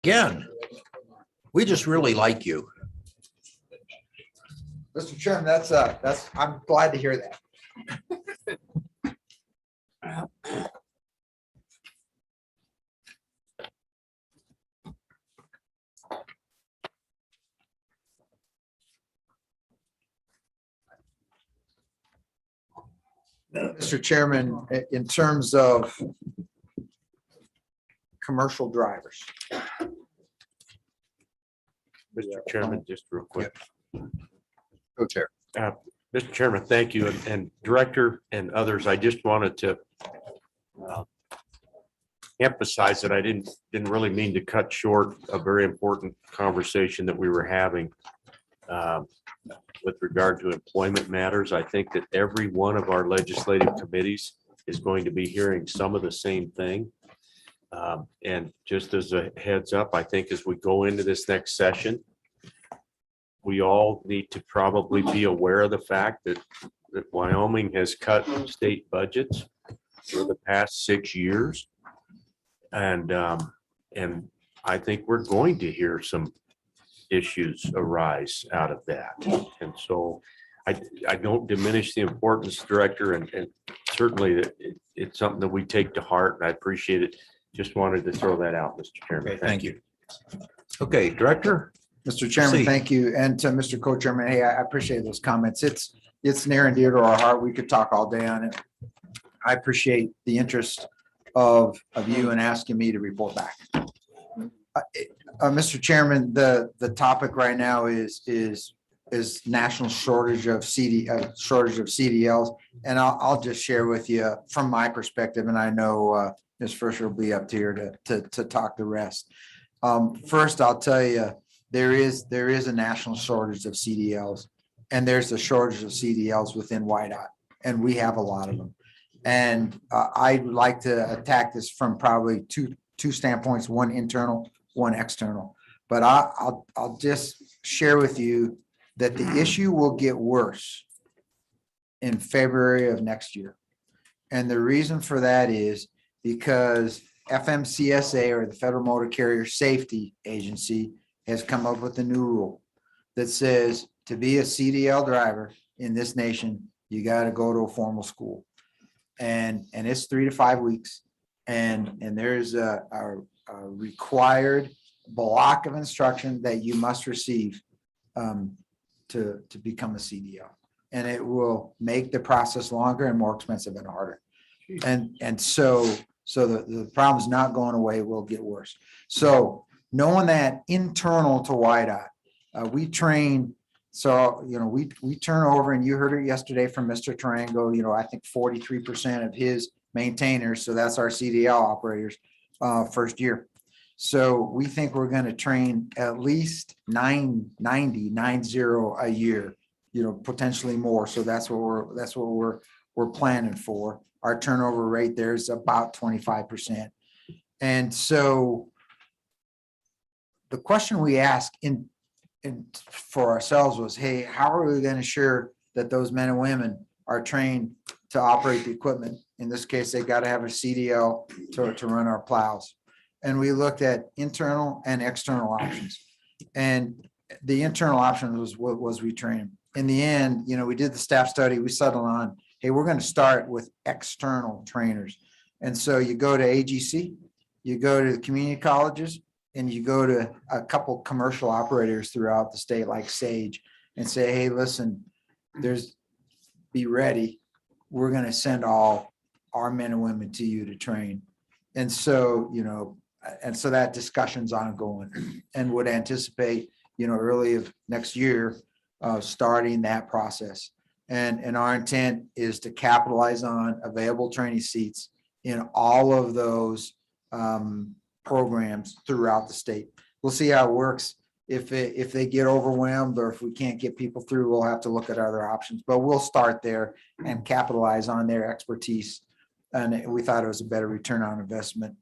Again, we just really like you. Mr. Chairman, I'm glad to hear that. Mr. Chairman, in terms of commercial drivers. Mr. Chairman, just real quick. Co-chair. Mr. Chairman, thank you. And Director and others, I just wanted to emphasize that I didn't really mean to cut short a very important conversation that we were having with regard to employment matters. I think that every one of our legislative committees is going to be hearing some of the same thing. And just as a heads up, I think as we go into this next session, we all need to probably be aware of the fact that Wyoming has cut state budgets for the past 6 years. And I think we're going to hear some issues arise out of that. And so I don't diminish the importance, Director, and certainly it's something that we take to heart, and I appreciate it. Just wanted to throw that out, Mr. Chairman. Okay, thank you. Okay, Director. Mr. Chairman, Proceed. thank you. And to Mr. Co-Chairman, hey, I appreciate those comments. It's near and dear to our heart. We could talk all day on it. I appreciate the interest of you in asking me to report back. Mr. Chairman, the topic right now is national shortage of CDLs. And I'll just share with you from my perspective, and I know Ms. Fisher will be up here to talk the rest. First, I'll tell you, there is a national shortage of CDLs, and there's a shortage of CDLs within WYDOT, and we have a lot of them. And I'd like to attack this from probably two standpoints: one internal, one external. But I'll just share with you that the issue will get worse in February of next year. And the reason for that is because FMCSA, or the Federal Motor Carrier Safety Agency, has come up with a new rule that says to be a CDL driver in this nation, you got to go to a formal school. And it's 3 to 5 weeks. And there's a required block of instruction that you must receive to become a CDL. And it will make the process longer and more expensive and harder. And so the problem is not going away, it will get worse. So knowing that internal to WYDOT, we train, so, we turn over, and you heard it yesterday from Mr. Tarango, I think 43% of his maintainers, so that's our CDL operators, first year. So we think we're going to train at least 90 a year, potentially more. So that's what we're planning for. Our turnover rate there is about 25%. And so the question we ask for ourselves was, hey, how are we going to ensure that those men and women are trained to operate the equipment? In this case, they got to have a CDL to run our plows. And we looked at internal and external options. And the internal option was retraining. In the end, we did the staff study, we settled on, hey, we're going to start with external trainers. And so you go to AGC, you go to the community colleges, and you go to a couple commercial operators throughout the state like Sage and say, hey, listen, be ready. We're going to send all our men and women to you to train. And so, so that discussion's ongoing, and would anticipate, early of next year, starting that process. And our intent is to capitalize on available training seats in all of those programs throughout the state. We'll see how it works. If they get overwhelmed, or if we can't get people through, we'll have to look at other options, but we'll start there and capitalize on their expertise. And we thought it was a better return on investment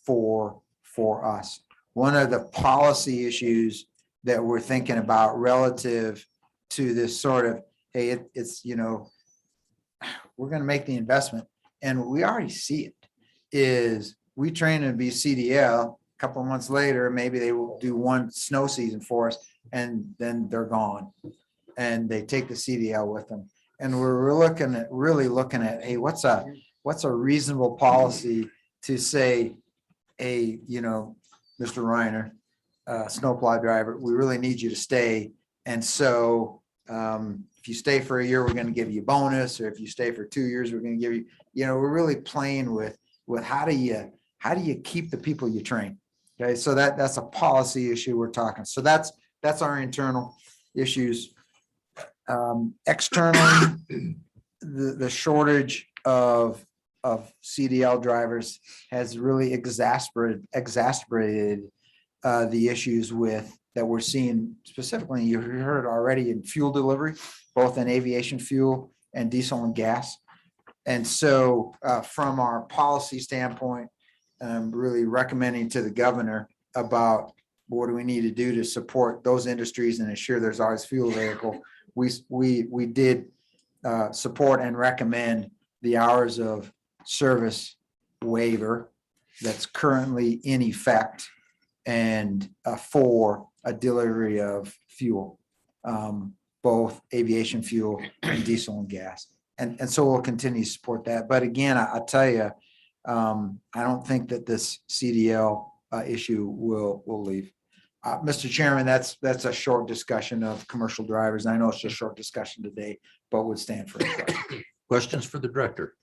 for us. One of the policy issues that we're thinking about relative to this sort of, hey, we're going to make the investment, and we already see it, is we train to be CDL couple of months later, maybe they will do one snow season for us, and then they're gone. And they take the CDL with them. And we're really looking at, hey, what's a reasonable policy to say, hey, Mr. Reiner, snowplow driver, we really need you to stay. And so if you stay for a year, we're going to give you a bonus, or if you stay for 2 years, we're going to give you, we're really playing with how do you keep the people you train? Okay, so that's a policy issue we're talking. So that's our internal issues. Externally, the shortage of CDL drivers has really exacerbated the issues that we're seeing specifically. You heard already in fuel delivery, both in aviation fuel and diesel and gas. And so from our policy standpoint, really recommending to the governor about what do we need to do to support those industries and ensure there's always fuel available. We did support and recommend the hours of service waiver that's currently in effect, and for a delivery of fuel, both aviation fuel and diesel and gas. And so we'll continue to support that. But again, I'll tell you, I don't think that this CDL issue will leave. Mr. Chairman, that's a short discussion of commercial drivers. I know it's just a short discussion today, but would stand for it. Questions for the director?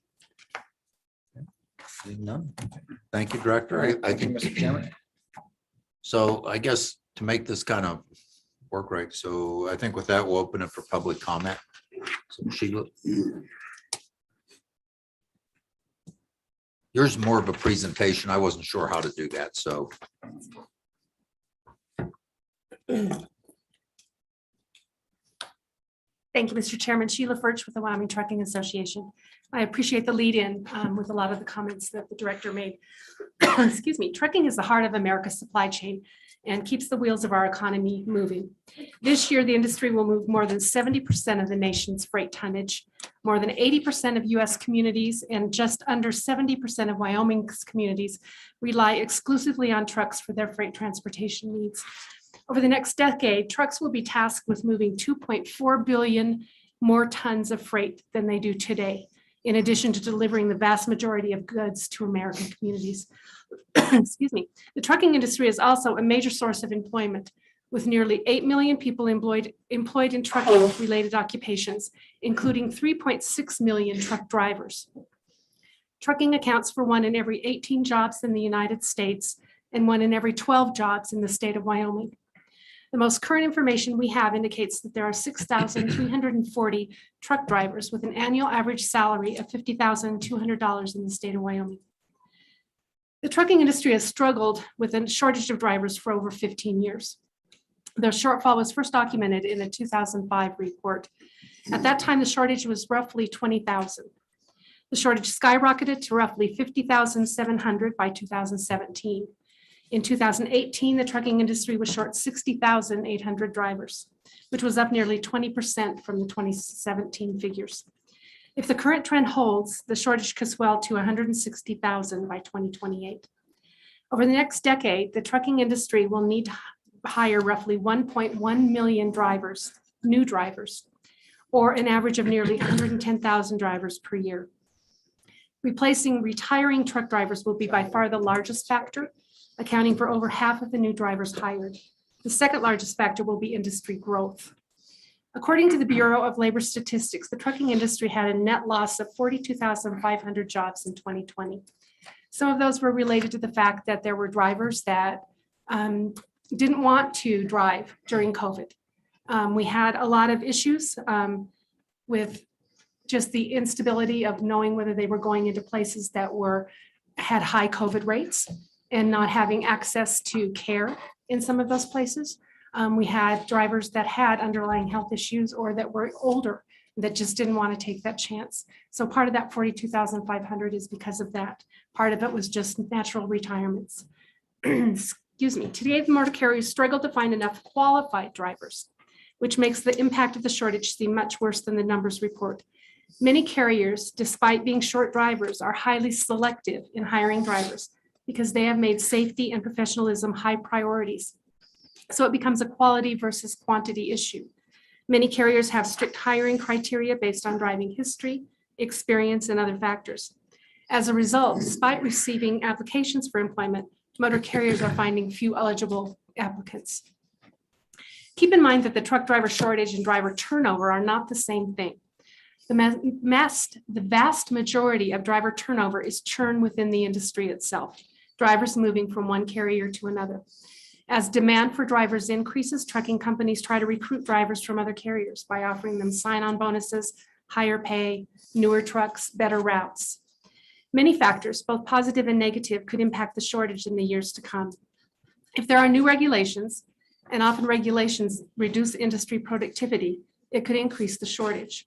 Seeing none. Thank you, Director. I think, Mr. Chairman. so I guess to make this kind of work right, so I think with that, we'll open it for public comment. So Sheila. Yours is more of a presentation. I wasn't sure how to do that, so. Thank you, Mr. Chairman. Sheila Furch with the Wyoming Trucking Association. I appreciate the lead in with a lot of the comments that the director made. Excuse me. Trucking is the heart of America's supply chain and keeps the wheels of our economy moving. This year, the industry will move more than 70% of the nation's freight tonnage, more than 80% of U.S. communities, and just under 70% of Wyoming's communities rely exclusively on trucks for their freight transportation needs. Over the next decade, trucks will be tasked with moving 2.4 billion more tons of freight than they do today, in addition to delivering the vast majority of goods to American communities. Excuse me. The trucking industry is also a major source of employment, with nearly 8 million people employed in trucking-related occupations, including 3.6 million truck drivers. Trucking accounts for 1 in every 18 jobs in the United States and 1 in every 12 jobs in the state of Wyoming. The most current information we have indicates that there are 6,340 truck drivers with an annual average salary of $50,200 in the state of Wyoming. The trucking industry has struggled with a shortage of drivers for over 15 years. The shortfall was first documented in a 2005 report. At that time, the shortage was roughly 20,000. The shortage skyrocketed to roughly 50,700 by 2017. In 2018, the trucking industry was short 60,800 drivers, which was up nearly 20% from the 2017 figures. If the current trend holds, the shortage could swell to 160,000 by 2028. Over the next decade, the trucking industry will need to hire roughly 1.1 million drivers, new drivers, or an average of nearly 110,000 drivers per year. Replacing retiring truck drivers will be by far the largest factor, accounting for over half of the new drivers hired. The second largest factor will be industry growth. According to the Bureau of Labor Statistics, the trucking industry had a net loss of 42,500 jobs in 2020. Some of those were related to the fact that there were drivers that didn't want to drive during COVID. We had a lot of issues with just the instability of knowing whether they were going into places that had high COVID rates and not having access to care in some of those places. We had drivers that had underlying health issues or that were older that just didn't want to take that chance. So part of that 42,500 is because of that. Part of it was just natural retirements. Excuse me. Today, the motor carriers struggle to find enough qualified drivers, which makes the impact of the shortage seem much worse than the numbers report. Many carriers, despite being short drivers, are highly selective in hiring drivers because they have made safety and professionalism high priorities. So it becomes a quality versus quantity issue. Many carriers have strict hiring criteria based on driving history, experience, and other factors. As a result, despite receiving applications for employment, motor carriers are finding few eligible applicants. Keep in mind that the truck driver shortage and driver turnover are not the same thing. The vast majority of driver turnover is churn within the industry itself, drivers moving from one carrier to another. As demand for drivers increases, trucking companies try to recruit drivers from other carriers by offering them sign-on bonuses, higher pay, newer trucks, better routes. Many factors, both positive and negative, could impact the shortage in the years to come. If there are new regulations, and often regulations reduce industry productivity, it could increase the shortage.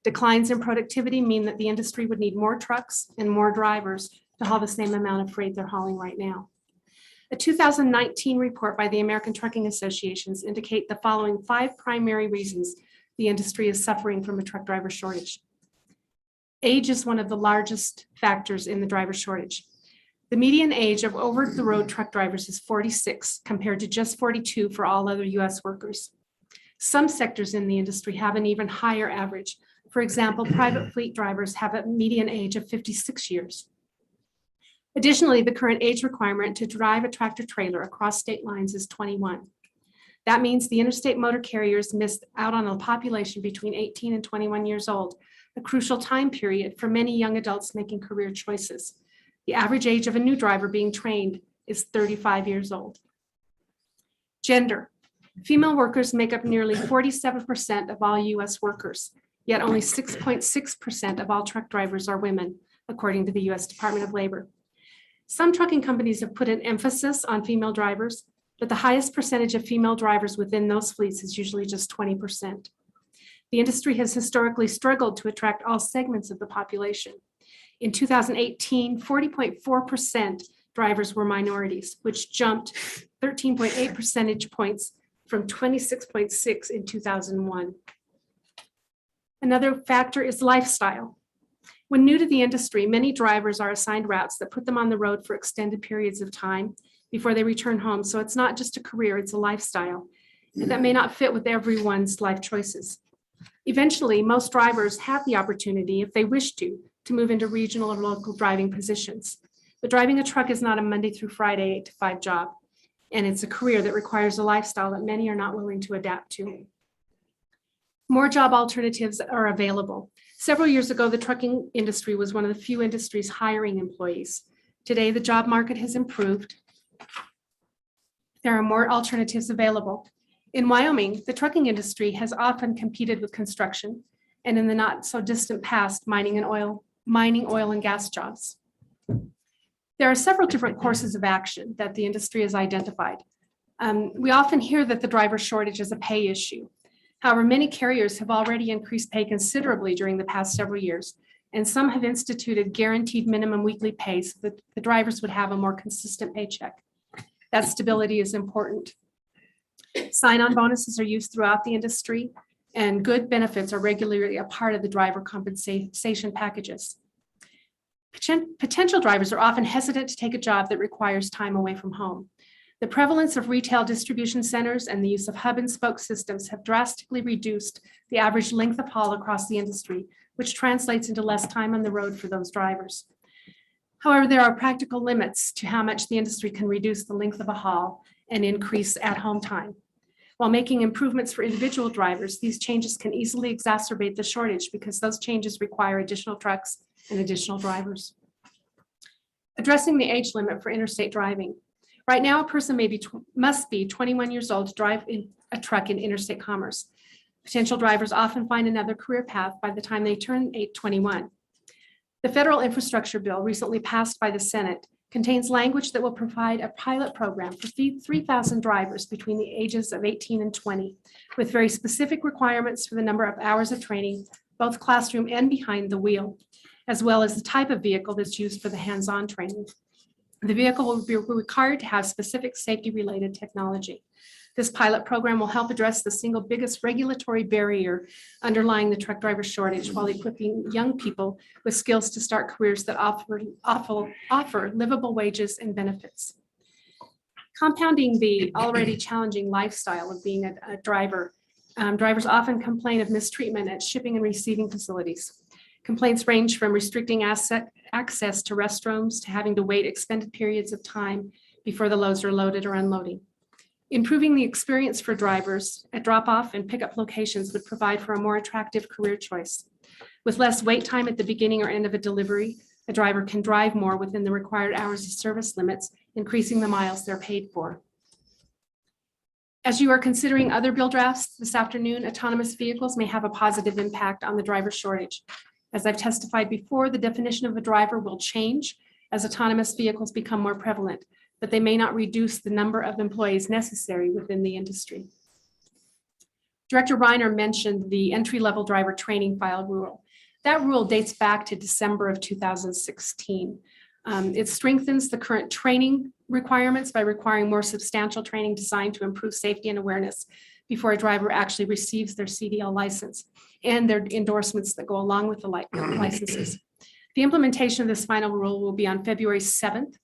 Declines in productivity mean that the industry would need more trucks and more drivers to haul the same amount of freight they're hauling right now. A 2019 report by the American Trucking Associations indicate the following 5 primary reasons the industry is suffering from a truck driver shortage. Age is one of the largest factors in the driver shortage. The median age of over-the-road truck drivers is 46, compared to just 42 for all other US workers. Some sectors in the industry have an even higher average. For example, private fleet drivers have a median age of 56 years. Additionally, the current age requirement to drive a tractor trailer across state lines is 21. That means the interstate motor carriers missed out on a population between 18 and 21 years old, a crucial time period for many young adults making career choices. The average age of a new driver being trained is 35 years old. Gender. Female workers make up nearly 47% of all US workers, yet only 6.6% of all truck drivers are women, according to the US Department of Labor. Some trucking companies have put an emphasis on female drivers, but the highest percentage of female drivers within those fleets is usually just 20%. The industry has historically struggled to attract all segments of the population. In 2018, 40.4% drivers were minorities, which jumped 13.8 percentage points from 26.6 in 2001. Another factor is lifestyle. When new to the industry, many drivers are assigned routes that put them on the road for extended periods of time before they return home. So it's not just a career, it's a lifestyle that may not fit with everyone's life choices. Eventually, most drivers have the opportunity, if they wish to move into regional or local driving positions. But driving a truck is not a Monday through Friday 8 to 5 job, and it's a career that requires a lifestyle that many are not willing to adapt to. More job alternatives are available. Several years ago, the trucking industry was one of the few industries hiring employees. Today, the job market has improved. There are more alternatives available. In Wyoming, the trucking industry has often competed with construction, and in the not so distant past, mining, oil and gas jobs. There are several different courses of action that the industry has identified. We often hear that the driver shortage is a pay issue. However, many carriers have already increased pay considerably during the past several years, and some have instituted guaranteed minimum weekly pay so that the drivers would have a more consistent paycheck. That stability is important. Sign-on bonuses are used throughout the industry, and good benefits are regularly a part of the driver compensation packages. Potential drivers are often hesitant to take a job that requires time away from home. The prevalence of retail distribution centers and the use of hub and spoke systems have drastically reduced the average length of haul across the industry, which translates into less time on the road for those drivers. However, there are practical limits to how much the industry can reduce the length of a haul and increase at-home time. While making improvements for individual drivers, these changes can easily exacerbate the shortage because those changes require additional trucks and additional drivers. Addressing the age limit for interstate driving. Right now, a person must be 21 years old to drive a truck in interstate commerce. Potential drivers often find another career path by the time they turn 21. The federal infrastructure bill recently passed by the Senate contains language that will provide a pilot program for 3,000 drivers between the ages of 18 and 20, with very specific requirements for the number of hours of training, both classroom and behind the wheel, as well as the type of vehicle that's used for the hands-on training. The vehicle will be required to have specific safety-related technology. This pilot program will help address the single biggest regulatory barrier underlying the truck driver shortage while equipping young people with skills to start careers that offer livable wages and benefits. Compounding the already challenging lifestyle of being a driver, drivers often complain of mistreatment at shipping and receiving facilities. Complaints range from restricting access to restrooms to having to wait extended periods of time before the loads are loaded or unloading. Improving the experience for drivers at drop-off and pickup locations would provide for a more attractive career choice. With less wait time at the beginning or end of a delivery, a driver can drive more within the required hours of service limits, increasing the miles they're paid for. As you are considering other bill drafts this afternoon, autonomous vehicles may have a positive impact on the driver shortage. As I've testified before, the definition of a driver will change as autonomous vehicles become more prevalent, but they may not reduce the number of employees necessary within the industry. Director Reiner mentioned the entry-level driver training file rule. That rule dates back to December of 2016. It strengthens the current training requirements by requiring more substantial training designed to improve safety and awareness before a driver actually receives their CDL license and their endorsements that go along with the licenses. The implementation of this final rule will be on February 7th.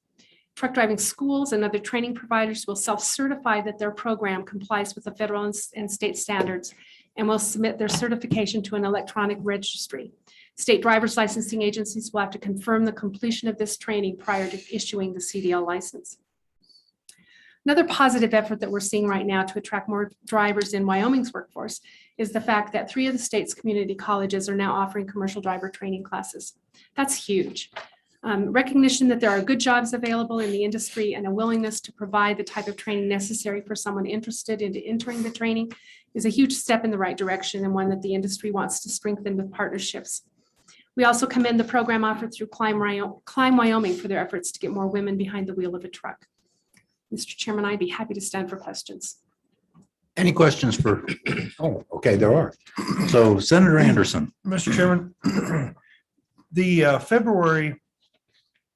Truck driving schools and other training providers will self-certify that their program complies with the federal and state standards and will submit their certification to an electronic registry. State driver's licensing agencies will have to confirm the completion of this training prior to issuing the CDL license. Another positive effort that we're seeing right now to attract more drivers in Wyoming's workforce is the fact that 3 of the state's community colleges are now offering commercial driver training classes. That's huge. Recognition that there are good jobs available in the industry and a willingness to provide the type of training necessary for someone interested in entering the training is a huge step in the right direction and one that the industry wants to strengthen with partnerships. We also commend the program offered through Climb Wyoming for their efforts to get more women behind the wheel of a truck. Mr. Chairman, I'd be happy to stand for questions. Any questions for, oh, okay, there are. So Senator Anderson. Mr. Chairman, the February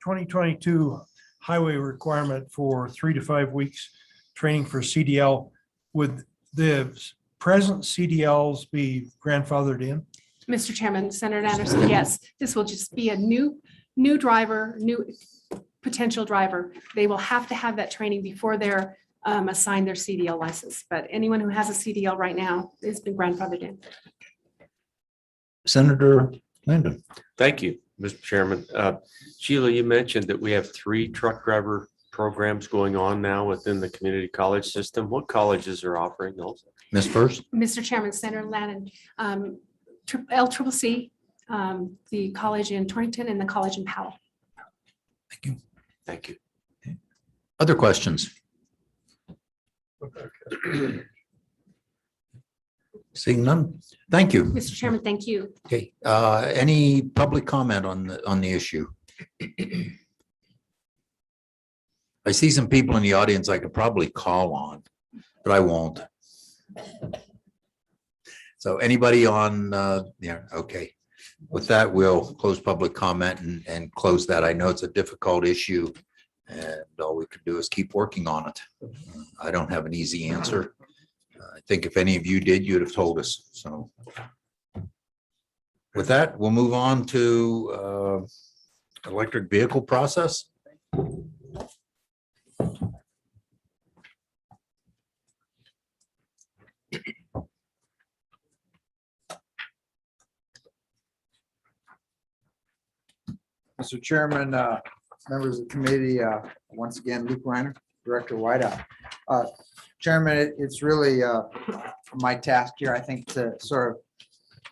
2022 highway requirement for 3 to 5 weeks training for CDL, would the present CDLs be grandfathered in? Mr. Chairman, Senator Anderson, yes, this will just be a new driver, new potential driver. They will have to have that training before they're assigned their CDL license, but anyone who has a CDL right now has been grandfathered in. Senator Landon. Thank you, Mr. Chairman. Sheila, you mentioned that we have 3 truck driver programs going on now within the community college system. What colleges are offering those? Ms. First. Mr. Chairman, Senator Lannon, LCCC, the college in Torrington and the college in Powell. Thank you. Thank you. Other questions? Seeing none. Thank you. Mr. Chairman, thank you. Okay, any public comment on the issue? I see some people in the audience I could probably call on, but I won't. So anybody on, yeah, okay. With that, we'll close public comment and close that. I know it's a difficult issue and all we can do is keep working on it. I don't have an easy answer. I think if any of you did, you'd have told us. So with that, we'll move on to electric vehicle process. Mr. Chairman, members of the committee, once again, Luke Reiner, Director Whiteout. Chairman, it's really my task here, I think, to sort of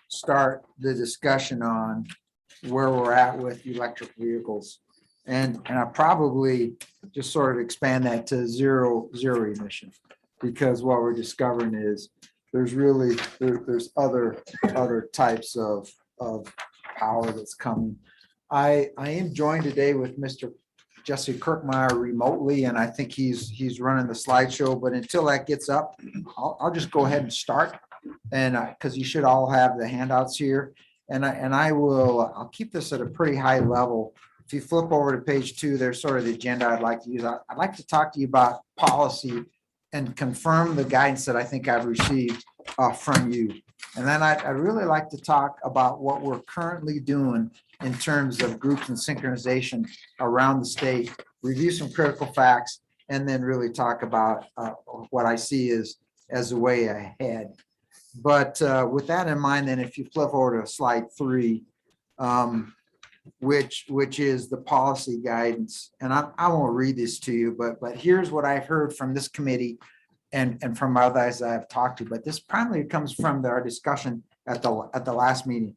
start the discussion on where we're at with electric vehicles. And I probably just sort of expand that to zero emission, because what we're discovering is there's really, there's other types of power that's coming. I am joined today with Mr. Jesse Kirkmeyer remotely, and I think he's running the slideshow, but until that gets up, I'll just go ahead and start. And because you should all have the handouts here, and I'll keep this at a pretty high level. If you flip over to page 2, there's sort of the agenda I'd like to use. I'd like to talk to you about policy and confirm the guidance that I think I've received from you. And then I'd really like to talk about what we're currently doing in terms of groups and synchronization around the state, review some critical facts, and then really talk about what I see as a way ahead. But with that in mind, then if you flip over to slide 3, which is the policy guidance, and I won't read this to you, but here's what I've heard from this committee and from others I've talked to, but this primarily comes from our discussion at the last meeting.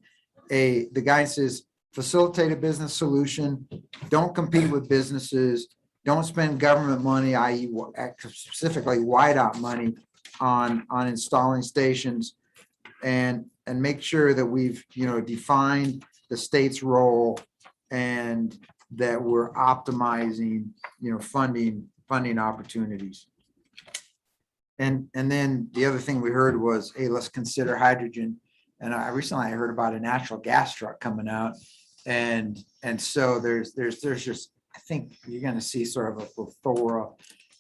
The guidance is facilitate a business solution, don't compete with businesses, don't spend government money, i.e. specifically WIDOT money on installing stations, and make sure that we've, defined the state's role and that we're optimizing, funding opportunities. And then the other thing we heard was, hey, let's consider hydrogen. And I recently heard about a natural gas truck coming out. And so there's just, I think you're going to see sort of a plethora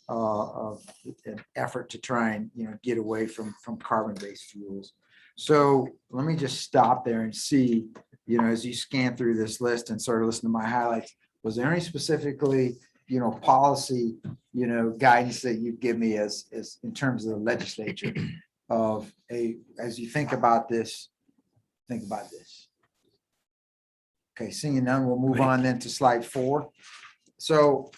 of an effort to try and, get away from carbon-based fuels. So let me just stop there and see, as you scan through this list and sort of listen to my highlights, was there any specifically, policy, guidance that you'd give me as in terms of the legislature of as you think about this, think about this. Okay, seeing none, we'll move on then to slide 4. So,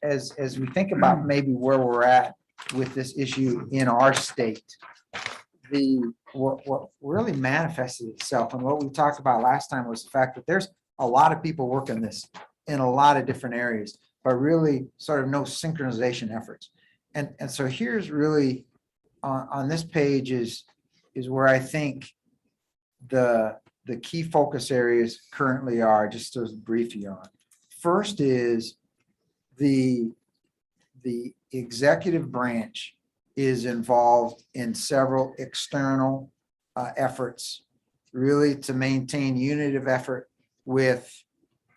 as we think about maybe where we're at with this issue in our state, what really manifested itself and what we talked about last time was the fact that there's a lot of people working this in a lot of different areas, but really sort of no synchronization efforts. And so here's really on this page is where I think the key focus areas currently are, just to brief you on. First is the executive branch is involved in several external efforts, really to maintain unity of effort with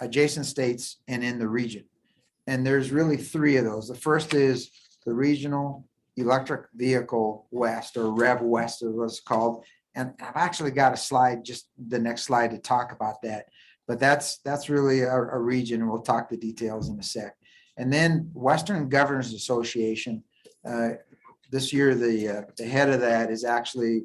adjacent states and in the region. And there's really 3 of those. The first is the Regional Electric Vehicle West, or REV West, as it's called. And I've actually got a slide, just the next slide, to talk about that. But that's really a region, and we'll talk the details in a sec. And then Western Governors Association. This year, the head of that is actually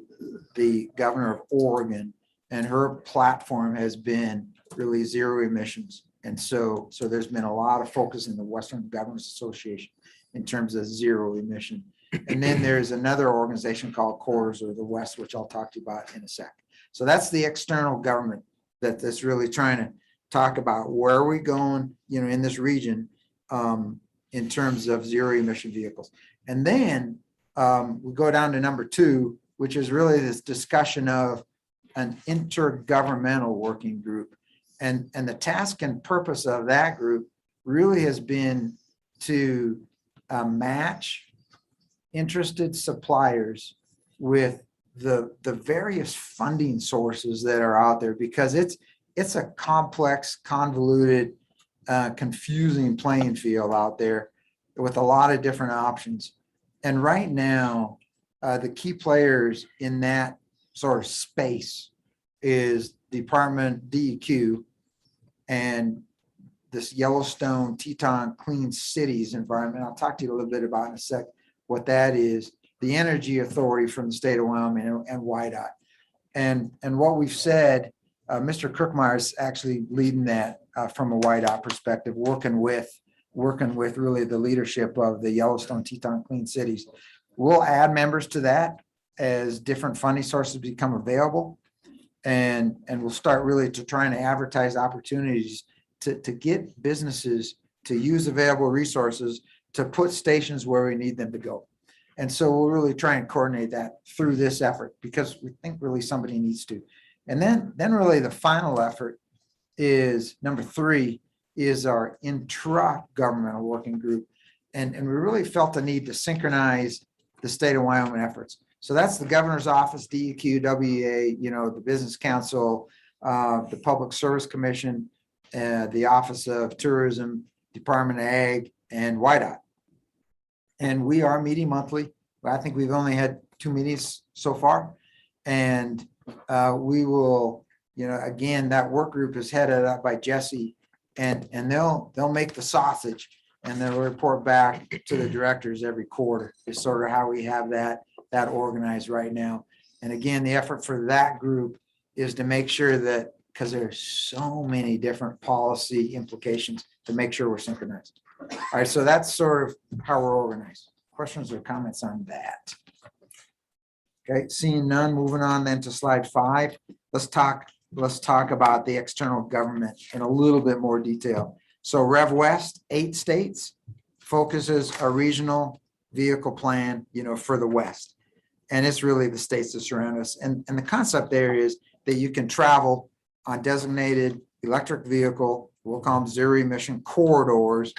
the governor of Oregon, and her platform has been really zero emissions. And so there's been a lot of focus in the Western Governors Association in terms of zero emission. And then there's another organization called CORS, or the West, which I'll talk to you about in a sec. So that's the external government that's really trying to talk about where are we going, in this region in terms of zero emission vehicles. And then we go down to number 2, which is really this discussion of an intergovernmental working group. And the task and purpose of that group really has been to match interested suppliers with the various funding sources that are out there, because it's a complex, convoluted, confusing playing field out there with a lot of different options. And right now, the key players in that sort of space is Department DEQ and this Yellowstone Teton Clean Cities environment. I'll talk to you a little bit about in a sec what that is. The Energy Authority from the state of Wyoming and WIDOT. And what we've said, Mr. Kirkmeyer is actually leading that from a WIDOT perspective, working with really the leadership of the Yellowstone Teton Clean Cities. We'll add members to that as different funding sources become available. And we'll start really to trying to advertise opportunities to get businesses to use available resources to put stations where we need them to go. And so we'll really try and coordinate that through this effort, because we think really somebody needs to. And then really the final effort is number 3 is our intra-governmental working group. And we really felt the need to synchronize the state of Wyoming efforts. So that's the governor's office, DEQ, WEA, the Business Council, the Public Service Commission, the Office of Tourism, Department of Ag, and WIDOT. And we are meeting monthly. I think we've only had 2 meetings so far. And we will, again, that work group is headed up by Jesse. And they'll make the sausage and they'll report back to the directors every quarter. Is sort of how we have that organized right now. And again, the effort for that group is to make sure that, because there's so many different policy implications, to make sure we're synchronized. All right, so that's sort of how we're organized. Questions or comments on that? Okay, seeing none, moving on then to slide 5. Let's talk about the external government in a little bit more detail. So Rev West, 8 states, focuses a regional vehicle plan, for the West. And it's really the states that surround us. And the concept there is that you can travel on designated electric vehicle, we'll call them zero emission corridors,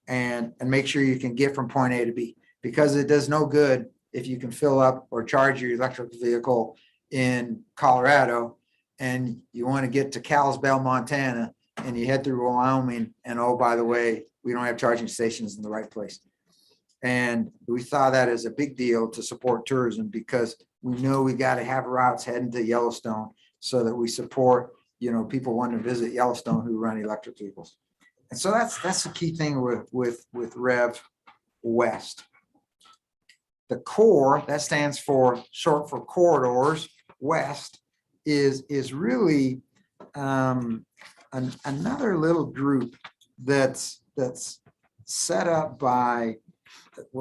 and make sure you can get from point A to B. Because it does no good if you can fill up or charge your electric vehicle in Colorado and you want to get to Kalispell, Montana, and you head through Wyoming, and oh, by the way, we don't have charging stations in the right place. And we saw that as a big deal to support tourism, because we know we got to have routes heading to Yellowstone so that we support, people wanting to visit Yellowstone who run electric vehicles. And so that's the key thing with Rev West. The core, that stands for short for corridors, West, is really another little group that's set up by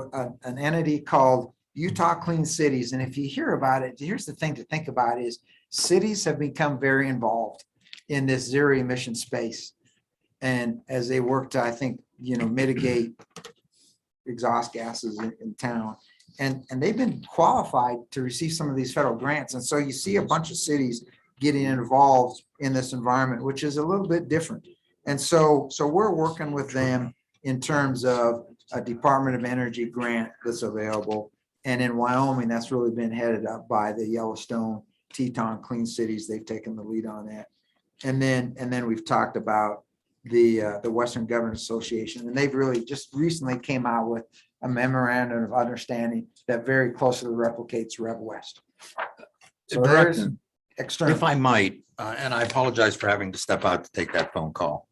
an entity called Utah Clean Cities. And if you hear about it, here's the thing to think about is cities have become very involved in this zero emission space. And as they work to, I think, mitigate exhaust gases in town. And they've been qualified to receive some of these federal grants. And so you see a bunch of cities getting involved in this environment, which is a little bit different. And so we're working with them in terms of a Department of Energy grant that's available. And in Wyoming, that's really been headed up by the Yellowstone Teton Clean Cities. They've taken the lead on that. And then we've talked about the Western Governors Association, and they've really just recently came out with a memorandum of understanding that very closely replicates Rev West. So there's Director, external. if I might, and I apologize for having to step out to take that phone call.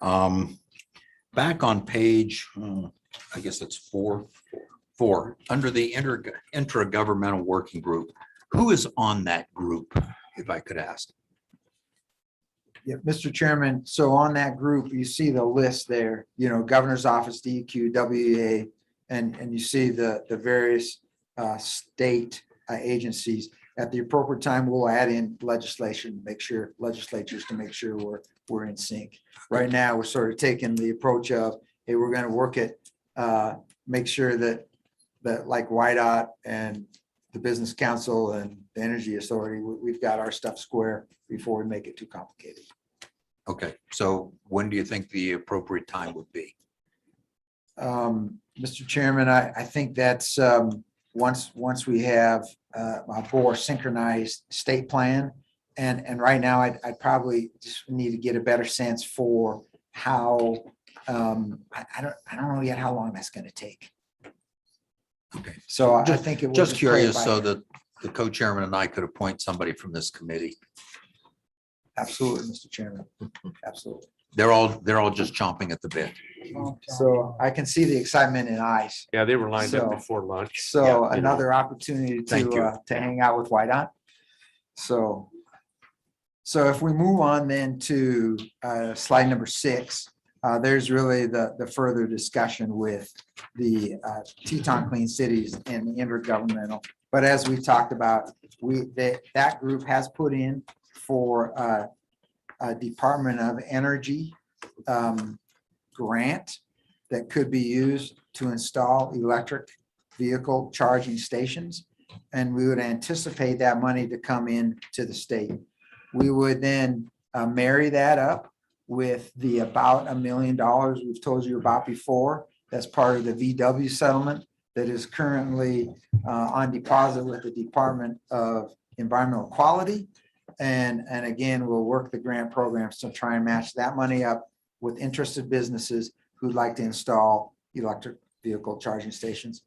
Back on page, I guess it's 4, under the intergovernmental working group, who is on that group, if I could ask? Yeah, Mr. Chairman, so on that group, you see the list there, Governor's Office, DEQ, WEA, and you see the various state agencies. At the appropriate time, we'll add in legislation, legislatures to make sure we're in sync. Right now, we're sort of taking the approach of, hey, we're going to work it, make sure that like YDOT and the Business Council and the Energy Authority, we've got our stuff square before we make it too complicated. Okay, so when do you think the appropriate time would be? Mr. Chairman, I think that's once we have a more synchronized state plan. And right now, I'd probably just need to get a better sense for how, I don't know yet how long that's going to take. Okay, So I Just- think it will just play it curious by so ear. that the co-chairman and I could appoint somebody from this committee. Absolutely, Mr. Chairman. Absolutely. They're all just chomping at the bit. So I can see the excitement in eyes. Yeah, they were lined up So- before lunch. So You know. another opportunity Thank you. to hang out with YDOT. So if we move on then to slide number 6, there's really the further discussion with the Teton Clean Cities and the intergovernmental. But as we talked about, that group has put in for a Department of Energy grant that could be used to install electric vehicle charging stations. And we would anticipate that money to come in to the state. We would then marry that up with the about $1 million we've told you about before. That's part of the VW settlement that is currently on deposit with the Department of Environmental Quality. And again, we'll work the grant programs to try and match that money up with interested businesses who'd like to install electric vehicle charging stations.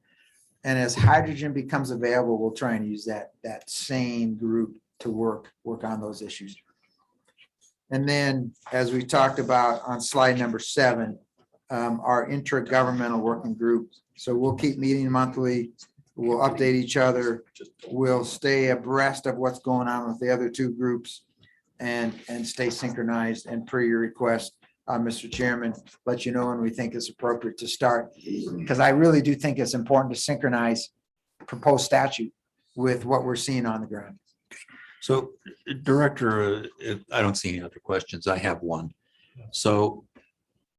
And as hydrogen becomes available, we'll try and use that same group to work on those issues. And then, as we talked about on slide number 7, our intergovernmental working group. So we'll keep meeting monthly. We'll update each other. We'll stay abreast of what's going on with the other 2 groups and stay synchronized. And per your request, Mr. Chairman, let you know when we think it's appropriate to start. Because I really do think it's important to synchronize proposed statute with what we're seeing on the ground. So Director, I don't see any other questions. I have one. So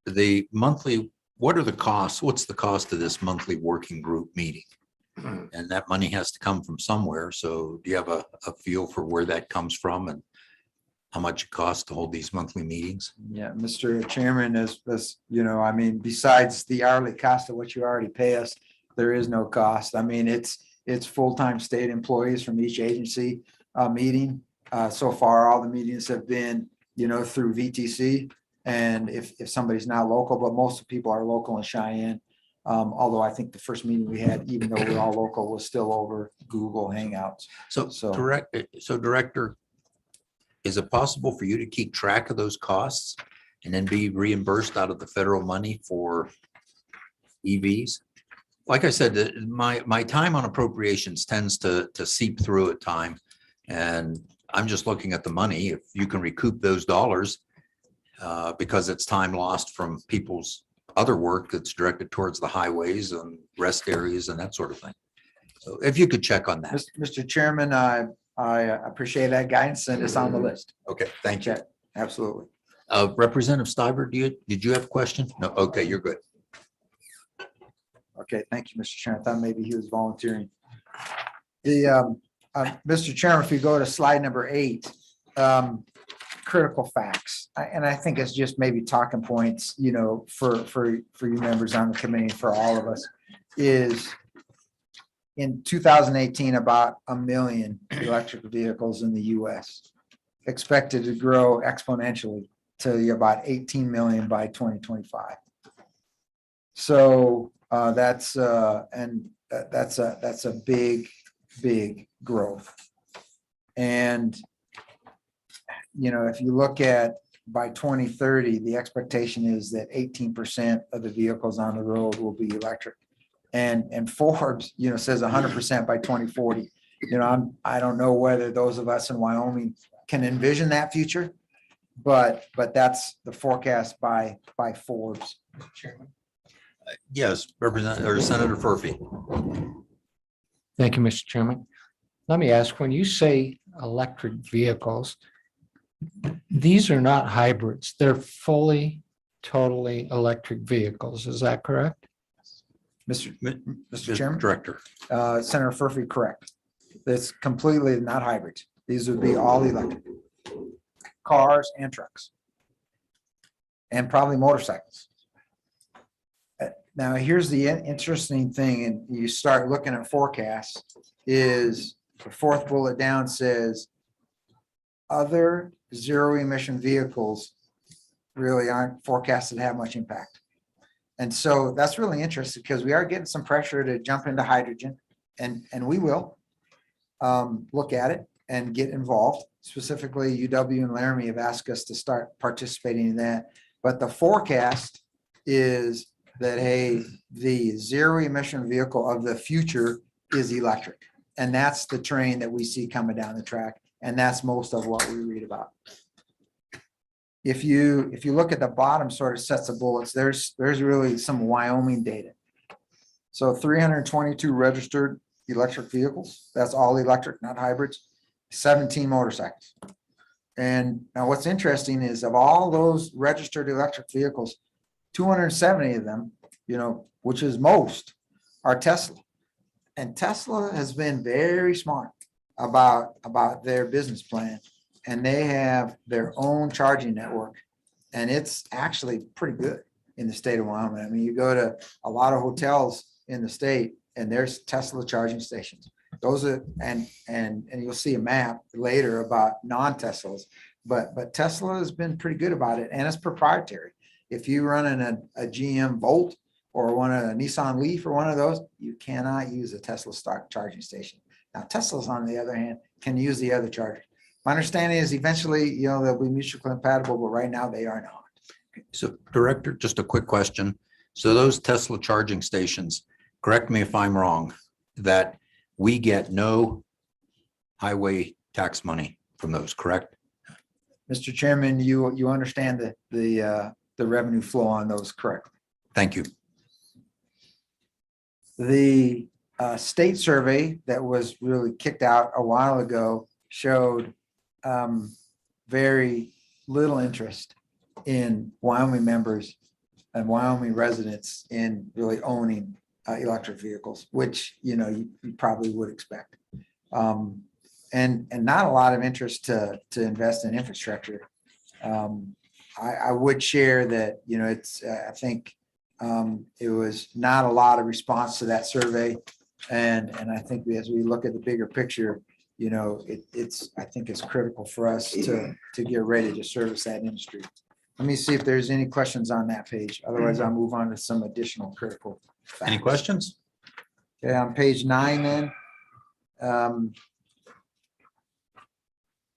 the monthly, what are the costs? What's the cost of this monthly working group meeting? And that money has to come from somewhere. So do you have a feel for where that comes from and how much it costs to hold these monthly meetings? Yeah, Mr. Chairman, as you know, I mean, besides the hourly cost of what you already pay us, there is no cost. I mean, it's full-time state employees from each agency meeting. So far, all the meetings have been, through VTC. And if somebody's not local, but most of the people are local in Cheyenne. Although I think the first meeting we had, even though we're all local, was still over Google Hangouts. So So- Director, is it possible for you to keep track of those costs and then be reimbursed out of the federal money for EVs? Like I said, my time on appropriations tends to seep through at time. And I'm just looking at the money. If you can recoup those dollars because it's time lost from people's other work that's directed towards the highways and rest areas and that sort of thing. So if you could check on that. Mr. Chairman, I appreciate that guidance and it's on the list. Okay, thank you. Check, absolutely. Representative Stiver, did you have a question? No, okay, you're good. Okay, thank you, Mr. Chairman. I thought maybe he was volunteering. The, Mr. Chairman, if you go to slide number 8, critical facts, and I think it's just maybe talking points, for you members on the committee, for all of us, is in 2018, about 1 million electric vehicles in the US, expected to grow exponentially to about 18 million by 2025. So that's a big growth. And if you look at by 2030, the expectation is that 18% of the vehicles on the road will be electric. And Forbes, says 100% by 2040. I don't know whether those of us in Wyoming can envision that future, but that's the forecast by Forbes. Chairman. Yes, Senator Furphy. Thank you, Mr. Chairman. Let me ask, when you say electric vehicles, these are not hybrids. They're fully, totally electric vehicles. Is that correct? Mr. Chairman, Director. Senator Furphy, correct. It's completely not hybrids. These would be all electric. Cars and trucks. And probably motorcycles. Now, here's the interesting thing, and you start looking at forecasts, is the 4th bullet down says other zero emission vehicles really aren't forecasted to have much impact. And so that's really interesting because we are getting some pressure to jump into hydrogen, and we will look at it and get involved. Specifically, UW and Laramie have asked us to start participating in that. But the forecast is that, hey, the zero emission vehicle of the future is electric. And that's the train that we see coming down the track. And that's most of what we read about. If you look at the bottom sort of sets of bullets, there's really some Wyoming data. So 322 registered electric vehicles. That's all electric, not hybrids. 17 motorcycles. And now what's interesting is of all those registered electric vehicles, 270 of them, which is most, are Tesla. And Tesla has been very smart about their business plan. And they have their own charging network. And it's actually pretty good in the state of Wyoming. I mean, you go to a lot of hotels in the state and there's Tesla charging stations. Those are, and you'll see a map later about non-Teslas, but Tesla has been pretty good about it, and it's proprietary. If you run in a GM Volt, or one of a Nissan Leaf or one of those, you cannot use a Tesla stock charging station. Now Teslas, on the other hand, can use the other chargers. My understanding is eventually, they'll be mutually compatible, but right now they are not. So Director, just a quick question. So those Tesla charging stations, correct me if I'm wrong, that we get no highway tax money from those, correct? Mr. Chairman, you understand the revenue flow on those correctly. Thank you. The state survey that was really kicked out a while ago showed very little interest in Wyoming members and Wyoming residents in really owning electric vehicles, which, you probably would expect. And not a lot of interest to invest in infrastructure. I would share that, it's, I think it was not a lot of response to that survey. And I think as we look at the bigger picture, I think it's critical for us to get ready to service that industry. Let me see if there's any questions on that page. Otherwise, I'll move on to some additional critical Any facts. questions? Okay, on page 9 then.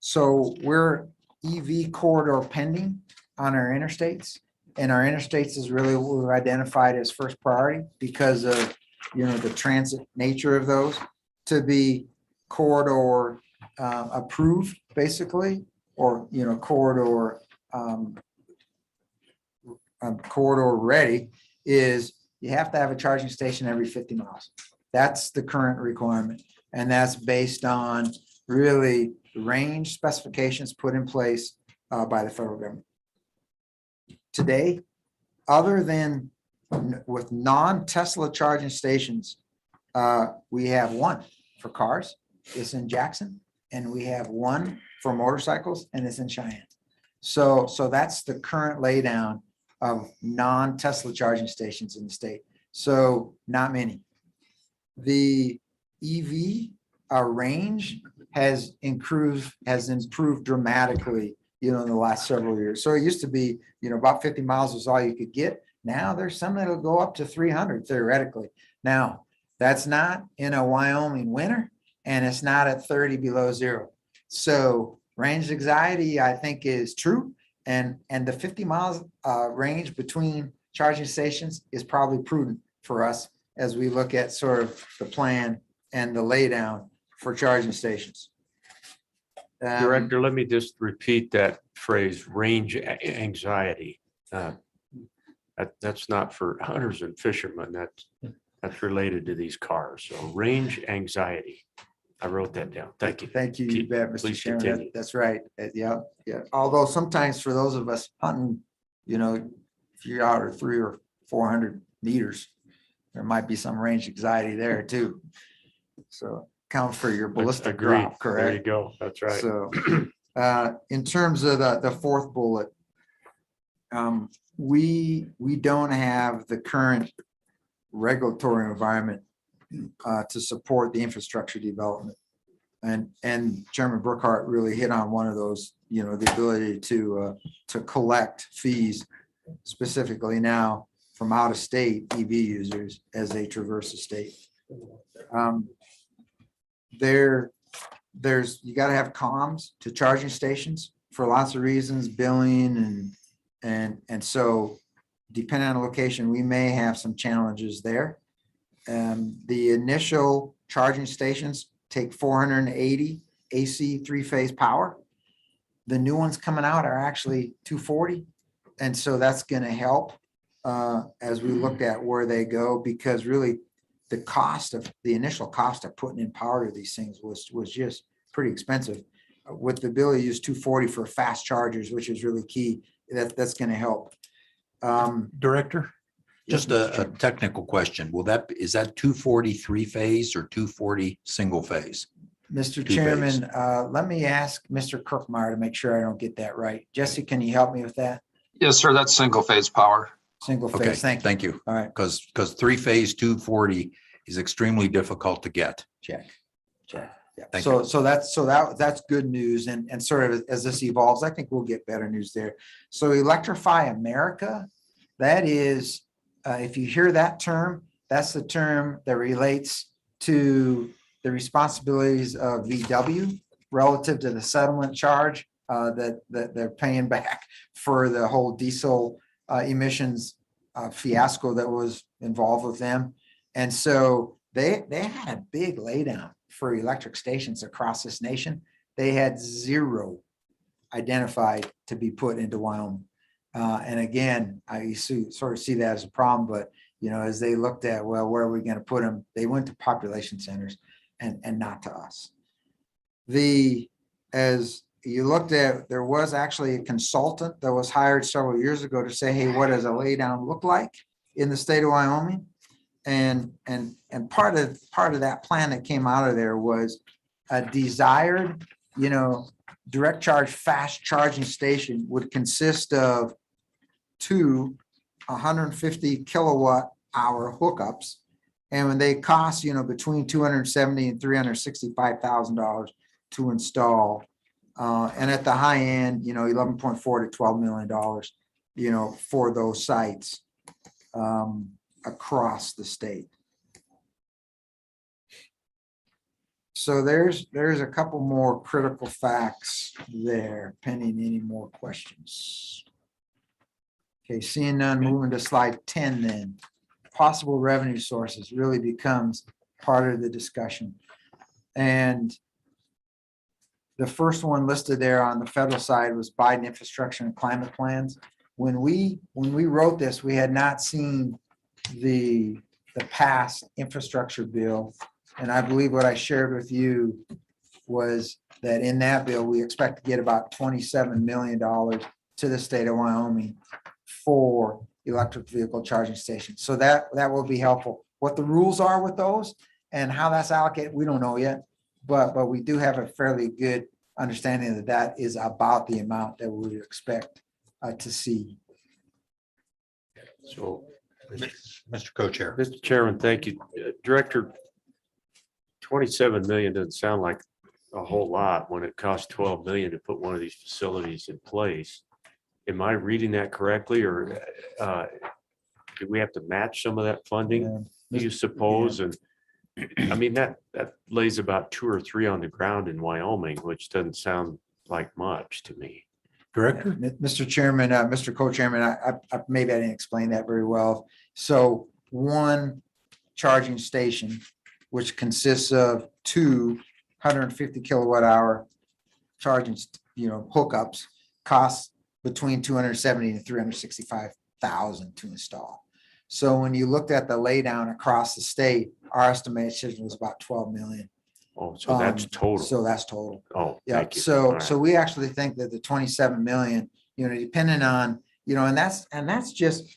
So we're EV corridor pending on our interstates. And our interstates is really what we've identified as first priority because of, the transit nature of those to be corridor approved, basically, or, corridor corridor ready is you have to have a charging station every 50 miles. That's the current requirement. And that's based on really range specifications put in place by the federal government. Today, other than with non-Tesla charging stations, we have one for cars, it's in Jackson, and we have one for motorcycles, and it's in Cheyenne. So that's the current laydown of non-Tesla charging stations in the state. So not many. The EV range has improved dramatically, in the last several years. So it used to be, about 50 miles was all you could get. Now there's some that'll go up to 300 theoretically. Now, that's not in a Wyoming winter, and it's not at 30 below zero. So range anxiety, I think, is true. And the 50 miles range between charging stations is probably prudent for us as we look at sort of the plan and the laydown for charging stations. Director, let me just repeat that phrase, range anxiety. That's not for hunters and fishermen. That's related to these cars. So range anxiety. I wrote that down. Thank you. Thank you, you bet, Mr. Please Chairman. continue. That's right. Yeah. Although sometimes for those of us hunting, if you're out at 300 or 400 meters, there might be some range anxiety there too. So count for your ballistic Agreed. drop, correct? There you go. That's right. So, in terms of the fourth bullet, we don't have the current regulatory environment to support the infrastructure development. And Chairman Brookhart really hit on one of those, the ability to collect fees specifically now from out of state EV users as they traverse the state. You got to have comms to charging stations for lots of reasons, billing and so depending on the location, we may have some challenges there. The initial charging stations take 480 AC 3-phase power. The new ones coming out are actually 240. And so that's going to help as we look at where they go, because really the initial cost of putting in power to these things was just pretty expensive. With the ability to use 240 for fast chargers, which is really key, that's going to help. Director, just a technical question. Is that 243 phase or 240 single phase? Mr. Two Chairman, let me ask Mr. Kirkmeyer to make sure I don't get that right. Jesse, can you help me with that? Yes, sir. That's single phase power. Single Okay, phase, thank you. thank you. All right, Because 3-phase 240 is extremely difficult to get. check. Yeah. Thank So that's good news. And sort of as this evolves, I think we'll get better news there. So Electrify America, that is if you hear that term, that's the term that relates to the responsibilities of VW relative to the settlement charge that they're paying back for the whole diesel emissions fiasco that was involved with them. And so they had a big laydown for electric stations across this nation. They had 0 identified to be put into Wyoming. And again, I used to sort of see that as a problem, but as they looked at, well, where are we going to put them? They went to population centers and not to us. As you looked at, there was actually a consultant that was hired several years ago to say, hey, what does a laydown look like in the state of Wyoming? And part of that plan that came out of there was a desired, direct charge fast charging station would consist of 2 150 kilowatt hour hookups. And when they cost, between $270,000 and $365,000 to install. And at the high end, $11.4 to $12 million, for those sites across the state. So there's a couple more critical facts there, pending any more questions. Okay, seeing none, moving to slide 10 then. Possible revenue sources really becomes part of the discussion. And the first one listed there on the federal side was Biden infrastructure and climate plans. When we wrote this, we had not seen the past infrastructure bill. And I believe what I shared with you was that in that bill, we expect to get about $27 million to the state of Wyoming for electric vehicle charging stations. So that will be helpful. What the rules are with those and how that's allocated, we don't know yet, but we do have a fairly good understanding that is about the amount that we would expect to see. So, Mr. Co-Chair. Mr. Chairman, thank you. Director, 27 million doesn't sound like a whole lot when it costs 12 million to put one of these facilities in place. Am I reading that correctly, or do we have to match some of that funding, do you suppose? And I mean, that lays about 2 or 3 on the ground in Wyoming, which doesn't sound like much to me. Director? Mr. Chairman, Mr. Co-Chairman, I maybe I didn't explain that very well. So one charging station, which consists of 2 150 kilowatt hour charging, hookups, costs between $270,000 and $365,000 to install. So when you looked at the laydown across the state, our estimation was about 12 million. Oh, so that's total. So that's total. Oh, Yeah, thank you. so, All right. so we actually think that the 27 million, depending on, and that's just,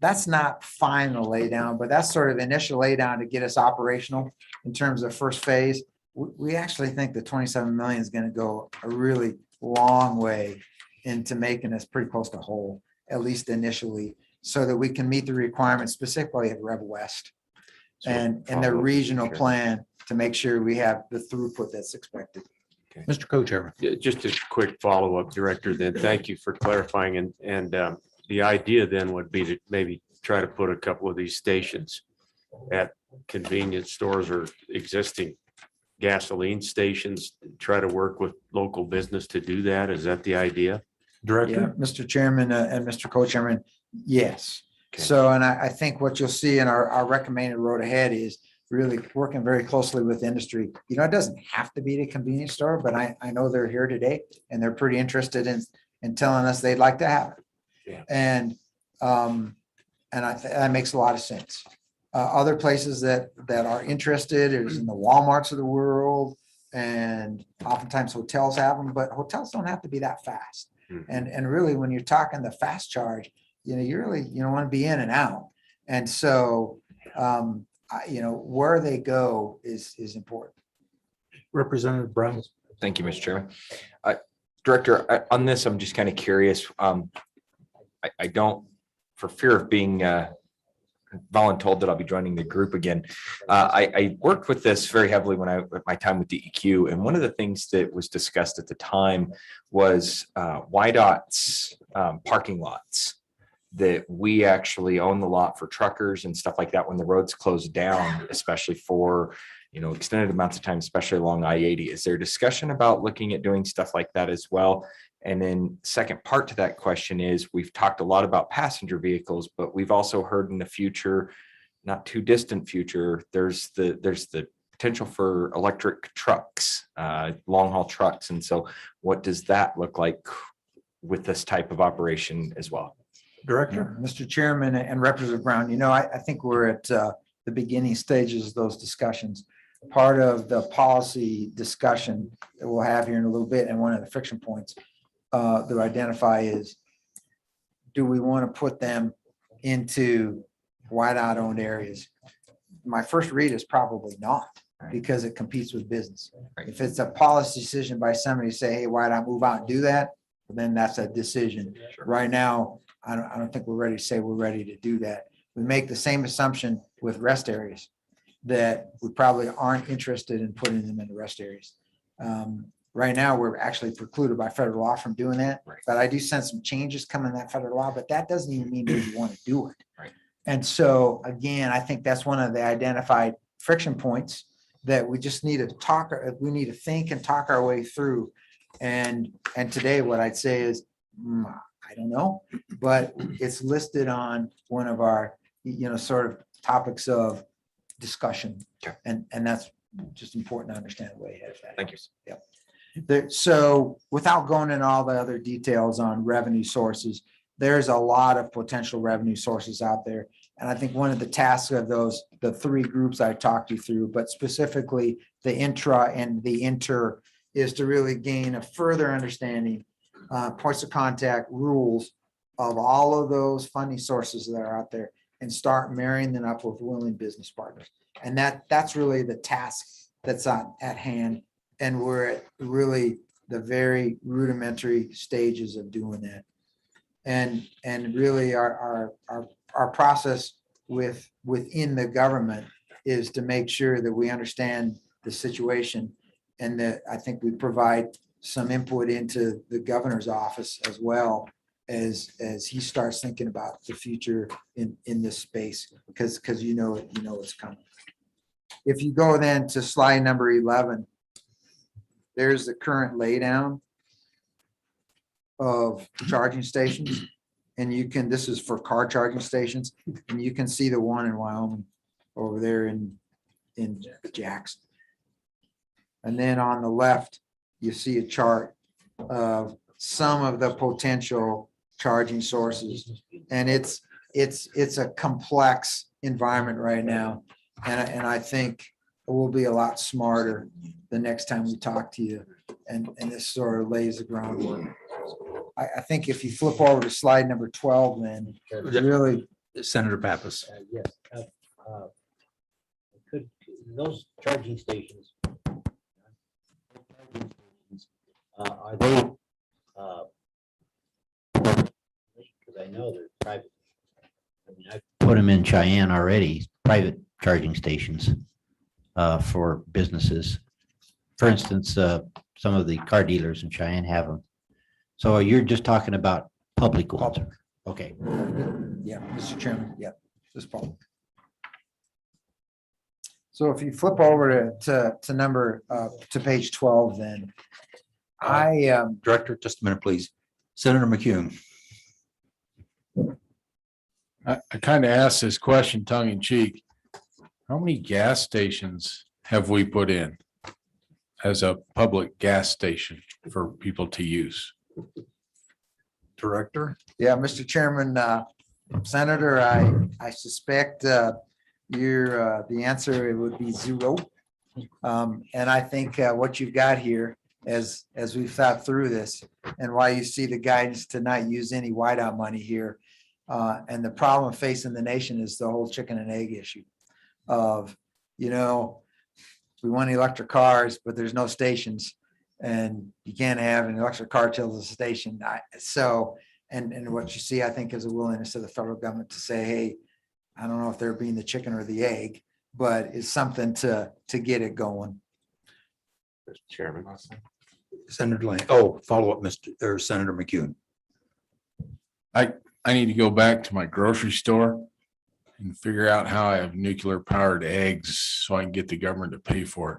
that's not final laydown, but that's sort of initial laydown to get us operational in terms of first phase. We actually think the 27 million is going to go a really long way into making us pretty close to whole, at least initially, so that we can meet the requirements specifically at Rev West So and the follow up, regional Chair. plan to make sure we have the throughput that's expected. Mr. Co-Chairman. Yeah, just a quick follow-up, Director, then. Thank you for clarifying. And the idea then would be to maybe try to put a couple of these stations at convenience stores or existing gasoline stations, try to work with local business to do that. Is that the idea? Yeah, Director? Mr. Chairman and Mr. Co-Chairman, yes. Okay. So, and I think what you'll see in our recommended road ahead is really working very closely with industry. It doesn't have to be the convenience store, but I know they're here today and they're pretty interested in telling us they'd like to have it. Yeah. And that makes a lot of sense. Other places that are interested is in the Walmarts of the world, and oftentimes hotels have them, but hotels don't have to be that fast. Mhm. And really, when you're talking the fast charge, you really, want to be in and out. And so, where they go is important. Representative Brown. Thank you, Mr. Chairman. Director, on this, I'm just kind of curious. I don't, for fear of being voluntold that I'll be joining the group again. I worked with this very heavily at my time with DEQ, and one of the things that was discussed at the time was YDOT's parking lots that we actually own the lot for truckers and stuff like that when the roads close down, especially for, extended amounts of time, especially along I-80. Is there discussion about looking at doing stuff like that as well? And then second part to that question is, we've talked a lot about passenger vehicles, but we've also heard in the future, not too distant future, there's the potential for electric trucks, long haul trucks. And so what does that look like with this type of operation as well? Director? Mr. Chairman and Representative Brown, I think we're at the beginning stages of those discussions. Part of the policy discussion that we'll have here in a little bit, and one of the friction points to identify is, do we want to put them into whiteout owned areas? My first read is probably not, because it competes with business. If it's a policy decision by somebody to say, hey, why don't I move out and do that? Then that's a decision. Right now, I don't think we're ready to say we're ready to do that. We make the same assumption with rest areas, that we probably aren't interested in putting them into rest areas. Right now, we're actually precluded by federal law from doing that. Right. But I do sense some changes coming in that federal law, but that doesn't even mean that you want to do it. Right. And so, again, I think that's one of the identified friction points that we just need to talk, we need to think and talk our way through. And today, what I'd say is, I don't know, but it's listed on one of our, sort of topics of discussion. Okay. And that's just important to understand the way ahead of that. Thank you. So without going into all the other details on revenue sources, there's a lot of potential revenue sources out there. And I think one of the tasks of those, the three groups I talked you through, but specifically the intra and the inter, is to really gain a further understanding, points of contact, rules of all of those funding sources that are out there, and start marrying them up with willing business partners. And that's really the task that's at hand. And we're at really the very rudimentary stages of doing that. And really our process within the government is to make sure that we understand the situation, and that I think we provide some input into the governor's office as well as he starts thinking about the future in this space, because it's coming. If you go then to slide number 11, there's the current laydown of charging stations. And this is for car charging stations, and you can see the one in Wyoming over there in Jackson. And then on the left, you see a chart of some of the potential charging sources. And it's a complex environment right now. And I think we'll be a lot smarter the next time we talk to you. And this sort of lays the groundwork. I think if you flip over to slide number 12, then really, Senator Pappas. Yes. Could those charging stations, are they, because I know they're private. I mean, I put them in Cheyenne already, private charging stations for businesses. For instance, some of the car dealers in Cheyenne have them. So you're just talking about public ones? Okay. yeah, Mr. Chairman, yeah, this Paul. So if you flip over to number, to page 12, then Director, just a minute, please. Senator McCune. I kind of asked this question tongue in cheek. How many gas stations have we put in as a public gas station for people to use? Director. Yeah, Mr. Chairman, Senator, I suspect the answer would be 0. And I think what you've got here, as we've thought through this, and why you see the guidance to not use any whiteout money here, and the problem facing the nation is the whole chicken and egg issue of, we want electric cars, but there's no stations. And you can't have an electric car till the station. And what you see, I think, is a willingness of the federal government to say, hey, I don't know if they're being the chicken or the egg, but it's something to get it going. Mr. Chairman. Senator Lane. Oh, follow up, Senator McCune. I need to go back to my grocery store and figure out how I have nuclear powered eggs so I can get the government to pay for it.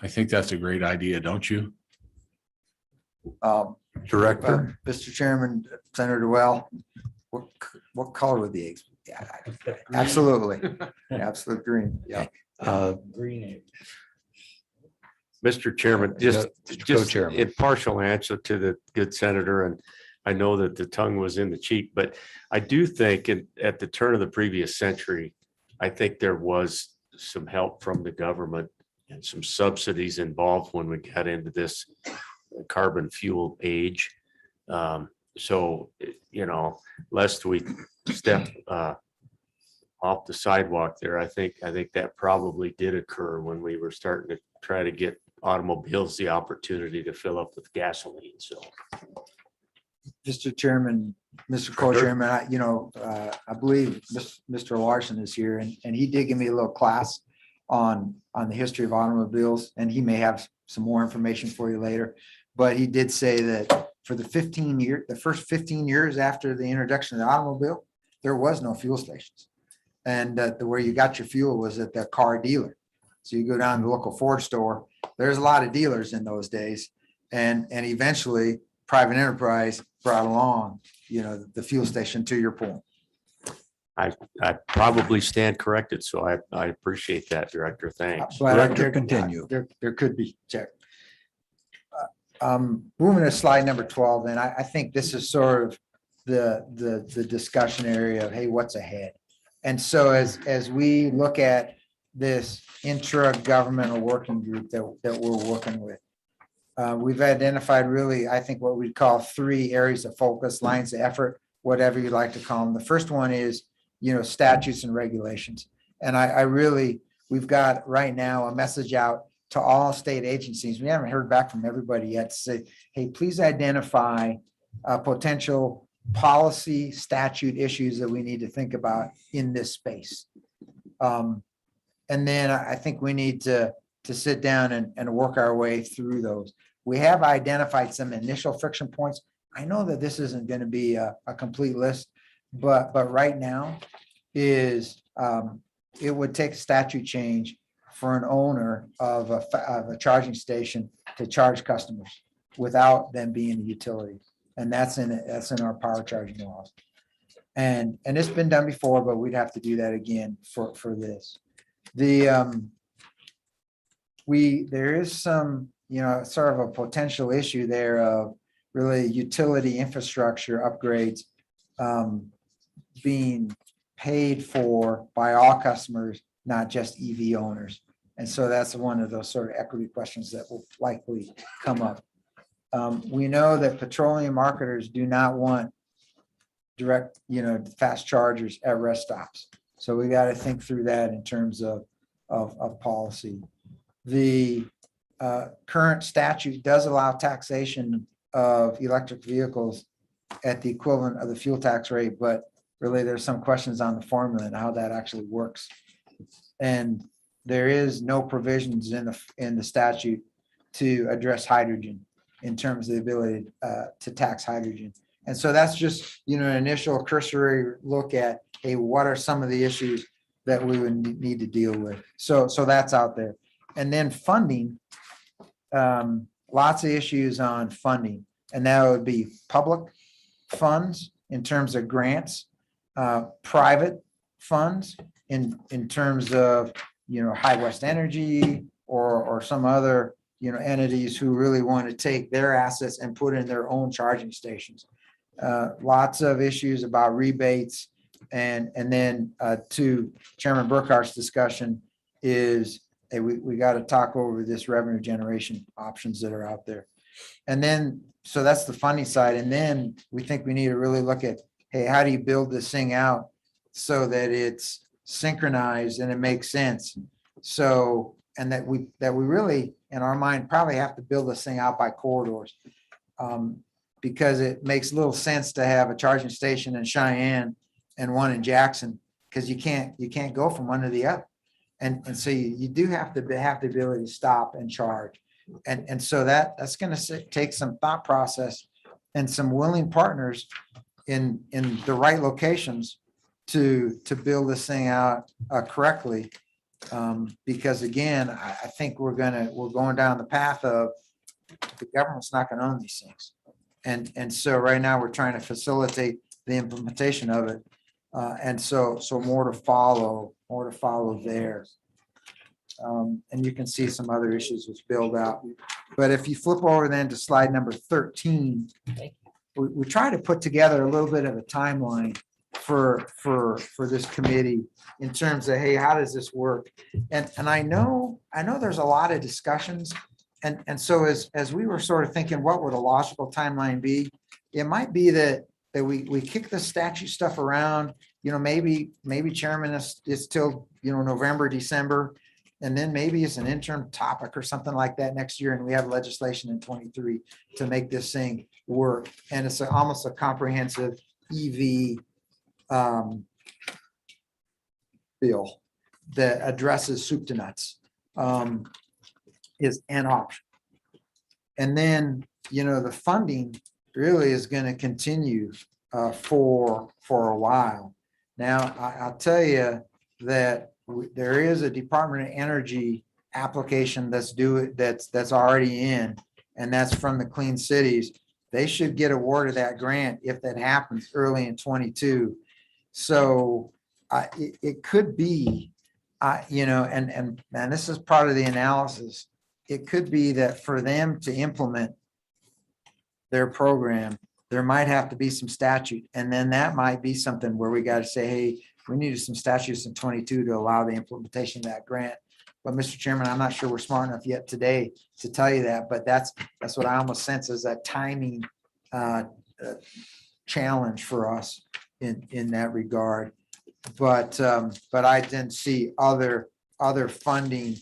I think that's a great idea, don't you? Director, Mr. Chairman, Senator Well, what color were the eggs? Yeah, absolutely. Absolute green. Yeah. Mr. Chairman, just Co-chairman. in partial answer to the good senator, and I know that the tongue was in the cheek, but I do think at the turn of the previous century, I think there was some help from the government and some subsidies involved when we got into this carbon fuel age. So, lest we step off the sidewalk there, I think that probably did occur when we were starting to try to get automobiles the opportunity to fill up with gasoline. So Mr. Chairman, Mr. Co-Chairman, I believe Mr. Larson is here and he did give me a little class on the history of automobiles, and he may have some more information for you later. But he did say that for the first 15 years after the introduction of the automobile, there was no fuel stations. And where you got your fuel was at the car dealer. So you go down to the local Ford store, there's a lot of dealers in those days. And eventually private enterprise brought along, the fuel station, to your point. I probably stand corrected. So I appreciate that, Director. Thanks. But Director, continue. There could be, check. Moving to slide number 12, and I think this is sort of the discussion area of, hey, what's ahead? And so as we look at this intra-governmental working group that we're working with, we've identified really, I think, what we'd call 3 areas of focus, lines of effort, whatever you like to call them. The first one is, statutes and regulations. And we've got right now a message out to all state agencies. We haven't heard back from everybody yet to say, hey, please identify potential policy statute issues that we need to think about in this space. And then I think we need to sit down and work our way through those. We have identified some initial friction points. I know that this isn't going to be a complete list, but right now is it would take statute change for an owner of a charging station to charge customers without them being a utility. And that's in our power charging laws. And it's been done before, but we'd have to do that again for this. There is some, sort of a potential issue there of really utility infrastructure upgrades being paid for by all customers, not just EV owners. And so that's one of those sort of equity questions that will likely come up. We know that petroleum marketers do not want direct, fast chargers at rest stops. So we got to think through that in terms of policy. The current statute does allow taxation of electric vehicles at the equivalent of the fuel tax rate, but really there's some questions on the formula and how that actually works. And there is no provisions in the statute to address hydrogen in terms of the ability to tax hydrogen. And so that's just, an initial cursory look at, hey, what are some of the issues that we would need to deal with? So that's out there. And then funding, lots of issues on funding, and that would be public funds in terms of grants, private funds in terms of, High West Energy or some other, entities who really want to take their assets and put in their own charging stations. Lots of issues about rebates. And then to Chairman Burkhart's discussion is, hey, we got to talk over this revenue generation options that are out there. And then, so that's the funding side. And then we think we need to really look at, hey, how do you build this thing out so that it's synchronized and it makes sense? So, and that we really, in our mind, probably have to build this thing out by corridors. Because it makes little sense to have a charging station in Cheyenne and one in Jackson, because you can't go from one to the other. And so you do have to have the ability to stop and charge. And so that's going to take some thought process and some willing partners in the right locations to build this thing out correctly. Because again, I think we're going down the path of the government's not gonna own these things. And so right now, we're trying to facilitate the implementation of it. And so more to follow there. And you can see some other issues with build out. But if you flip over then to slide number 13, we try to put together a little bit of a timeline for this committee in terms of, hey, how does this work? And I know there's a lot of discussions. And so as we were sort of thinking, what would a logical timeline be? It might be that we kick the statute stuff around, maybe chairman is till, November, December. And then maybe it's an interim topic or something like that next year. And we have legislation in 23 to make this thing work. And it's almost a comprehensive EV bill that addresses soup to nuts is an option. And then, the funding really is going to continue for a while. Now, I'll tell you that there is a Department of Energy application that's already in, and that's from the Clean Cities. They should get awarded that grant if that happens early in 22. So it could be, and this is part of the analysis. It could be that for them to implement their program, there might have to be some statute. And then that might be something where we got to say, hey, we needed some statutes in 22 to allow the implementation of that grant. But Mr. Chairman, I'm not sure we're smart enough yet today to tell you that, but that's what I almost sense as a timing challenge for us in that regard. But I didn't see other funding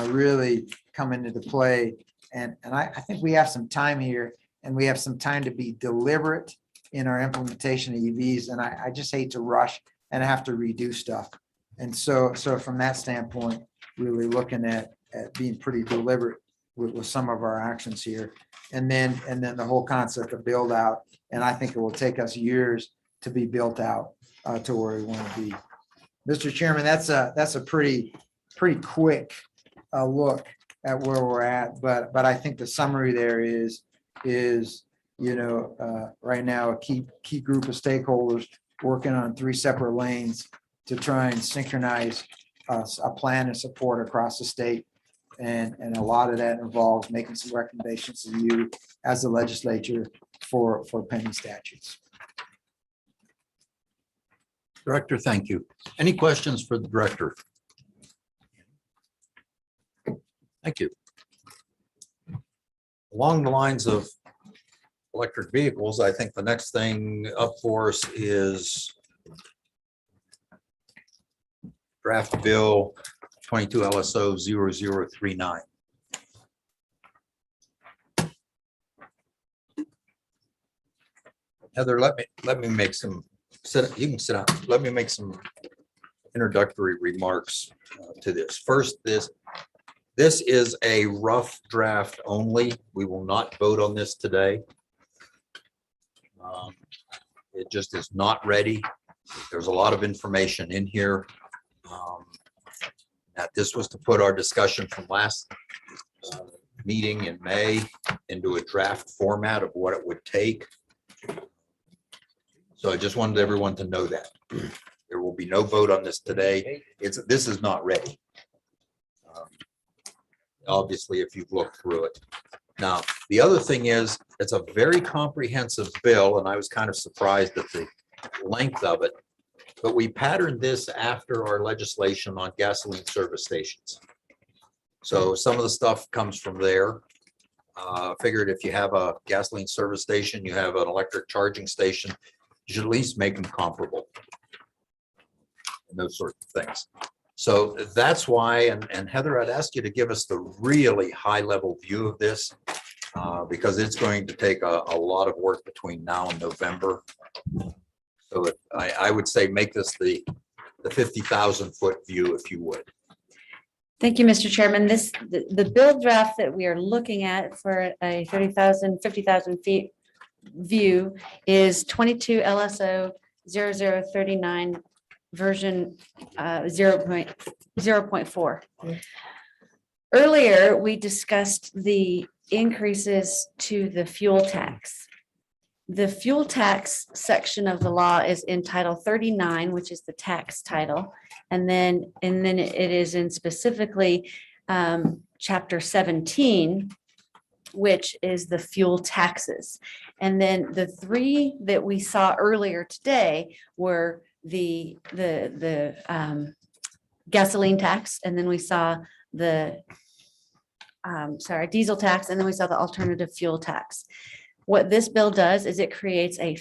really come into play. And I think we have some time here, and we have some time to be deliberate in our implementation of EVs. And I just hate to rush and have to redo stuff. And so from that standpoint, really looking at being pretty deliberate with some of our actions here. And then the whole concept of build out. And I think it will take us years to be built out to where we want to be. Mr. Chairman, that's a pretty quick look at where we're at. But I think the summary there is right now a key group of stakeholders working on 3 separate lanes to try and synchronize a plan and support across the state. And a lot of that involves making some recommendations to you as the legislature for pending statutes. Director, thank you. Any questions for the director? Thank you. Along the lines of electric vehicles, I think the next thing up for us is draft bill 22 LSO 0039. Heather, let me make some, you can sit down. Let me make some introductory remarks to this. First, this is a rough draft only. We will not vote on this today. It just is not ready. There's a lot of information in here. That this was to put our discussion from last meeting in May into a draft format of what it would take. So I just wanted everyone to know that. There will be no vote on this today. This is not ready. Obviously, if you've looked through it. Now, the other thing is, it's a very comprehensive bill, and I was kind of surprised at the length of it. But we patterned this after our legislation on gasoline service stations. So some of the stuff comes from there. Figured if you have a gasoline service station, you have an electric charging station, you should at least make them comparable. And those sorts of things. So that's why, and Heather, I'd ask you to give us the really high level view of this because it's going to take a lot of work between now and November. So I would say make this the 50,000 foot view, if you would. Thank you, Mr. Chairman. The bill draft that we are looking at for a 50,000 feet view is 22 LSO 0039 version 0.4. Earlier, we discussed the increases to the fuel tax. The fuel tax section of the law is in Title 39, which is the tax title. And then it is in specifically Chapter 17, which is the fuel taxes. And then the three that we saw earlier today were the gasoline tax, and then we saw the diesel tax, and then we saw the alternative fuel tax. What this bill does is it creates an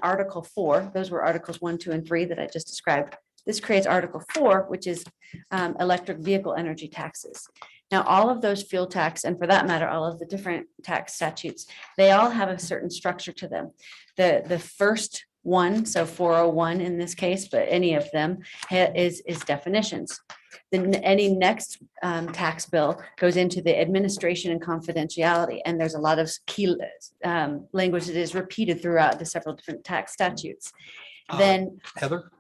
Article 4. Those were Articles 1, 2, and 3 that I just described. This creates Article 4, which is electric vehicle energy taxes. Now, all of those fuel tax, and for that matter, all of the different tax statutes, they all have a certain structure to them. The first one, so 401 in this case, but any of them is definitions. Then any next tax bill goes into the administration and confidentiality, and there's a lot of key language that is repeated throughout the several different tax statutes. Then Heather?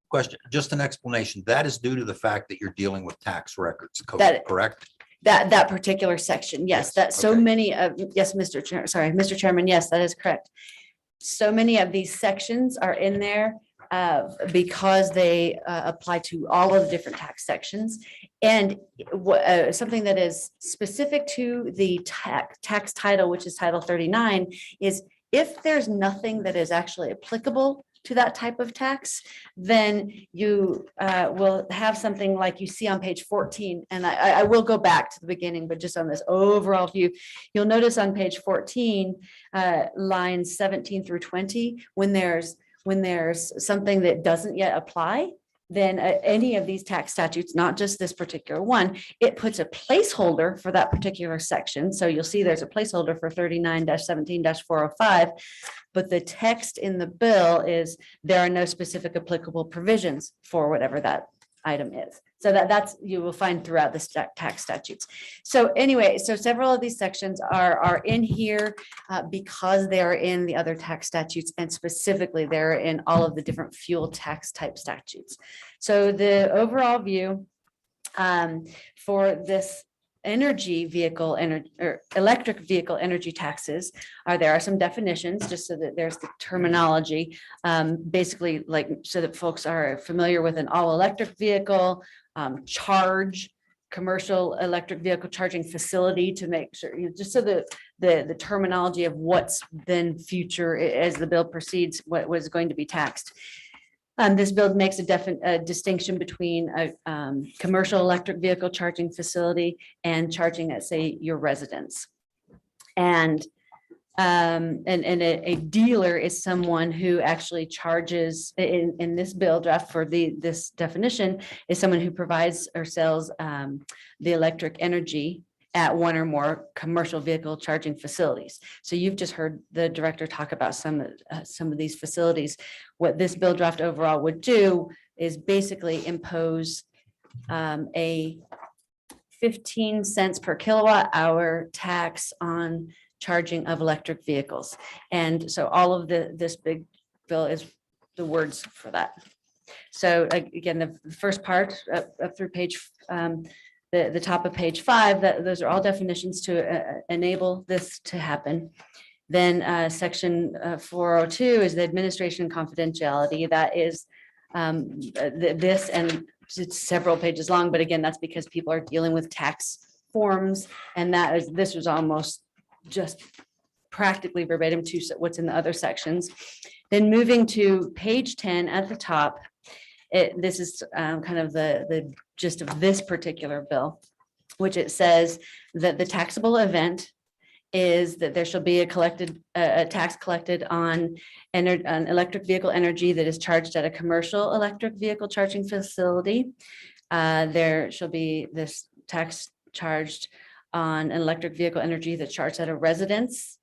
Question, just an explanation. That is due to the fact that you're dealing with tax records, correct? that particular section, yes, that so okay. many of, yes, Mr. Chairman, yes, that is correct. So many of these sections are in there because they apply to all of the different tax sections. And something that is specific to the tax title, which is Title 39, is if there's nothing that is actually applicable to that type of tax, then you will have something like you see on page 14. And I will go back to the beginning, but just on this overall view, you'll notice on page 14, lines 17 through 20, when there's something that doesn't yet apply, then any of these tax statutes, not just this particular one, it puts a placeholder for that particular section. So you'll see there's a placeholder for 39-17-405, but the text in the bill is there are no specific applicable provisions for whatever that item is. So that's you will find throughout the tax statutes. So anyway, so several of these sections are in here because they are in the other tax statutes, and specifically they're in all of the different fuel tax type statutes. So the overall view for this electric vehicle energy taxes there are some definitions, just so that there's the terminology, basically, like, so that folks are familiar with an all electric vehicle, commercial electric vehicle charging facility, to make sure, just so that the terminology of what's then future as the bill proceeds, what was going to be taxed. This bill makes a distinction between a commercial electric vehicle charging facility and charging at, say, your residence. And a dealer is someone who actually charges, in this bill draft for this definition, is someone who provides or sells the electric energy at one or more commercial vehicle charging facilities. So you've just heard the director talk about some of these facilities. What this bill draft overall would do is basically impose a 15 cents per kilowatt hour tax on charging of electric vehicles. And so all of this big bill is the words for that. So again, the first part up through page the top of page 5, those are all definitions to enable this to happen. Then section 402 is the administration and confidentiality. That is this, and it's several pages long, but again, that's because people are dealing with tax forms, and this was almost just practically verbatim to what's in the other sections. Then moving to page 10 at the top, this is kind of the gist of this particular bill, which it says that the taxable event is that there shall be a tax collected on electric vehicle energy that is charged at a commercial electric vehicle charging facility. There shall be this tax charged on an electric vehicle energy that's charged at a residence.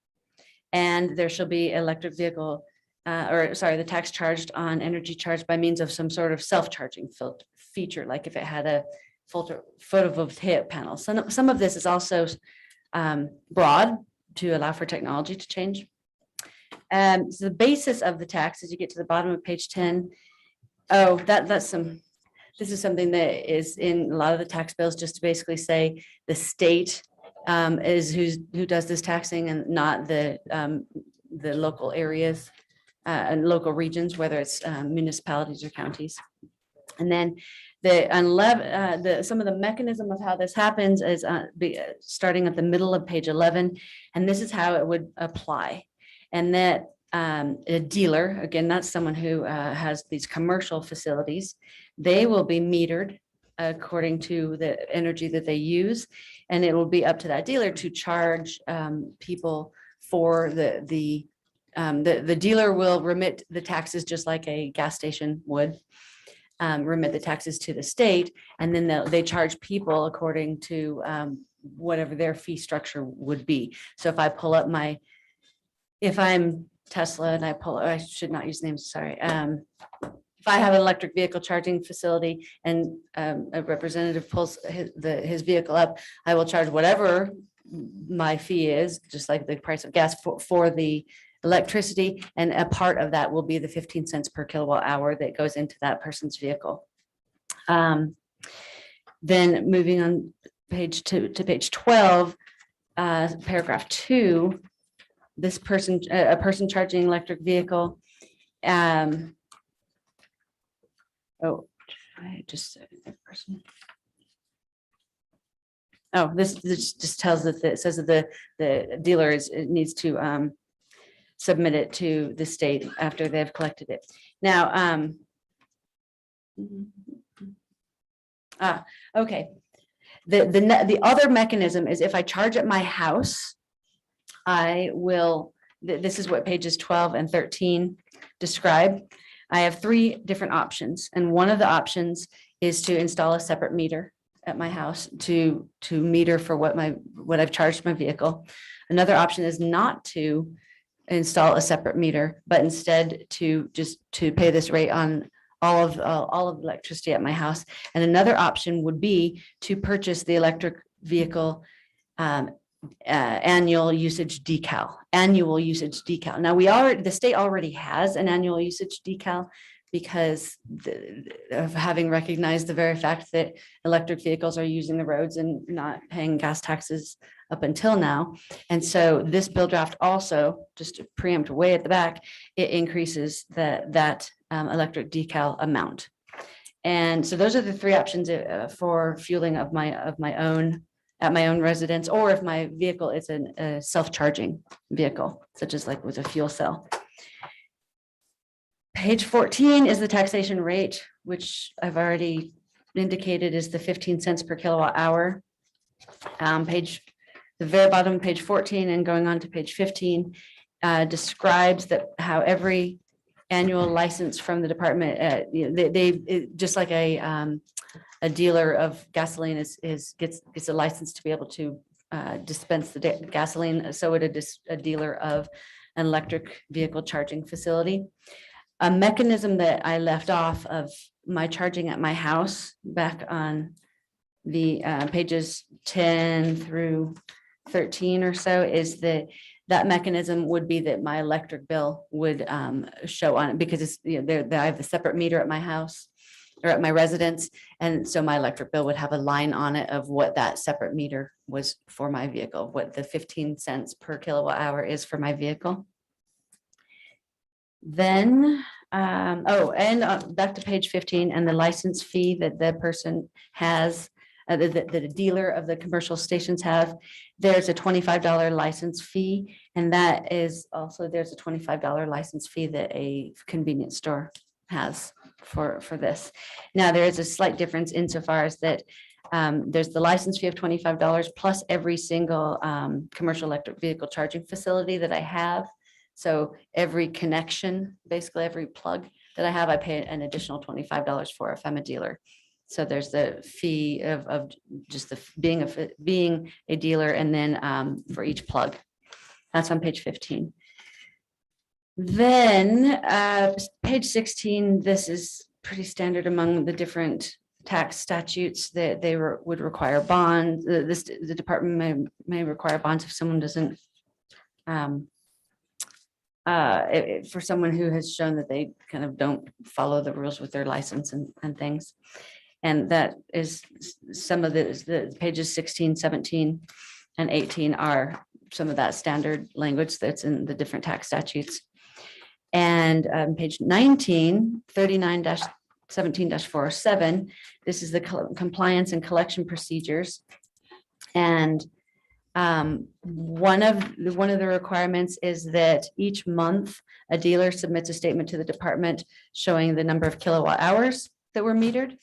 And there shall be electric vehicle the tax charged on energy charged by means of some sort of self-charging feature, like if it had a photovoltaic panel. Some of this is also broad, to allow for technology to change. So the basis of the tax, as you get to the bottom of page 10, oh, this is something that is in a lot of the tax bills, just to basically say the state is who does this taxing and not the local areas and local regions, whether it's municipalities or counties. And then some of the mechanism of how this happens is starting at the middle of page 11, and this is how it would apply. And that a dealer, again, that's someone who has these commercial facilities, they will be metered according to the energy that they use. And it will be up to that dealer to charge people for the dealer will remit the taxes just like a gas station would remit the taxes to the state. And then they charge people according to whatever their fee structure would be. So if I pull up if I'm Tesla and I should not use names, sorry. If I have an electric vehicle charging facility and a representative pulls his vehicle up, I will charge whatever my fee is, just like the price of gas for the electricity. And a part of that will be the 15 cents per kilowatt hour that goes into that person's vehicle. Then moving on to page 12, paragraph 2, a person charging electric vehicle. This just tells that it says that the dealer needs to submit it to the state after they've collected it. Now, okay. The other mechanism is if I charge at my house, this is what pages 12 and 13 describe. I have 3 different options. And one of the options is to install a separate meter at my house to meter for what I've charged my vehicle. Another option is not to install a separate meter, but instead to pay this rate on all of the electricity at my house. And another option would be to purchase the electric vehicle annual usage decal. Now the state already has an annual usage decal because of having recognized the very fact that electric vehicles are using the roads and not paying gas taxes up until now. And so this bill draft also, just to preempt way at the back, it increases that electric decal amount. And so those are the 3 options for fueling of my own at my own residence, or if my vehicle is a self-charging vehicle, such as like with a fuel cell. Page 14 is the taxation rate, which I've already indicated is the 15 cents per kilowatt hour. The very bottom, page 14 and going on to page 15 describes how every annual license from the department, just like a dealer of gasoline gets a license to be able to dispense the gasoline. So would a dealer of an electric vehicle charging facility. A mechanism that I left off of my charging at my house back on the pages 10 through 13 or so is that mechanism would be that my electric bill would show on it because I have a separate meter at my house or at my residence. And so my electric bill would have a line on it of what that separate meter was for my vehicle, what the 15 cents per kilowatt hour is for my vehicle. Then, back to page 15 and the license fee that the person has, that a dealer of the commercial stations have, there's a $25 license fee. And that is also, there's a $25 license fee that a convenience store has for this. Now, there is a slight difference insofar as that there's the license fee of $25 plus every single commercial electric vehicle charging facility that I have. So every connection, basically every plug that I have, I pay an additional $25 for if I'm a dealer. So there's the fee of just being a dealer and then for each plug. That's on page 15. Then page 16, this is pretty standard among the different tax statutes that they would require bonds. The department may require bonds if someone doesn't for someone who has shown that they kind of don't follow the rules with their license and things. And that is some of the pages 16, 17, and 18 are some of that standard language that's in the different tax statutes. And page 19, 39-17-407, this is the compliance and collection procedures. And one of the requirements is that each month a dealer submits a statement to the department showing the number of kilowatt hours that were metered.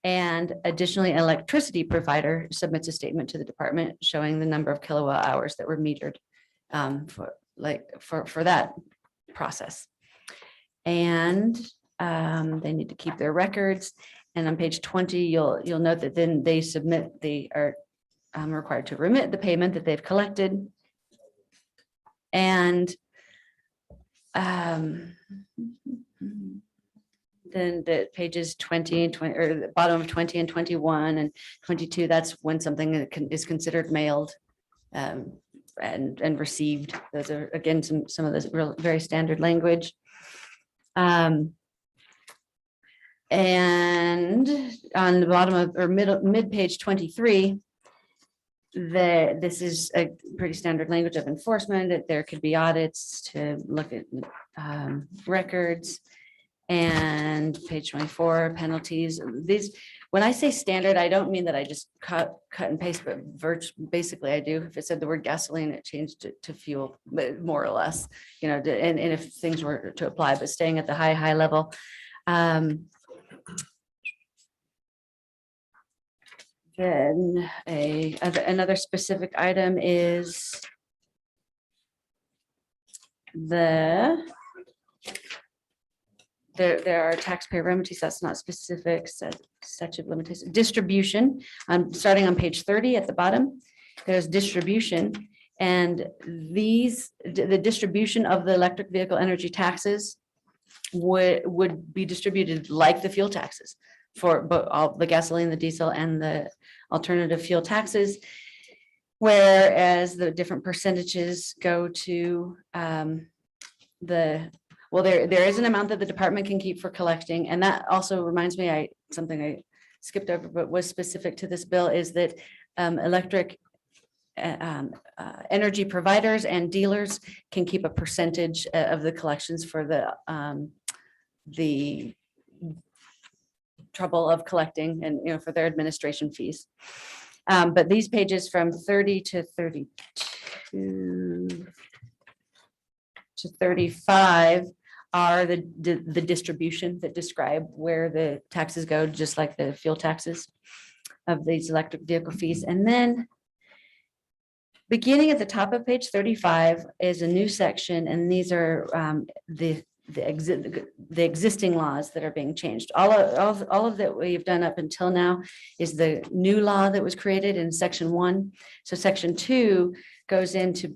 And additionally, an electricity provider submits a statement to the department showing the number of kilowatt hours that were metered for that process. And they need to keep their records. And on page 20, you'll note that then they are required to remit the payment that they've collected. And then the pages 20 and 20, or the bottom of 20 and 21 and 22, that's when something is considered mailed and received. Those are, again, some of this very standard language. And on the bottom of, or mid page 23, this is a pretty standard language of enforcement, that there could be audits to look at records. And page 24, penalties. These, when I say standard, I don't mean that I just cut and paste, but basically I do. If it said the word gasoline, it changed it to fuel, but more or less, you know, and if things were to apply, but staying at the high level. Then another specific item is there are taxpayer remedies. That's not specific, statute of limitations. Distribution, starting on page 30 at the bottom, there's distribution. And the distribution of the electric vehicle energy taxes would be distributed like the fuel taxes for both all the gasoline, the diesel, and the alternative fuel taxes. Whereas the different percentages go to well, there is an amount that the department can keep for collecting. And that also reminds me, something I skipped over, but was specific to this bill, is that electric energy providers and dealers can keep a percentage of the collections for the trouble of collecting and, you know, for their administration fees. But these pages from 30 to 32 to 35 are the distribution that describe where the taxes go, just like the fuel taxes of these electric vehicle fees. And then beginning at the top of page 35 is a new section, and these are the existing laws that are being changed. All of that we've done up until now is the new law that was created in section 1. So section 2 goes into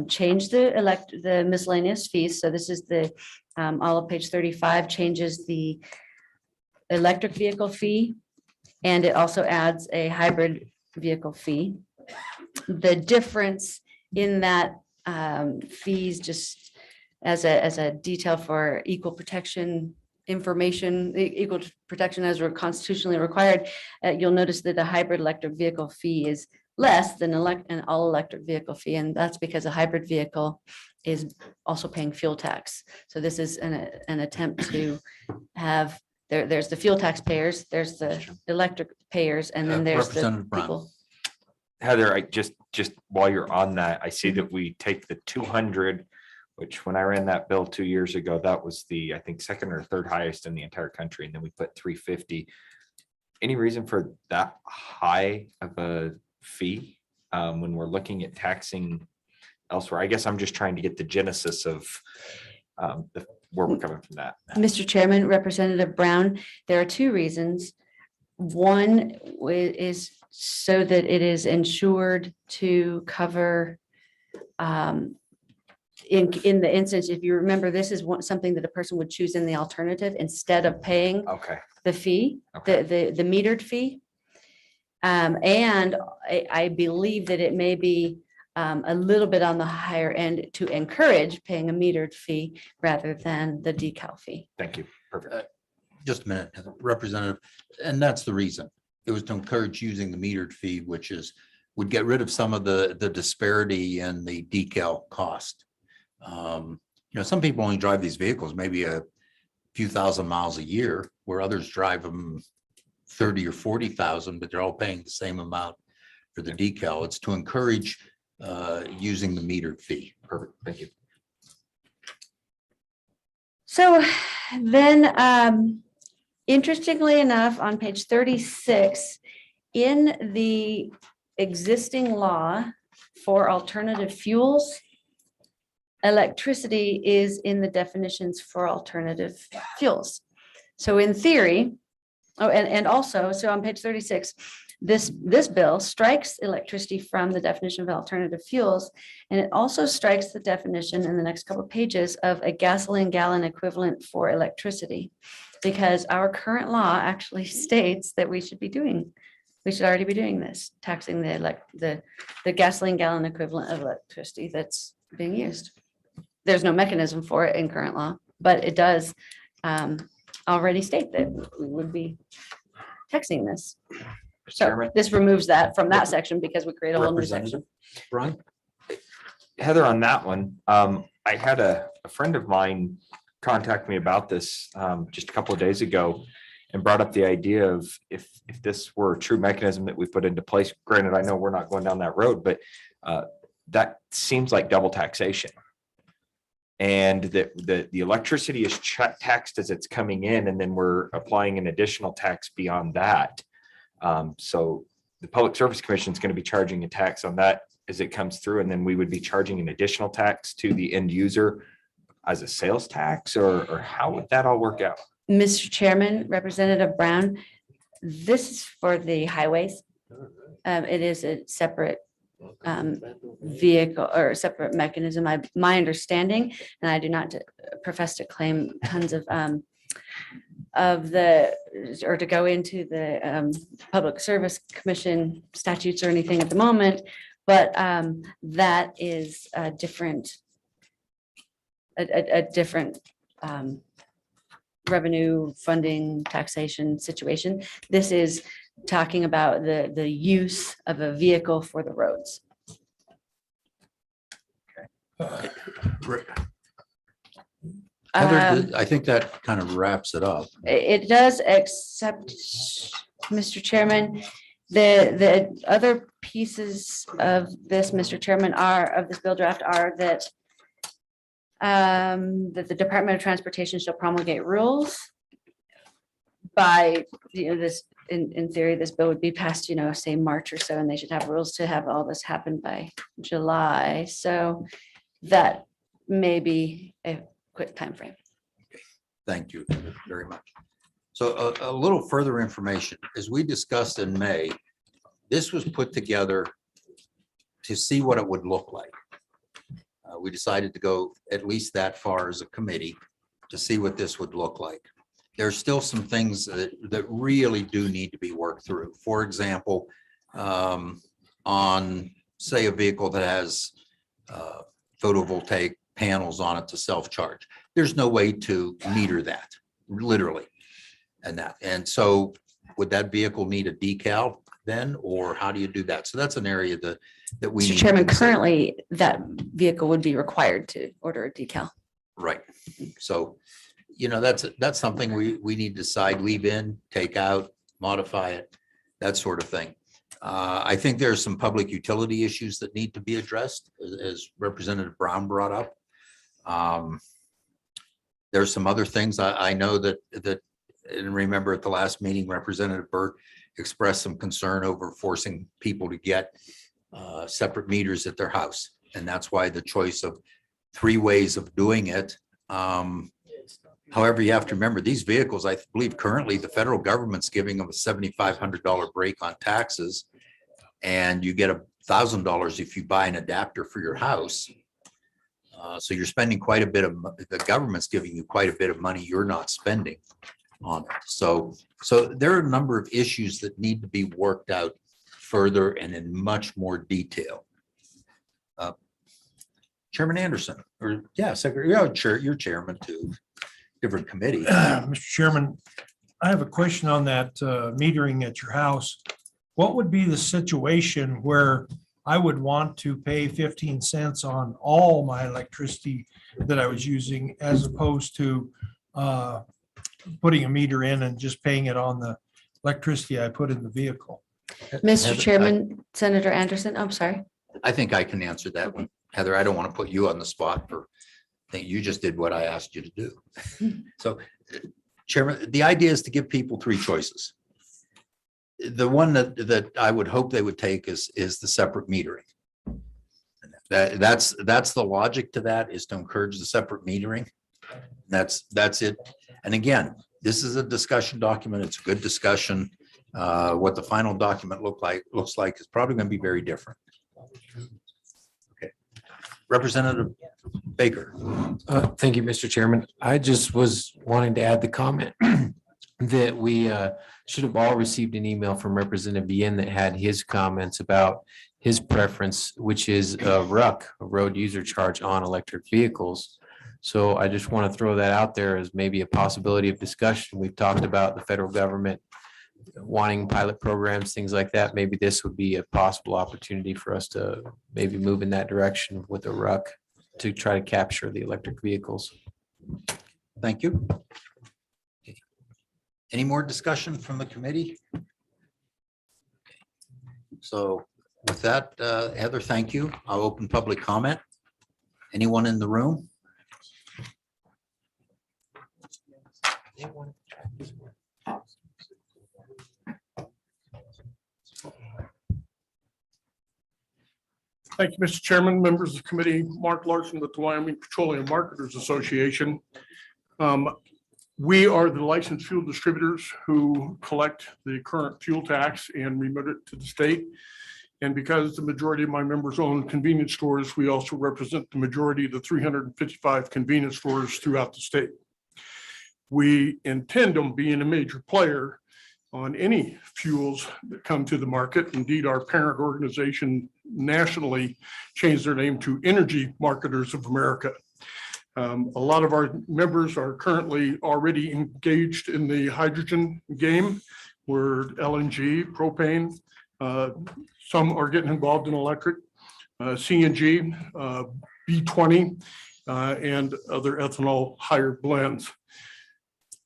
change the miscellaneous fees. So this is the all of page 35 changes the electric vehicle fee, and it also adds a hybrid vehicle fee. The difference in that fees, just as a detail for equal protection information, equal protection as we're constitutionally required, you'll notice that the hybrid electric vehicle fee is less than an all electric vehicle fee. And that's because a hybrid vehicle is also paying fuel tax. So this is an attempt to have, there's the fuel taxpayers, there's the electric payers, and then there's the Representative Brown. people. Heather, I just while you're on that, I see that we take the 200, which when I ran that bill 2 years ago, that was the, I think, second or third highest in the entire country. And then we put 350. Any reason for that high of a fee when we're looking at taxing elsewhere? I guess I'm just trying to get the genesis of where we're coming from that. Mr. Chairman, Representative Brown, there are two reasons. One is so that it is insured to cover in the instance, if you remember, this is something that a person would choose in the alternative instead of paying Okay. the fee, Okay. the metered fee. And I believe that it may be a little bit on the higher end to encourage paying a metered fee rather than the decal fee. Thank you. Perfect. Just a minute, Representative, and that's the reason. It was to encourage using the metered fee, which would get rid of some of the disparity in the decal cost. Some people only drive these vehicles maybe a few thousand miles a year, where others drive them 30 or 40,000, but they're all paying the same amount for the decal. It's to encourage using the metered fee. Perfect. Thank you. So then, interestingly enough, on page 36, in the existing law for alternative fuels, electricity is in the definitions for alternative fuels. So in theory, and also, so on page 36, this bill strikes electricity from the definition of alternative fuels, and it also strikes the definition in the next couple of pages of a gasoline gallon equivalent for electricity, because our current law actually states that we should already be doing this, taxing the gasoline gallon equivalent of electricity that's being used. There's no mechanism for it in current law, but it does already state that we would be taxing this. So Chairman? this removes that from that section because we create a whole new section. Representative Brian? Heather, on that one, I had a friend of mine contact me about this just a couple of days ago and brought up the idea of if this were a true mechanism that we put into place. Granted, I know we're not going down that road, but that seems like double taxation. And the electricity is taxed as it's coming in, and then we're applying an additional tax beyond that. So the Public Service Commission is going to be charging a tax on that as it comes through, and then we would be charging an additional tax to the end user as a sales tax, or how would that all work out? Mr. Chairman, Representative Brown, this is for the highways. It is a separate vehicle or a separate mechanism. My understanding, and I do not profess to claim tons of or to go into the Public Service Commission statutes or anything at the moment, but that is a different revenue funding taxation situation. This is talking about the use of a vehicle for the roads. Heather, I think that kind of wraps it up. It does, except, Mr. Chairman, the other pieces of this, Mr. Chairman, of this bill draft are that that the Department of Transportation shall promulgate rules by, this, in theory, this bill would be passed, say March or so, and they should have rules to have all this happen by July. So that may be a quick timeframe. Thank you very much. So a little further information, as we discussed in May, this was put together to see what it would look like. We decided to go at least that far as a committee to see what this would look like. There's still some things that really do need to be worked through. For example, on, say, a vehicle that has photovoltaic panels on it to self-charge. There's no way to meter that, literally. And so would that vehicle need a decal then, or how do you do that? So that's an area that we. Mr. need to Chairman, consider. currently that vehicle would be required to order a decal. Right. So, that's something we need to decide, leave in, take out, modify it, that sort of thing. I think there's some public utility issues that need to be addressed, as Representative Brown brought up. There's some other things I know that, and remember at the last meeting, Representative Burke expressed some concern over forcing people to get separate meters at their house. And that's why the choice of 3 ways of doing it. However, you have to remember these vehicles, I believe currently the federal government's giving them a $7,500 break on taxes. And you get $1,000 if you buy an adapter for your house. So you're spending quite a bit of, the government's giving you quite a bit of money you're not spending on it. So there are a number of issues that need to be worked out further and in much more detail. Chairman Anderson, or yeah, Secretary, yeah, Chair, you're chairman too, different committee. Mr. Chairman, I have a question on that metering at your house. What would be the situation where I would want to pay 15 cents on all my electricity that I was using as opposed to putting a meter in and just paying it on the electricity I put in the vehicle? Mr. Heather, Chairman, Senator Anderson, I'm sorry. I think I can answer that one. Heather, I don't want to put you on the spot for, I think you just did what I asked you to do. So Chairman, the idea is to give people three choices. The one that I would hope they would take is the separate metering. That's the logic to that, is to encourage the separate metering. That's it. And again, this is a discussion document. It's a good discussion. What the final document looks like is probably going to be very different. Okay. Representative Baker. Thank you, Mr. Chairman. I just was wanting to add the comment that we should have all received an email from Representative Yin that had his comments about his preference, which is a RUC, a road user charge on electric vehicles. So I just want to throw that out there as maybe a possibility of discussion. We've talked about the federal government wanting pilot programs, things like that. Maybe this would be a possible opportunity for us to maybe move in that direction with a RUC to try to capture the electric vehicles. Thank you. Any more discussion from the committee? So with that, Heather, thank you. I'll open public comment. Anyone in the room? Thank you, Mr. Chairman, members of the committee. Mark Larson with the Wyoming Petroleum Marketers Association. We are the licensed fuel distributors who collect the current fuel tax and remit it to the state. And because the majority of my members own convenience stores, we also represent the majority of the 355 convenience stores throughout the state. We intend on being a major player on any fuels that come to the market. Indeed, our parent organization nationally changed their name to Energy Marketers of America. A lot of our members are currently already engaged in the hydrogen game. We're LNG, propane. Some are getting involved in electric, CNG, B20, and other ethanol higher blends.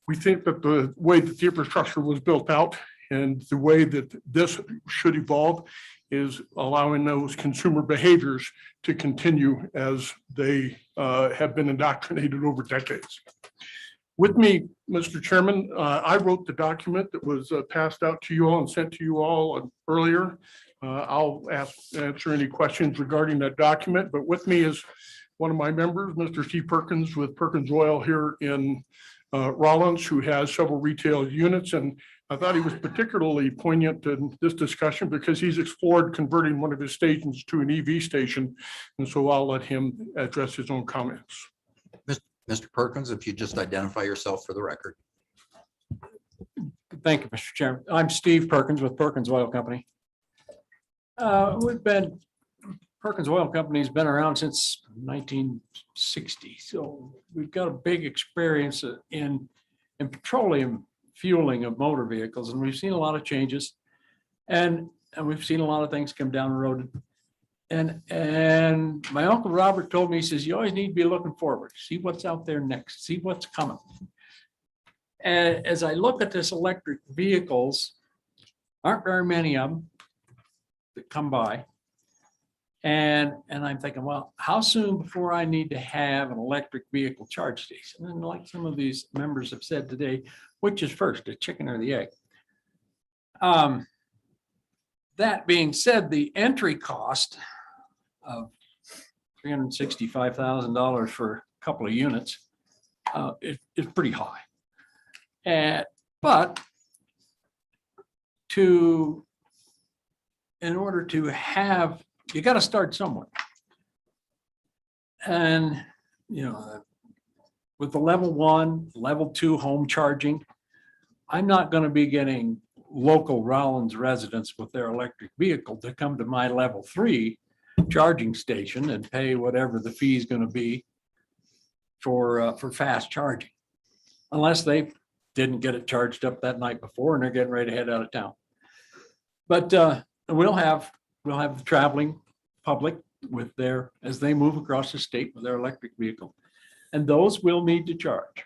We think that the way that the infrastructure was built out and the way that this should evolve is allowing those consumer behaviors to continue as they have been indoctrinated over decades. With me, Mr. Chairman, I wrote the document that was passed out to you all and sent to you all earlier. I'll answer any questions regarding that document, but with me is one of my members, Mr. Steve Perkins with Perkins Oil here in Rollins, who has several retail units. And I thought he was particularly poignant in this discussion because he's explored converting one of his stations to an EV station. And so I'll let him address his own comments. Mr. Perkins, if you just identify yourself for the record. Thank you, Mr. Chairman. I'm Steve Perkins with Perkins Oil Company. Perkins Oil Company's been around since 1960. So we've got a big experience in petroleum fueling of motor vehicles, and we've seen a lot of changes and we've seen a lot of things come down the road. And my Uncle Robert told me, he says, you always need to be looking forward, see what's out there next, see what's coming. And as I look at this electric vehicles, aren't very many of them that come by. And I'm thinking, well, how soon before I need to have an electric vehicle charge station? And like some of these members have said today, which is first, the chicken or the egg? That being said, the entry cost of $365,000 for a couple of units is pretty high. But in order to have, you got to start somewhere. And, you know, with the level 1, level 2 home charging, I'm not going to be getting local Rollins residents with their electric vehicle to come to my level 3 charging station and pay whatever the fee is going to be for fast charging. Unless they didn't get it charged up that night before and they're getting ready to head out of town. But we'll have the traveling public with their, as they move across the state with their electric vehicle. And those will need to charge.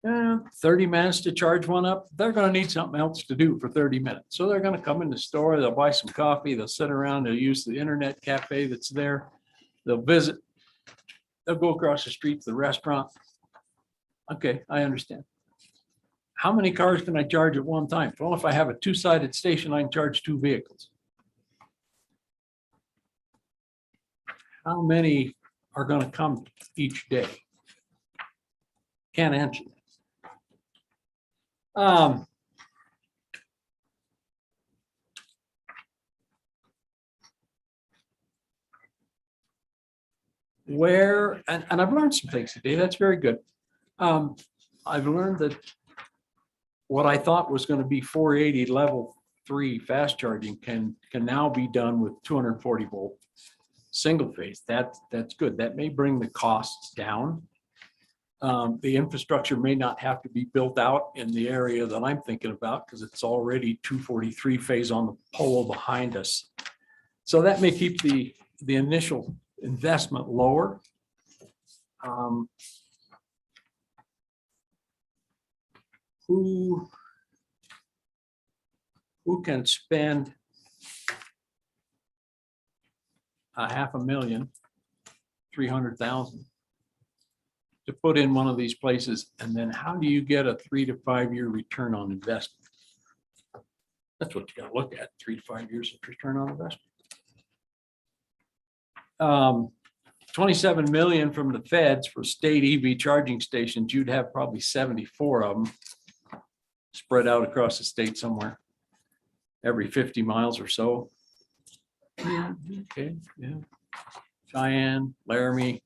30 minutes to charge one up, they're gonna need something else to do for 30 minutes. So they're gonna come in the store, they'll buy some coffee, they'll sit around, they'll use the internet cafe that's there. They'll visit, they'll go across the street to the restaurant. Okay, I understand. How many cars can I charge at one time? Well, if I have a two-sided station, I can charge 2 vehicles. How many are gonna come each day? Can't answer that. Where, and I've learned some things today, that's very good. I've learned that what I thought was going to be 480 level 3 fast charging can now be done with 240 volt single phase. That's good. That may bring the costs down. The infrastructure may not have to be built out in the area that I'm thinking about because it's already 243 phase on the pole behind us. So that may keep the initial investment lower. Who can spend $500,000, 300,000 to put in one of these places? And then how do you get a 3 to 5 year return on investment? That's what you gotta look at, 3 to 5 years of return on investment. 27 million from the feds for state EV charging stations. You'd have probably 74 of them spread out across the state somewhere every 50 miles or so. Yeah, okay, yeah. Cheyenne, Laramie,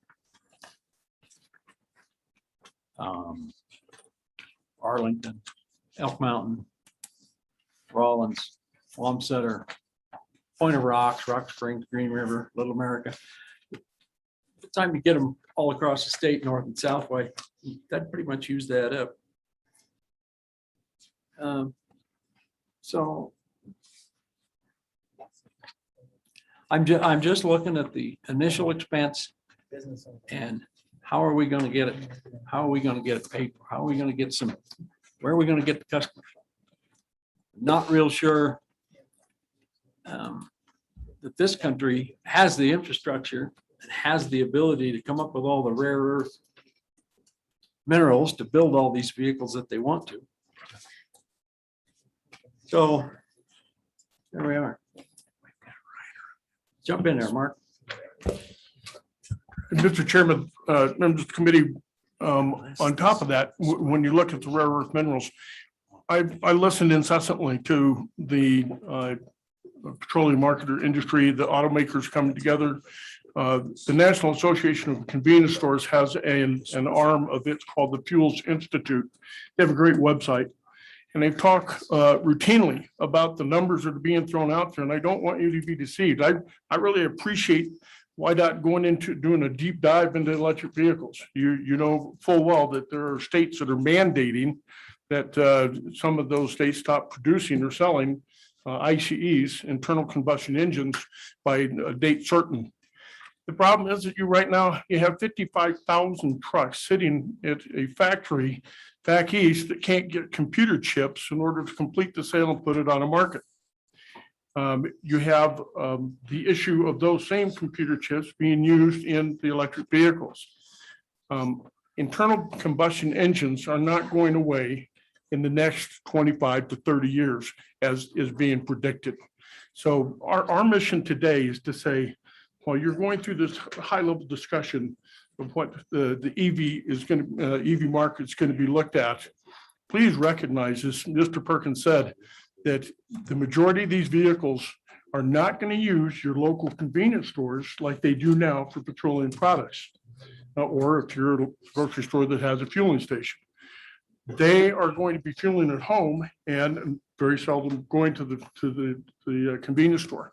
Arlington, Elk Mountain, Rawlins, Wamsutter, Point of Rocks, Rock Springs, Green River, Little America. The time to get them all across the state, north and south way, that pretty much use that up. So I'm just looking at the initial expense and how are we going to get it? How are we going to get it paid for? How are we going to get some, where are we going to get the customers? Not real sure that this country has the infrastructure and has the ability to come up with all the rare earth minerals to build all these vehicles that they want to. So there we are. Jump in there, Mark. Mr. Chairman, members of the committee, on top of that, when you look at the rare earth minerals, I listened incessantly to the petroleum marketer industry, the automakers coming together. The National Association of Convenience Stores has an arm of it's called the Fuels Institute. They have a great website. And they talk routinely about the numbers that are being thrown out there, and I don't want you to be deceived. I really appreciate YDOT going into doing a deep dive into electric vehicles. You know full well that there are states that are mandating that some of those states stop producing or selling ICEs, internal combustion engines, by a date certain. The problem is that right now you have 55,000 trucks sitting at a factory back east that can't get computer chips in order to complete the sale and put it on a market. You have the issue of those same computer chips being used in the electric vehicles. Internal combustion engines are not going away in the next 25 to 30 years, as is being predicted. So our mission today is to say, while you're going through this high level discussion of what the EV is going to, EV market is going to be looked at, please recognize, as Mr. Perkins said, that the majority of these vehicles are not going to use your local convenience stores like they do now for petroleum products, or if you're a grocery store that has a fueling station. They are going to be fueling at home and very seldom going to the convenience store.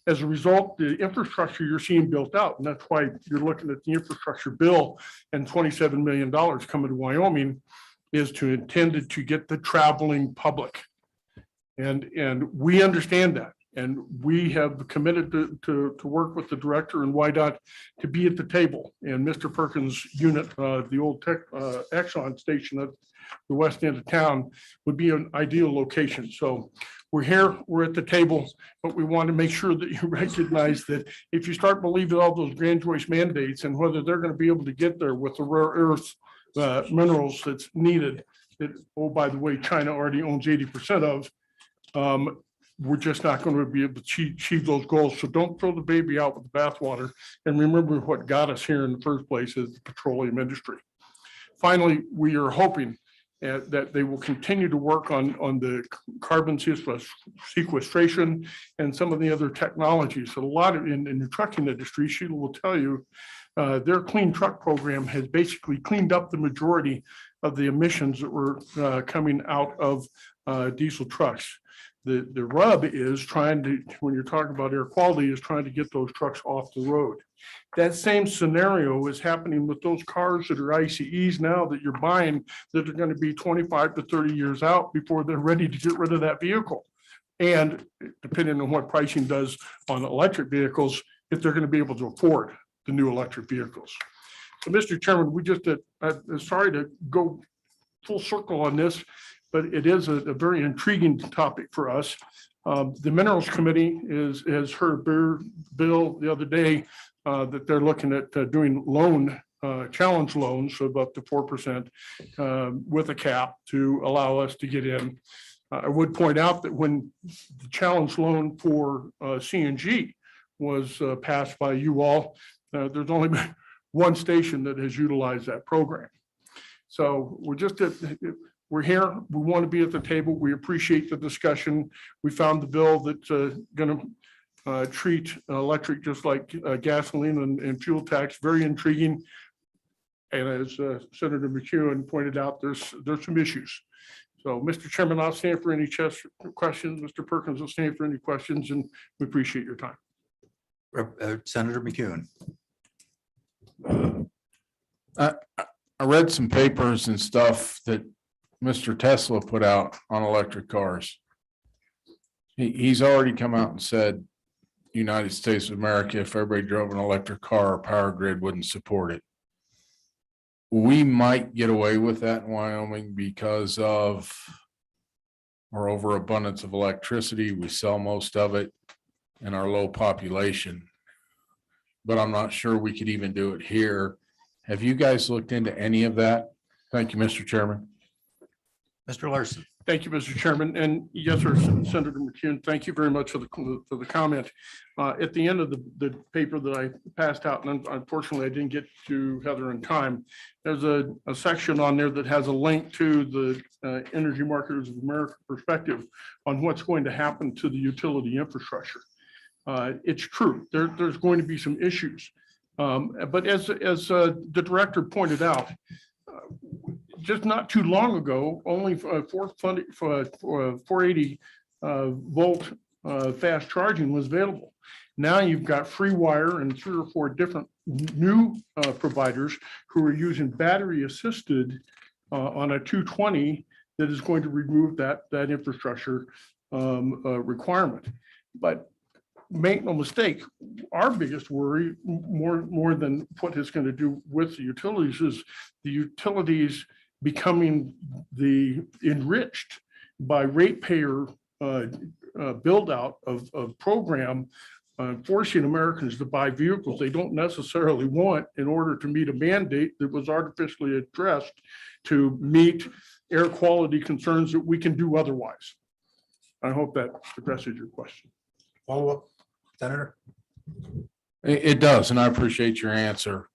as a result, the infrastructure you're seeing built out, and that's why you're looking at the infrastructure bill and $27 million coming to Wyoming, is to intended to get the traveling public. And we understand that. And we have committed to work with the director and YDOT to be at the table. And Mr. Perkins' unit, the old tech Exxon station at the west end of town, would be an ideal location. So we're here, we're at the table, but we want to make sure that you recognize that if you start believing all those grand choice mandates and whether they're going to be able to get there with the rare earth minerals that's needed, that, oh, by the way, China already owns 80% of, we're just not going to be able to achieve those goals. So don't throw the baby out with the bathwater. And remember what got us here in the first place is the petroleum industry. Finally, we are hoping that they will continue to work on the carbon sequestration and some of the other technologies. So a lot of in the trucking industry, Sheila will tell you, their clean truck program has basically cleaned up the majority of the emissions that were coming out of diesel trucks. The rub is trying to, when you're talking about air quality, is trying to get those trucks off the road. That same scenario is happening with those cars that are ICEs now that you're buying that are going to be 25 to 30 years out before they're ready to get rid of that vehicle. And depending on what pricing does on electric vehicles, if they're going to be able to afford the new electric vehicles. So, Mr. Chairman, we just, sorry to go full circle on this, but it is a very intriguing topic for us. The Minerals Committee has heard a bill the other day that they're looking at doing challenge loans of up to 4% with a cap to allow us to get in. I would point out that when the challenge loan for CNG was passed by you all, there's only been one station that has utilized that program. So we're here. We want to be at the table. We appreciate the discussion. We found the bill that's going to treat electric just like gasoline and fuel tax. Very intriguing. And as Senator McEwen pointed out, there's some issues. So, Mr. Chairman, I'll stand for any questions. Mr. Perkins will stand for any questions, and we appreciate your time. Senator McEwen. I read some papers and stuff that Mr. Tesla put out on electric cars. He's already come out and said, United States of America, if everybody drove an electric car, our power grid wouldn't support it. We might get away with that in Wyoming because of our overabundance of electricity. We sell most of it and our low population. But I'm not sure we could even do it here. Have you guys looked into any of that? Thank you, Mr. Chairman. Mr. Larson. Thank you, Mr. Chairman. And yes, sir, Senator McEwen, thank you very much for the comment. At the end of the paper that I passed out, and unfortunately I didn't get to Heather in time, there's a section on there that has a link to the Energy Marketers of America perspective on what's going to happen to the utility infrastructure. It's true, there's going to be some issues. But as the director pointed out, just not too long ago, only 480 volt fast charging was available. Now you've got FreeWire and 3 or 4 different new providers who are using battery assisted on a 220 that is going to remove that infrastructure requirement. But make no mistake, our biggest worry, more than what it's going to do with the utilities, is the utilities becoming enriched by ratepayer build out of program, forcing Americans to buy vehicles they don't necessarily want in order to meet a mandate that was artificially addressed to meet air quality concerns that we can do otherwise. I hope that addresses your question. Follow up, Senator. It does, and I appreciate your answer.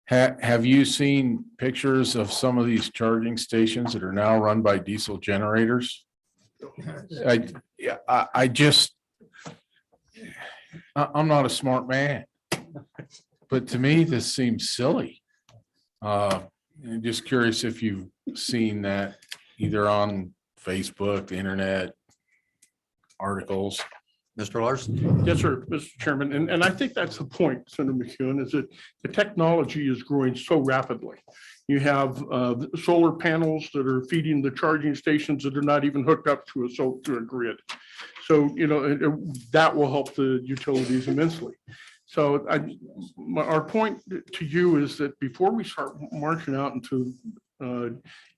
Have you seen pictures of some of these charging stations that are now run by diesel generators? I'm not a smart man, but to me, this seems silly. I'm just curious if you've seen that either on Facebook, the internet, articles. Mr. Larson? Yes, sir, Mr. Chairman. And I think that's the point, Senator McEwen, is that the technology is growing so rapidly. You have solar panels that are feeding the charging stations that are not even hooked up to a grid. So, that will help the utilities immensely. So our point to you is that before we start marching out into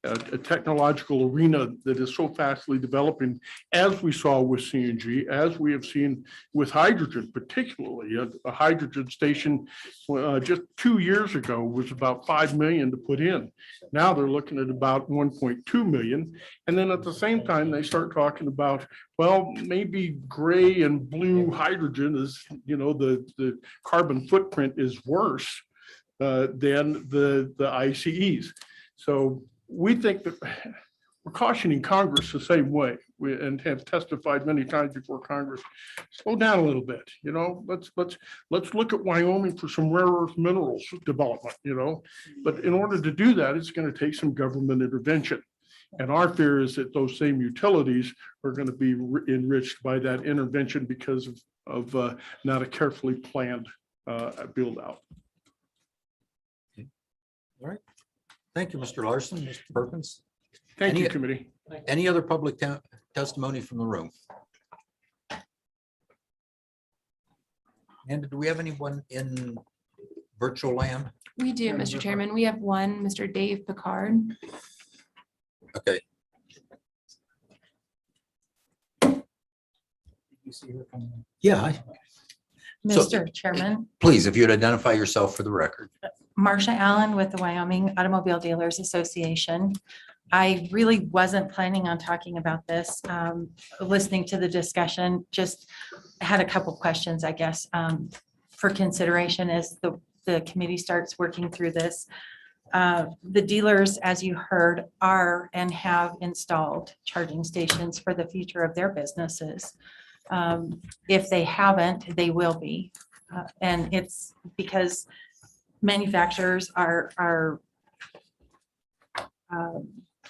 a technological arena that is so fastly developing, as we saw with CNG, as we have seen with hydrogen, particularly a hydrogen station just 2 years ago was about 5 million to put in. Now they're looking at about 1.2 million. And then at the same time, they start talking about, well, maybe gray and blue hydrogen is, the carbon footprint is worse than the ICEs. So we think that we're cautioning Congress the same way and have testified many times before Congress. Slow down a little bit, let's look at Wyoming for some rare earth minerals development, but in order to do that, it's going to take some government intervention. And our fear is that those same utilities are going to be enriched by that intervention because of not a carefully planned build out. All right. Thank you, Mr. Larson. Mr. Perkins. Thank you, Any- committee. Any other public testimony from the room? And do we have anyone in virtual land? We do, Mr. Chairman. We have one, Mr. Dave Picard. Okay. Yeah, So- Mr. Chairman, please, if you'd identify yourself for the record. Marcia Allen with the Wyoming Automobile Dealers Association. I really wasn't planning on talking about this. Listening to the discussion, just had a couple questions, I guess, for consideration as the committee starts working through this. The dealers, as you heard, are and have installed charging stations for the future of their businesses. If they haven't, they will be. And it's because manufacturers are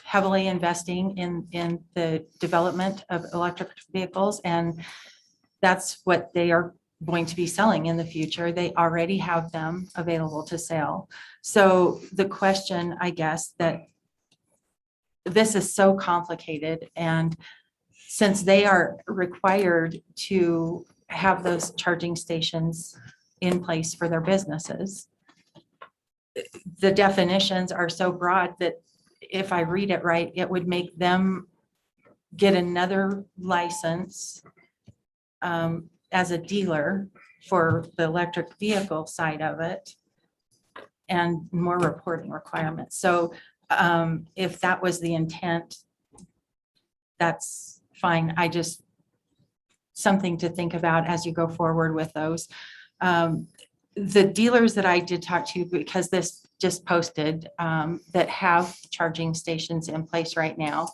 heavily investing in the development of electric vehicles, and that's what they are going to be selling in the future. They already have them available to sell. So the question, I guess, that this is so complicated, and since they are required to have those charging stations in place for their businesses, the definitions are so broad that if I read it right, it would make them get another license as a dealer for the electric vehicle side of it and more reporting requirements. So if that was the intent, that's fine. I just, something to think about as you go forward with those. The dealers that I did talk to, because this just posted, that have charging stations in place right now,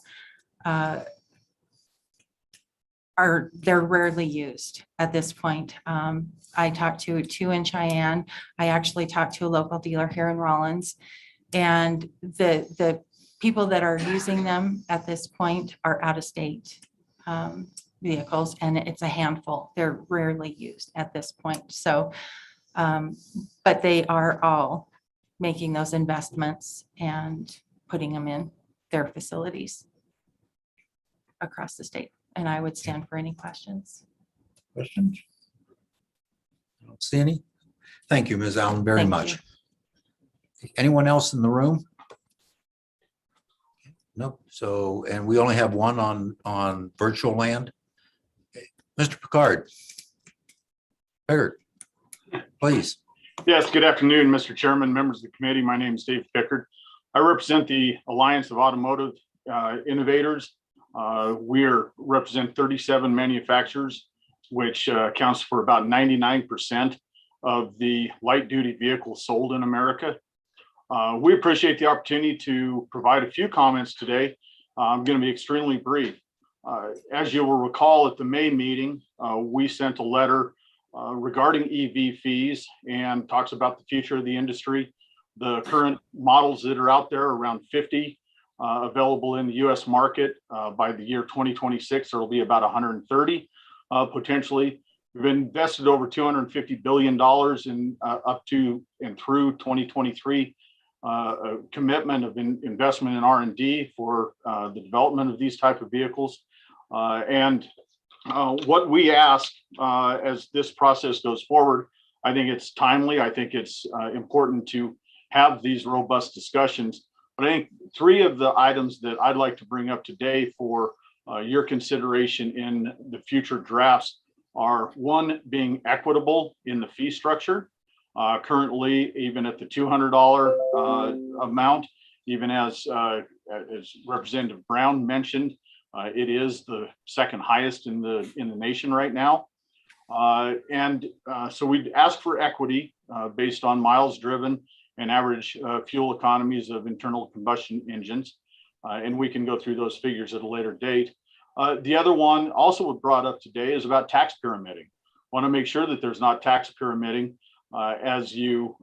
they're rarely used at this point. I talked to 2 in Cheyenne. I actually talked to a local dealer here in Rollins, and the people that are using them at this point are out of state vehicles, and it's a handful. They're rarely used at this point. So, but they are all making those investments and putting them in their facilities across the state. And I would stand for any questions. Questions? I don't see any. Thank you, Ms. Allen, very Thank much. you. Anyone else in the room? Nope. So, and we only have one on virtual land. Mr. Picard. Pickard, please. Yes, good afternoon, Mr. Chairman, members of the committee. My name is Dave Pickard. I represent the Alliance of Automotive Innovators. We represent 37 manufacturers, which accounts for about 99% of the light-duty vehicles sold in America. We appreciate the opportunity to provide a few comments today. I'm going to be extremely brief. As you will recall, at the May meeting, we sent a letter regarding EV fees and talks about the future of the industry. The current models that are out there, around 50 available in the US market. By the year 2026, there will be about 130. potentially. We've invested over $250 billion in up to and through 2023. A commitment of investment in R&D for the development of these type of vehicles. What we ask as this process goes forward, I think it's timely. I think it's important to have these robust discussions. But I think three of the items that I'd like to bring up today for your consideration in the future drafts are, one, being equitable in the fee structure. Currently, even at the $200 amount, even as Representative Brown mentioned, it is the second highest in the nation right now. So we'd ask for equity based on miles driven and average fuel economies of internal combustion engines. And we can go through those figures at a later date. The other one also brought up today is about tax pyramiding. Want to make sure that there's not tax pyramiding as you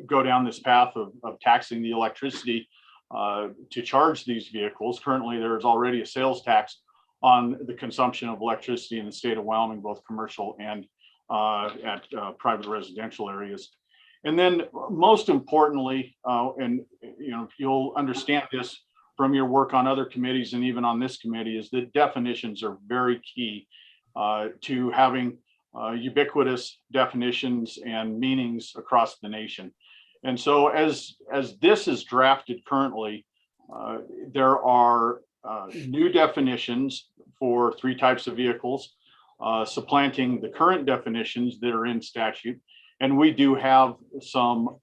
go down this path of taxing the electricity to charge these vehicles. Currently, there's already a sales tax on the consumption of electricity in the state of Wyoming, both commercial and at private residential areas. And then most importantly, and you'll understand this from your work on other committees and even on this committee, is that definitions are very key to having ubiquitous definitions and meanings across the nation. And so as this is drafted currently, there are new definitions for three types of vehicles, supplanting the current definitions that are in statute. And we do have some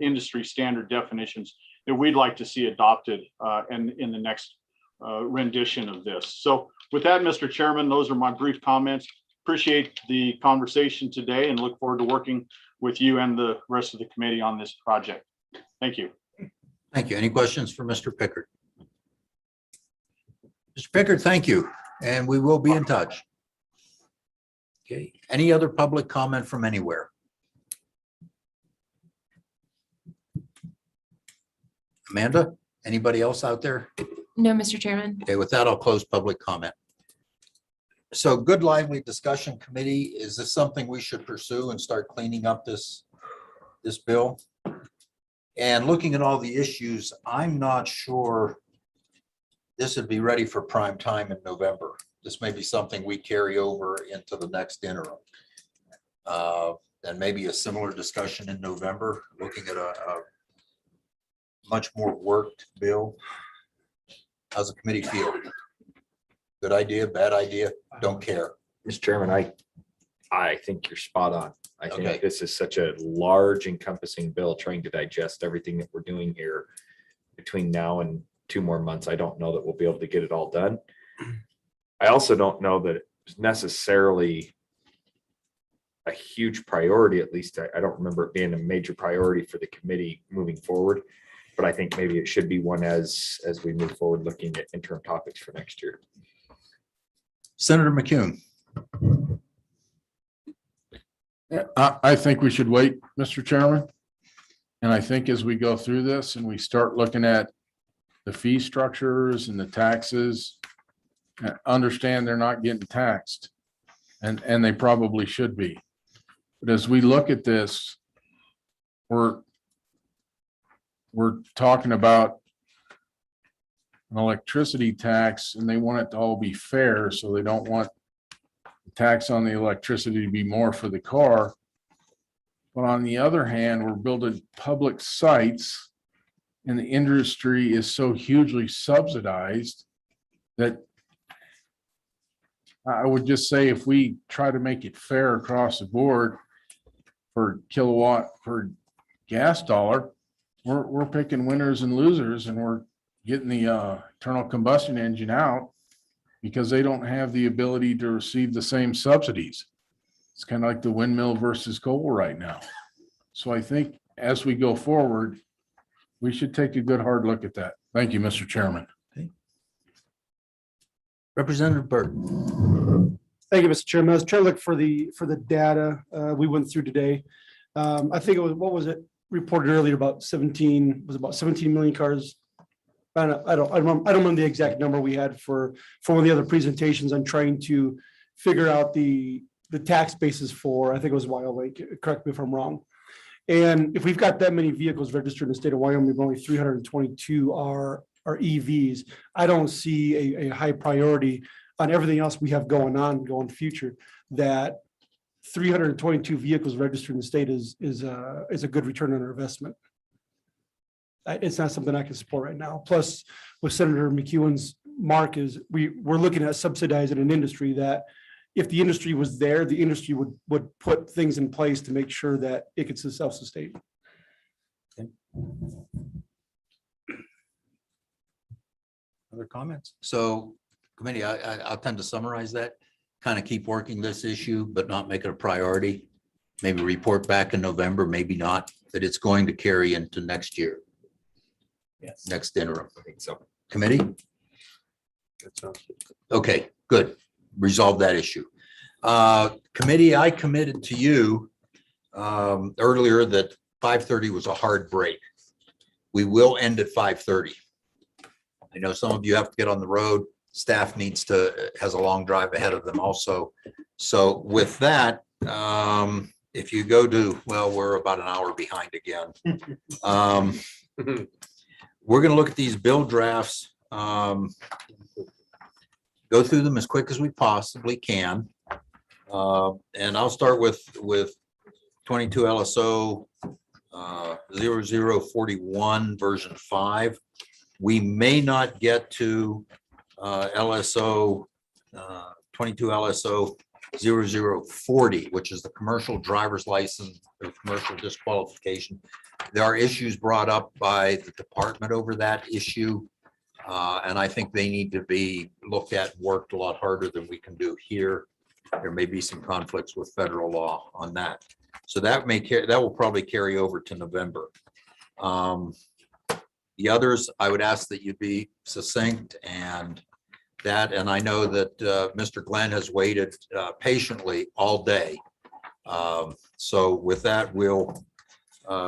industry standard definitions that we'd like to see adopted in the next rendition of this. So with that, Mr. Chairman, those are my brief comments. Appreciate the conversation today and look forward to working with you and the rest of the committee on this project. Thank you. Thank you. Any questions for Mr. Pickard? Mr. Pickard, thank you. And we will be in touch. Okay. Any other public comment from anywhere? Amanda, anybody else out there? No, Mr. Chairman. Okay, with that, I'll close public comment. So good lively discussion committee. Is this something we should pursue and start cleaning up this bill? And looking at all the issues, I'm not sure this would be ready for prime time in November. This may be something we carry over into the next interim. And maybe a similar discussion in November, looking at a much more worked bill. How's the committee feel? Good idea, bad idea? Don't care. Mr. Chairman, I think you're spot on. I Okay. think this is such a large encompassing bill, trying to digest everything that we're doing here between now and 2 more months. I don't know that we'll be able to get it all done. I also don't know that it's necessarily a huge priority. At least I don't remember it being a major priority for the committee moving forward. But I think maybe it should be one as we move forward, looking at interim topics for next year. Senator McCune. I think we should wait, Mr. Chairman. And I think as we go through this and we start looking at the fee structures and the taxes, understand they're not getting taxed, and they probably should be. But as we look at this, we're talking about an electricity tax, and they want it to all be fair, so they don't want the tax on the electricity to be more for the car. But on the other hand, we're building public sites, and the industry is so hugely subsidized that I would just say if we try to make it fair across the board for kilowatt per gas dollar, we're picking winners and losers, and we're getting the internal combustion engine out because they don't have the ability to receive the same subsidies. It's kind of like the windmill versus coal right now. So I think as we go forward, we should take a good hard look at that. Thank you, Mr. Chairman. Representative Burton. Thank you, Mr. Chairman. I was trying to look for the data we went through today. I think it was, what was it reported earlier, about 17 million cars. I don't remember the exact number we had for one of the other presentations. I'm trying to figure out the tax basis for, I think it was Wyoming, correct me if I'm wrong. And if we've got that many vehicles registered in the state of Wyoming, but only 322 are EVs, I don't see a high priority on everything else we have going future, that 322 vehicles registered in the state is a good return on our investment. It's not something I can support right now. Plus, with Senator McEwen's mark is we're looking at subsidizing an industry that if the industry was there, the industry would put things in place to make sure that it could self-sustain. Other comments? So committee, I'll tend to summarize that, kind of keep working this issue, but not make it a priority. Maybe report back in November, maybe not, that it's going to carry into next year. Yes. Next interim. I think so. Committee? That sounds good. Okay, good. Resolve that issue. Committee, I committed to you earlier that 5:30 was a hard break. We will end at 5:30. I know some of you have to get on the road. Staff has a long drive ahead of them also. So with that, if you go to, well, we're about an hour behind again. We're going to look at these bill drafts. Go through them as quick as we possibly can. And I'll start with 22 LSO 0041 version 5. We may not get to LSO 22 LSO 0040, which is the commercial driver's license or commercial disqualification. There are issues brought up by the department over that issue. And I think they need to be looked at, worked a lot harder than we can do here. There may be some conflicts with federal law on that. So that will probably carry over to November. The others, I would ask that you be succinct and I know that Mr. Glenn has waited patiently all day. So with that, we'll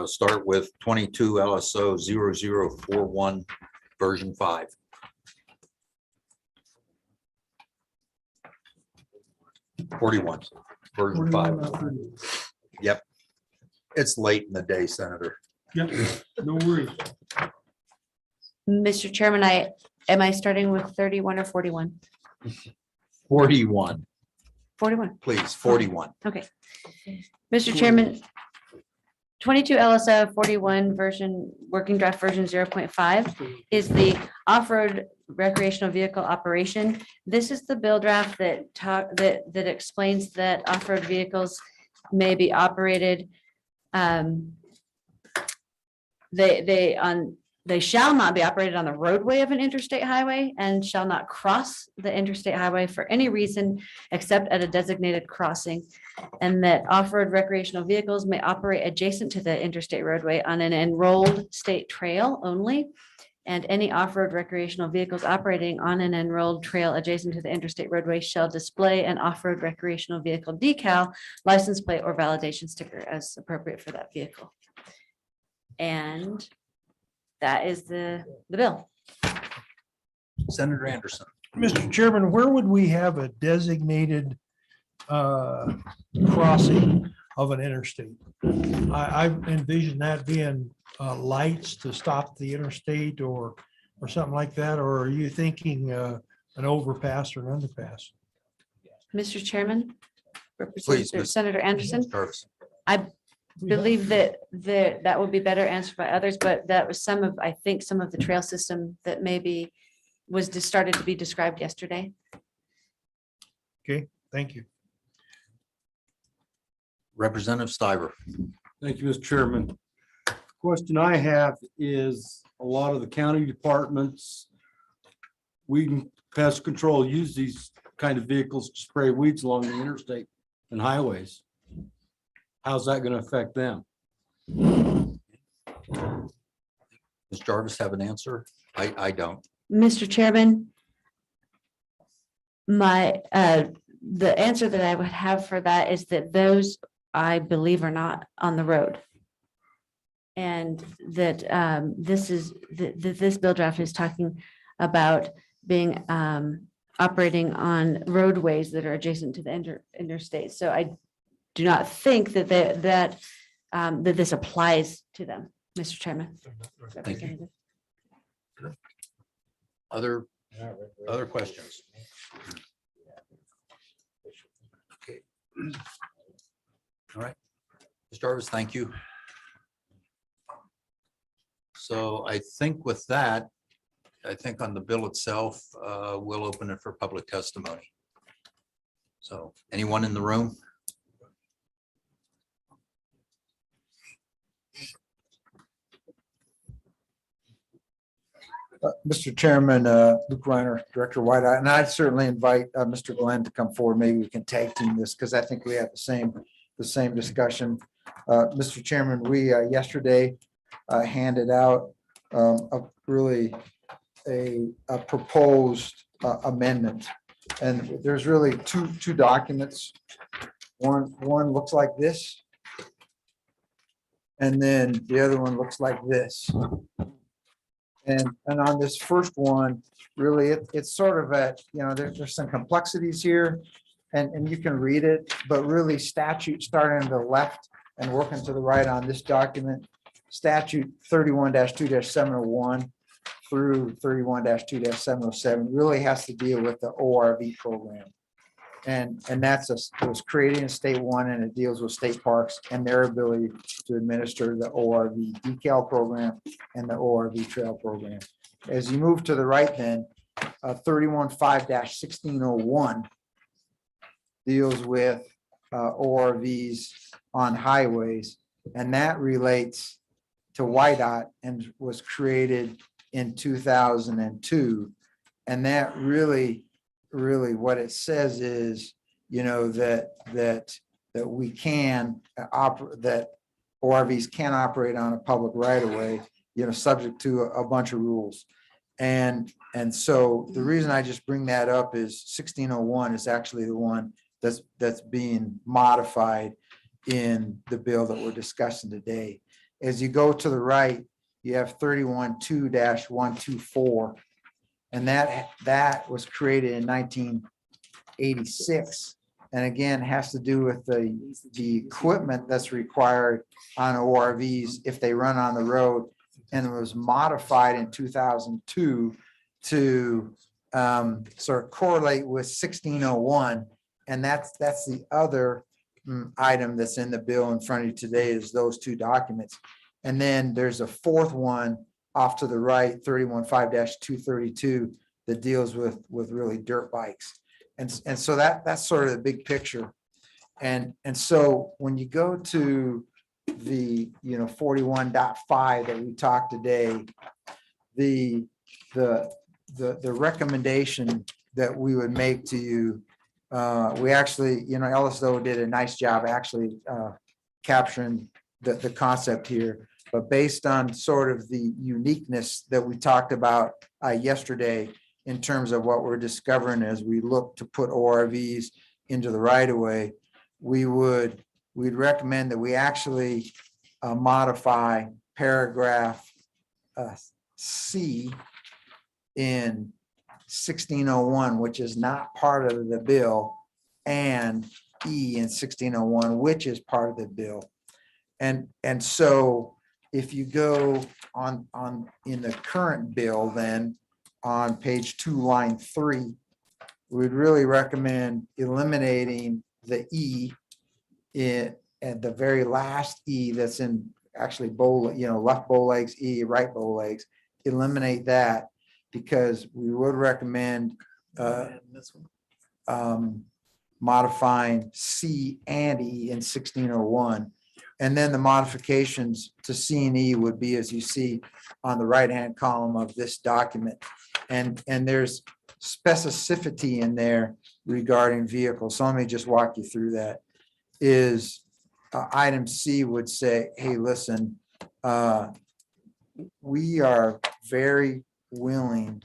start with 22 LSO 0041 version 5. Version 5. Yep. It's late in the day, Senator. Yep, no worries. Mr. Chairman, am I starting with 31 or 41? 41, 41. please, 41. Okay. Mr. Chairman, 22 LSO 41 version, working draft version 0.5 is the off-road recreational vehicle operation. This is the bill draft that explains that off-road vehicles may be operated. They shall not be operated on the roadway of an interstate highway and shall not cross the interstate highway for any reason except at a designated crossing. And that off-road recreational vehicles may operate adjacent to the interstate roadway on an enrolled state trail only. And any off-road recreational vehicles operating on an enrolled trail adjacent to the interstate roadway shall display an off-road recreational vehicle decal, license plate, or validation sticker as appropriate for that vehicle. And that is the bill. Senator Anderson. Mr. Chairman, where would we have a designated crossing of an interstate? I envision that being lights to stop the interstate or something like that, or are you thinking an overpass or an underpass? Mr. Chairman, Please, Representative Senator Anderson, Jarvis. I believe that would be better answered by others, but that was I think some of the trail system that maybe was just started to be described yesterday. Okay, thank you. Representative Stiver. Thank you, Mr. Chairman. Question I have is a lot of the county departments, weed and pest control use these kind of vehicles to spray weeds along the interstate and highways. How's that going to affect them? Does Jarvis have an answer? I don't. Mr. Chairman, the answer that I would have for that is that those, I believe, are not on the road. And that this bill draft is talking about being operating on roadways that are adjacent to the interstate. So I do not think that that this applies to them, Mr. Chairman. Thank you. Other questions? Okay. All right. Ms. Jarvis, thank you. So I think with that, I think on the bill itself, we'll open it for public testimony. So anyone in the room? Mr. Chairman, Luke Reiner, Director White, and I'd certainly invite Mr. Glenn to come forward. Maybe we can tag team this because I think we have the same discussion. Mr. Chairman, we yesterday handed out really a proposed amendment. And there's really two documents. One looks like this. And then the other one looks like this. And on this first one, really, it's sort of there's some complexities here and you can read it, but really statute starting to the left and working to the right on this document, statute 31-2-701 through 31-2-707 really has to deal with the ORV program. And it was created in state one and it deals with state parks and their ability to administer the ORV decal program and the ORV trail program. As you move to the right then, 31-5-1601 deals with ORVs on highways, and that relates to YDOT and was created in 2002. And that really what it says is, that we can operate, that ORVs can operate on a public right of way, subject to a bunch of rules. And so the reason I just bring that up is 1601 is actually the one that's being modified in the bill that we're discussing today. As you go to the right, you have 31-2-124. And that was created in 1986. And again, has to do with the equipment that's required on ORVs if they run on the road. And it was modified in 2002 to sort of correlate with 1601. And that's the other item that's in the bill in front of you today is those two documents. And then there's a fourth one off to the right, 31-5-232, that deals with really dirt bikes. And so that's sort of the big picture. And so when you go to the 41.5 that we talked today, the recommendation that we would make to you, we actually, Ellis though did a nice job actually capturing the concept here. But based on sort of the uniqueness that we talked about yesterday in terms of what we're discovering as we look to put ORVs into the right of way, we'd recommend that we actually modify paragraph C in 1601, which is not part of the bill, and E in 1601, which is part of the bill. And so if you go on in the current bill, then on page 2, line 3, we'd really recommend eliminating the E at the very last E that's in actually left bow legs E, right bow legs, eliminate that because we would recommend modifying C and E in 1601. And then the modifications to C and E would be, as you see on the right-hand column of this document. And there's specificity in there regarding vehicles. So let me just walk you through that. Is item C would say, hey, listen, we are very willing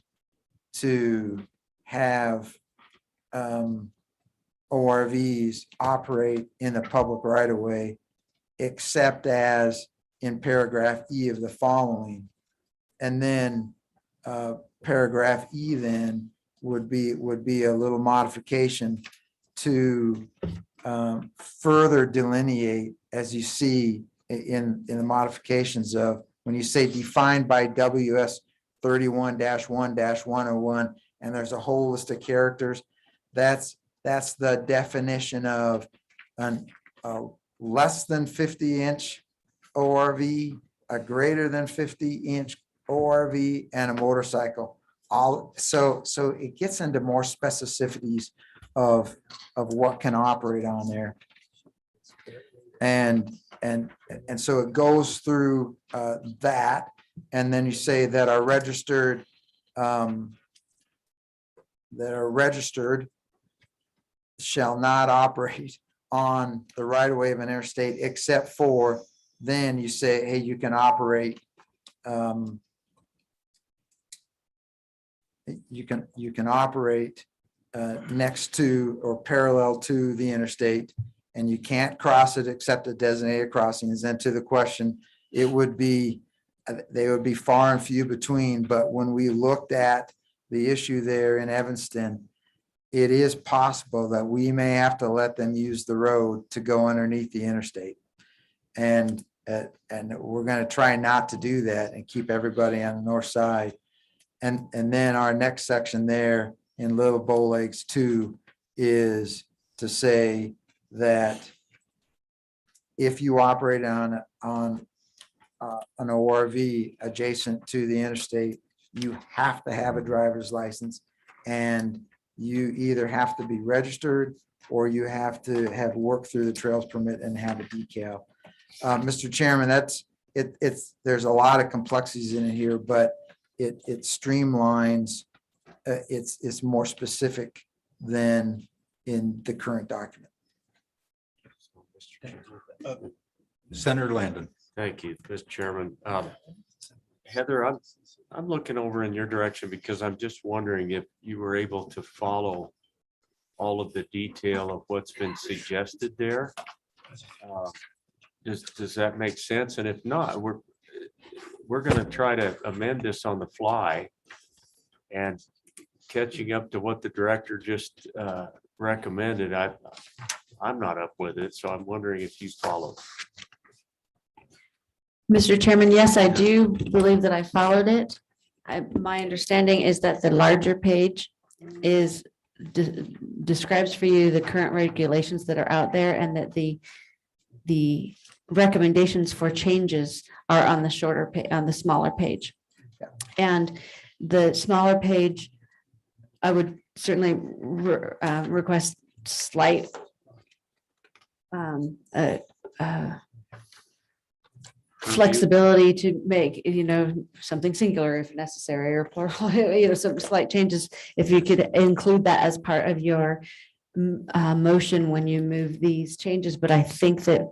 to have ORVs operate in the public right of way, except as in paragraph E of the following. And then paragraph E then would be a little modification to further delineate, as you see in the modifications of, when you say defined by WS 31-1-101, and there's a whole list of characters, that's the definition of a less than 50-inch ORV, a greater than 50-inch ORV, and a motorcycle. So it gets into more specificities of what can operate on there. And so it goes through that, and then you say that are registered shall not operate on the right of way of an interstate, except for, then you say, hey, you can operate, you can operate next to or parallel to the interstate, and you can't cross it except at designated crossings. And to the question, it would be, they would be far and few between, but when we looked at the issue there in Evanston, it is possible that we may have to let them use the road to go underneath the interstate. And we're going to try not to do that and keep everybody on the north side. And then our next section there in Little Bowlegs 2 is to say that if you operate on an ORV adjacent to the interstate, you have to have a driver's license, and you either have to be registered or you have to have worked through the trails permit and have a decal. Mr. Chairman, there's a lot of complexities in it here, but it streamlines, it's more specific than in the current document. Senator Landon. Thank you, Mr. Chairman. Heather, I'm looking over in your direction because I'm just wondering if you were able to follow all of the detail of what's been suggested there. Does that make sense? And if not, we're going to try to amend this on the fly, and catching up to what the director just recommended. I'm not up with it, so I'm wondering if you follow. Mr. Chairman, yes, I do believe that I followed it. My understanding is that the larger page describes for you the current regulations that are out there, and that the recommendations for changes are on the on the smaller page. And the smaller page, I would certainly request slight flexibility to make, something singular if necessary, or plural, some slight changes. If you could include that as part of your motion when you move these changes. But I think that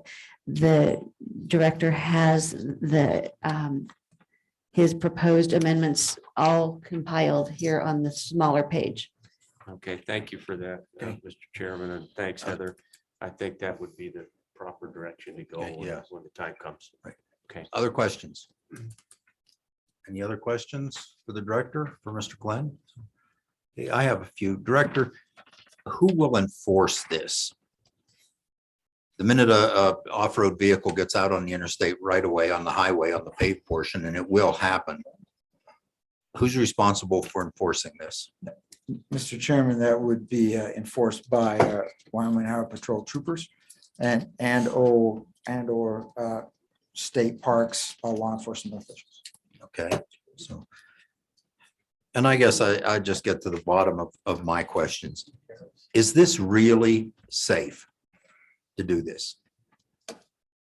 the director has his proposed amendments all compiled here on the smaller page. Okay, thank you for that, Mr. Chairman, and thanks, Heather. I think that would be the proper direction to go when the time comes. Right. Okay. Other questions? Any other questions for the director, for Mr. Glenn? Okay, I have a few. Director, who will enforce this? The minute a off-road vehicle gets out on the interstate right away on the highway, on the paved portion, and it will happen, who's responsible for enforcing this? Mr. Chairman, that would be enforced by Wyoming Highway Patrol troopers and/or state parks law enforcement officials. Okay, so. And I guess I just get to the bottom of my questions. Is this really safe to do this?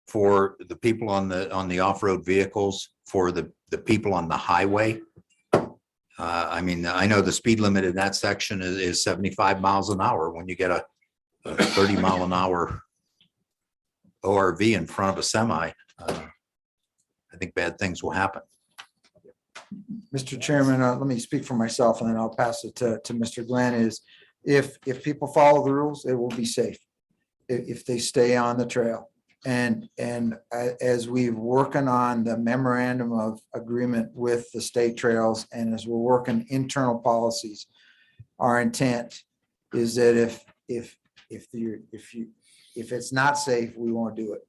For the people on the off-road vehicles, for the people on the highway? I mean, I know the speed limit in that section is 75 miles an hour. When you get a 30 mile an hour ORV in front of a semi, I think bad things will happen. Mr. Chairman, let me speak for myself and then I'll pass it to Mr. Glenn. Is if people follow the rules, it will be safe if they stay on the trail. And as we're working on the memorandum of agreement with the state trails, and as we're working internal policies, our intent is that if it's not safe, we won't do it.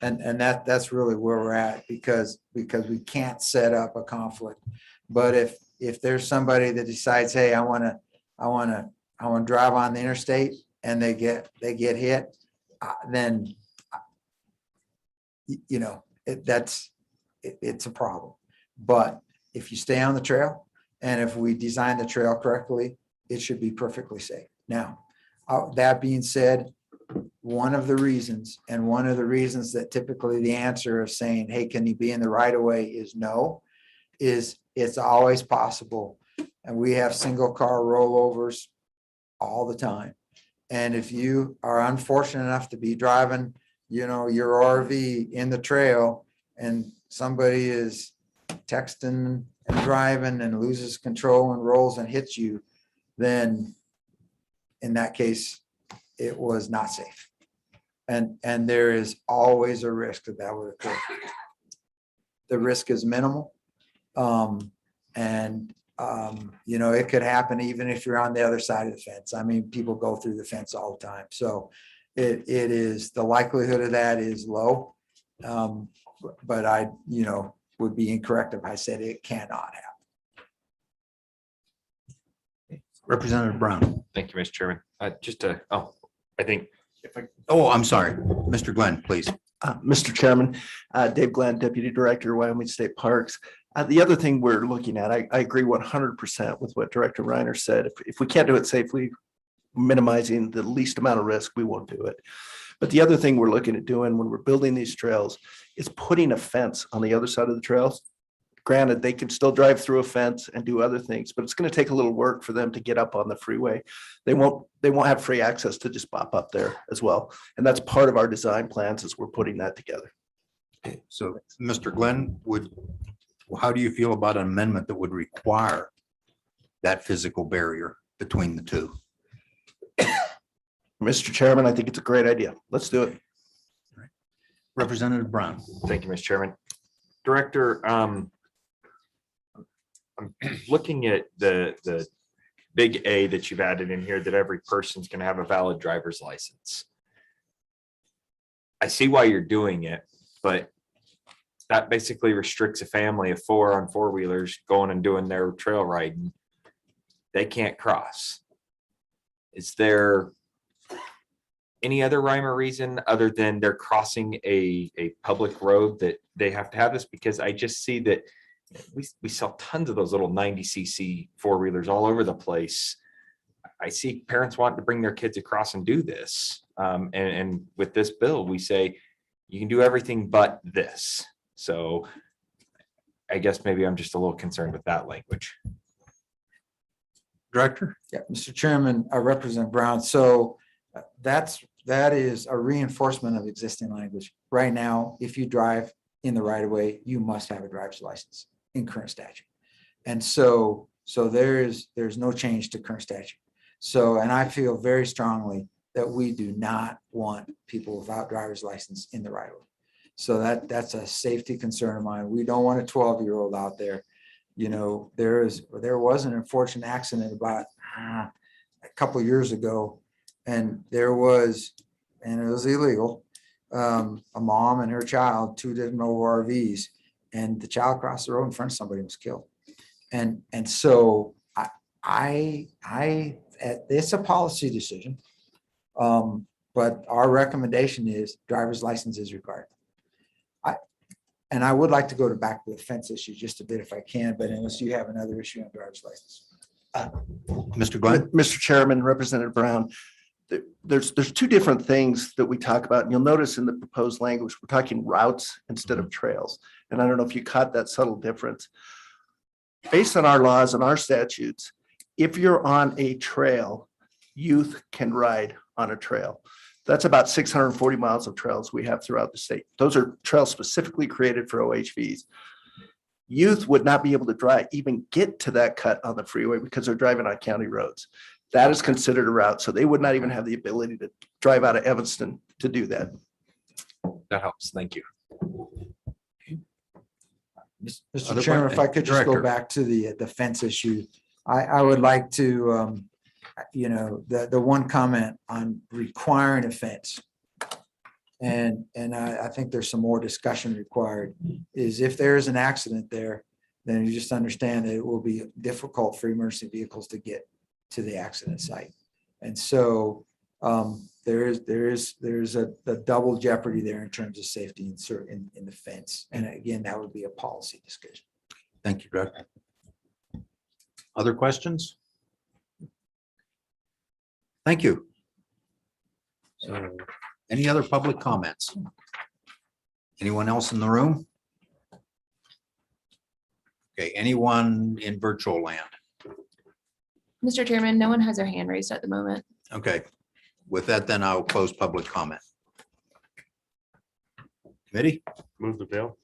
And that's really where we're at because we can't set up a conflict. But if there's somebody that decides, hey, I want to drive on the interstate and they get hit, then it's a problem. But if you stay on the trail and if we design the trail correctly, it should be perfectly safe. Now, that being said, one of the reasons that typically the answer of saying, hey, can you be in the right of way is no, is it's always possible. And we have single car rollovers all the time. And if you are unfortunate enough to be driving, your RV in the trail and somebody is texting and driving and loses control and rolls and hits you, then in that case, it was not safe. And there is always a risk that would occur. The risk is minimal. It could happen even if you're on the other side of the fence. I mean, people go through the fence all the time. So it is, the likelihood of that is low. But I, would be incorrect if I said it cannot happen. Representative Brown. Thank you, Mr. Chairman. I think Oh, I'm sorry. Mr. Glenn, please. Mr. Chairman, Dave Glenn, Deputy Director, Wyoming State Parks. The other thing we're looking at, I agree 100% with what Director Reiner said. If we can't do it safely, minimizing the least amount of risk, we won't do it. But the other thing we're looking at doing when we're building these trails is putting a fence on the other side of the trails. Granted, they can still drive through a fence and do other things, but it's going to take a little work for them to get up on the freeway. They won't have free access to just pop up there as well. And that's part of our design plans as we're putting that together. So, Mr. Glenn, how do you feel about an amendment that would require that physical barrier between the two? Mr. Chairman, I think it's a great idea. Let's do it. Representative Brown. Thank you, Mr. Chairman. Director, I'm looking at the big A that you've added in here, that every person's going to have a valid driver's license. I see why you're doing it, but that basically restricts a family of 4 on 4-wheelers going and doing their trail riding. They can't cross. Is there any other rhyme or reason other than they're crossing a public road that they have to have this? Because I just see that we sell tons of those little 90cc 4-wheelers all over the place. I see parents wanting to bring their kids across and do this. And with this bill, we say you can do everything but this. So I guess maybe I'm just a little concerned with that language. Director? Yeah, Mr. Chairman, I represent Brown. So that is a reinforcement of existing language. Right now, if you drive in the right of way, you must have a driver's license in current statute. And so there's no change to current statute. So, and I feel very strongly that we do not want people without driver's license in the right of way. So that's a safety concern of mine. We don't want a 12-year-old out there. There was an unfortunate accident about a couple of years ago, and it was illegal. A mom and her child, 2 different ORVs, and the child crossed the road in front of somebody and was killed. And so it's a policy decision. But our recommendation is driver's license is required. And I would like to go back to the fence issue just a bit if I can, but unless you have another issue on driver's license. Mr. Glenn? Mr. Chairman, Representative Brown, there's 2 different things that we talk about. And you'll notice in the proposed language, we're talking routes instead of trails. And I don't know if you caught that subtle difference. Based on our laws and our statutes, if you're on a trail, youth can ride on a trail. That's about 640 miles of trails we have throughout the state. Those are trails specifically created for OHVs. Youth would not be able to even get to that cut on the freeway because they're driving on county roads. That is considered a route. So they would not even have the ability to drive out of Evanston to do that. That helps. Thank you. Mr. Chairman, if I could just go back to the fence issue, I would like to the one comment on requiring a fence. And I think there's some more discussion required, is if there is an accident there, then you just understand that it will be difficult for emergency vehicles to get to the accident site. And so there's a double jeopardy there in terms of safety in the fence. And again, that would be a policy discussion. Thank you, Director. Other questions? Thank you. So, any other public comments? Anyone else in the room? Okay, anyone in virtual land? Mr. Chairman, no one has their hand raised at the moment. Okay, with that, then I'll close public comment. Committee? Move the bill.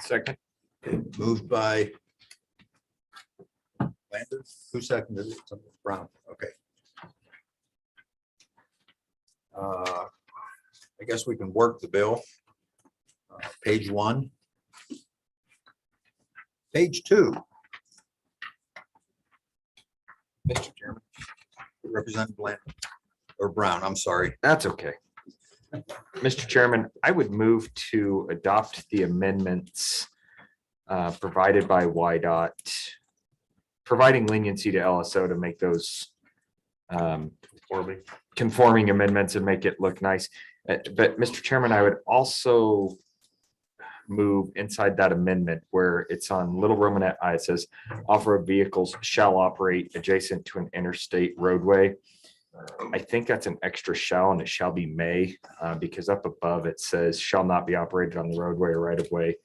Second. Okay, moved by Lander. Who seconded it? Brown. Okay. I guess we can work the bill. Page 1. Page 2. Mr. Chairman. Representative Lander or Brown, I'm sorry. That's okay. Mr. Chairman, I would move to adopt the amendments provided by YDOT, providing leniency to LSO to make those conforming amendments and make it look nice. But Mr. Chairman, I would also move inside that amendment where it's on Little Romanet I, it says off-road vehicles shall operate adjacent to an interstate roadway. I think that's an extra shall, and it shall be may, because up above it says shall not be operated on the roadway or right of way.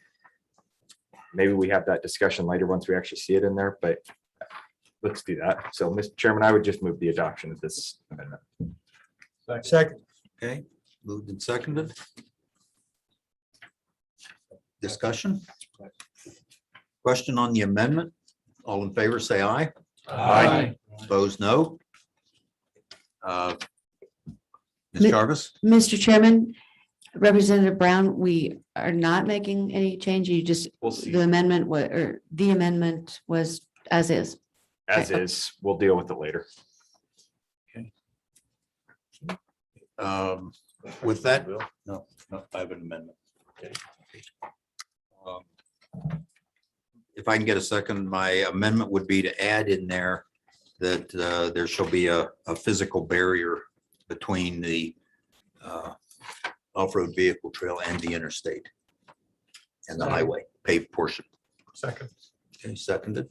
Maybe we have that discussion later once we actually see it in there, but let's do that. So, Mr. Chairman, I would just move the adoption of this amendment. Second. Okay, moved and seconded. Discussion? Question on the amendment? All in favor, say aye. Aye. Opposed, no. Ms. Jarvis? Mr. Chairman, Representative Brown, we are not making any change. You just, We'll see. the amendment was as is. As is, we'll deal with it later. With that, no, I have an amendment. If I can get a second, my amendment would be to add in there that there shall be a physical barrier between the off-road vehicle trail and the interstate and the highway paved portion. Second. Okay, seconded.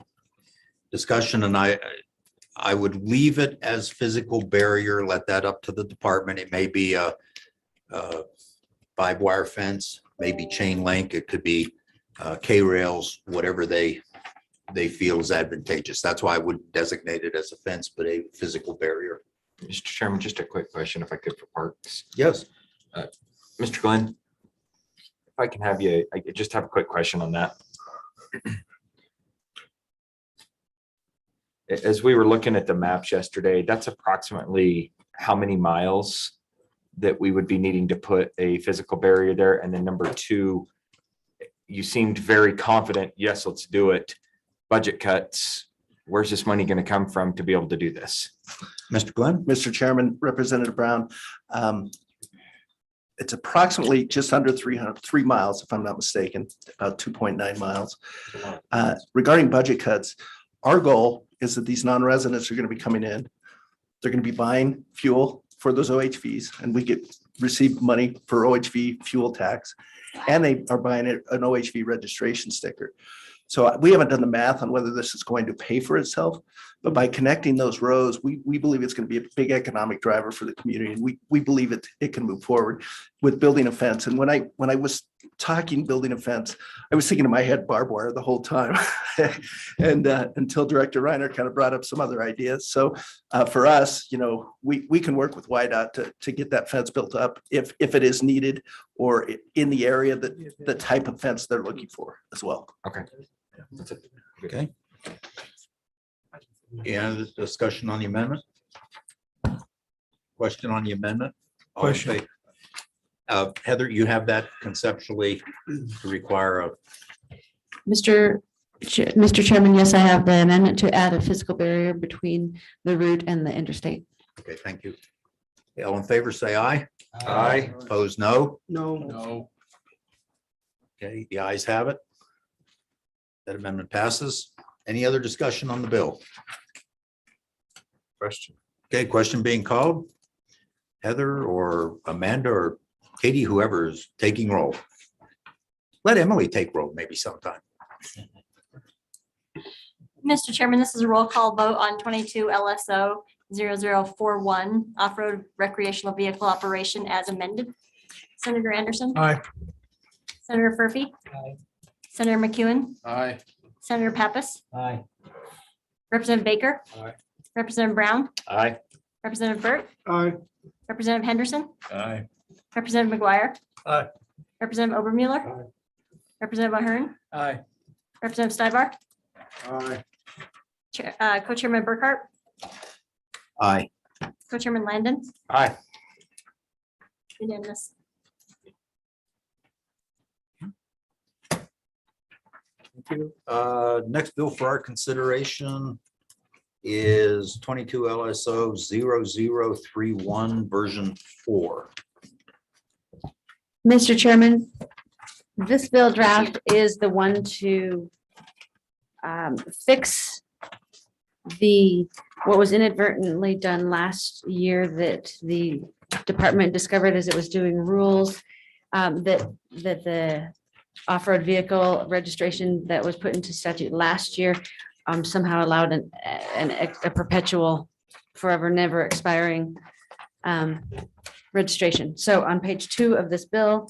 Discussion, and I would leave it as physical barrier, let that up to the department. It may be a 5-wire fence, maybe chain link, it could be K-rails, whatever they feel is advantageous. That's why I would designate it as a fence, but a physical barrier. Mr. Chairman, just a quick question, if I could, for Parks. Yes. Mr. Glenn, if I can have you, I just have a quick question on that. As we were looking at the maps yesterday, that's approximately how many miles that we would be needing to put a physical barrier there? And then number 2, you seemed very confident, yes, let's do it. Budget cuts, where's this money going to come from to be able to do this? Mr. Glenn? Mr. Chairman, Representative Brown, it's approximately just under 3 miles, if I'm not mistaken, about 2.9 miles. Regarding budget cuts, our goal is that these non-residents are going to be coming in. They're going to be buying fuel for those OHVs, and we receive money for OHV fuel tax, and they are buying an OHV registration sticker. So we haven't done the math on whether this is going to pay for itself, but by connecting those roads, we believe it's going to be a big economic driver for the community, and we believe it can move forward with building a fence. And when I was talking building a fence, I was thinking in my head barbed wire the whole time, and until Director Reiner kind of brought up some other ideas. So for us, we can work with YDOT to get that fence built up if it is needed, or in the area that the type of fence they're looking for as well. Okay. That's it. Okay. Yeah, discussion on the amendment? Question on the amendment? All in Question. favor? Heather, you have that conceptually to require a, Mr. Mr. Chairman, yes, I have the amendment to add a physical barrier between the route and the interstate. Okay, thank you. All in favor, say aye. Aye. Opposed, no. No. No. Okay, the ayes have it. That amendment passes. Any other discussion on the bill? Question. Okay, question being called. Heather or Amanda or Katie, whoever is taking roll. Let Emily take roll maybe sometime. Mr. Chairman, this is a roll call vote on 22 LSO 0041 off-road recreational vehicle operation as amended. Senator Anderson. Aye. Senator Furphy. Senator McEwen. Aye. Senator Pappas. Aye. Representative Baker. Aye. Representative Brown. Aye. Representative Burt. Aye. Representative Henderson. Aye. Representative McGuire. Aye. Representative Obermueller. Representative Ahern. Aye. Representative Stybar. Aye. Co-chairman Burkhart. Aye. Co-chairman Landon. Aye. Unanimous. Thank you. Next bill for our consideration is 22 LSO 0031 version 4. Mr. Chairman, this bill draft is the one to fix what was inadvertently done last year that the department discovered as it was doing rules, that the off-road vehicle registration that was put into statute last year somehow allowed a perpetual, forever, never expiring registration. So on page 2 of this bill,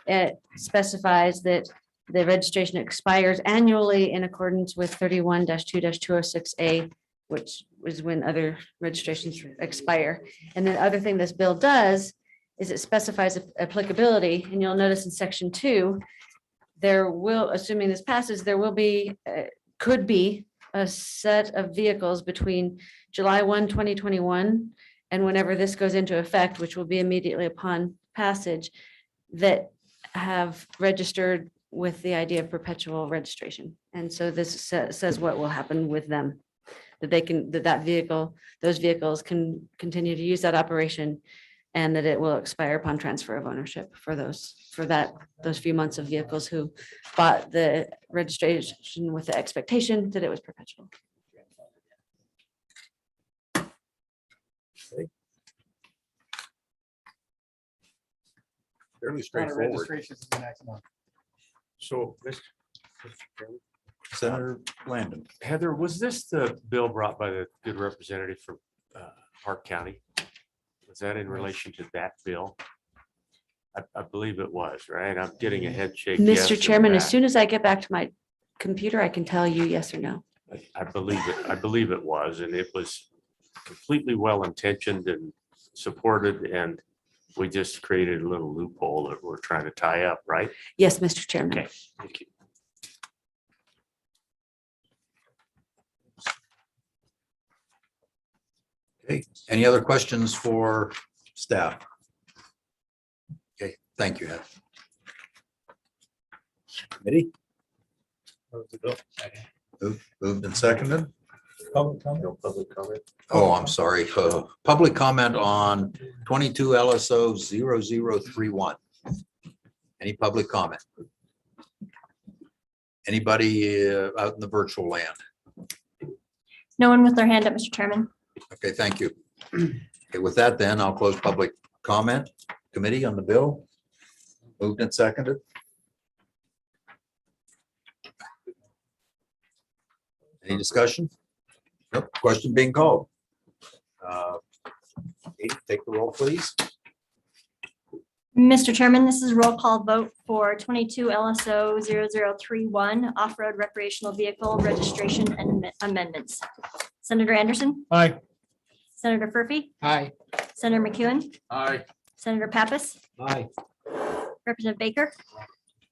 it specifies that the registration expires annually in accordance with 31-2-206A, which is when other registrations expire. And then other thing this bill does is it specifies applicability, and you'll notice in section 2, there will, assuming this passes, there will be, could be a set of vehicles between July 1, 2021, and whenever this goes into effect, which will be immediately upon passage, that have registered with the idea of perpetual registration. And so this says what will happen with them, that they can, those vehicles can continue to use that operation, and that it will expire upon transfer of ownership for those few months of vehicles who bought the registration with the expectation that it was perpetual. Fairly straightforward. So, Mr. Chairman, Senator Landon. Heather, was this the bill brought by the good representative from Park County? Was that in relation to that bill? I believe it was, right? I'm getting a head shake. yes Mr. in the Chairman, as back. soon as I get back to my computer, I can tell you yes or no. I believe it. I believe it was, and it was completely well-intentioned and supported, and we just created a little loophole that we're trying to tie up, right? Yes, Mr. Chairman. Okay, thank you. Okay, any other questions for staff? Okay, thank you, Heather. Committee? Moved and seconded. No public comment. Oh, I'm sorry. Public comment on 22 LSO 0031. Any public comment? Anybody out in the virtual land? No one with their hand up, Mr. Chairman. Okay, thank you. Okay, with that then, I'll close public comment committee on the bill. Moved and seconded. Any discussion? Nope. Question being called. Katie, take the roll, please. Mr. Chairman, this is a roll call vote for 22 LSO 0031 off-road recreational vehicle registration and amendments. Senator Anderson. Aye. Senator Furphy. Aye. Senator McEwen. Aye. Senator Pappas. Aye. Representative Baker.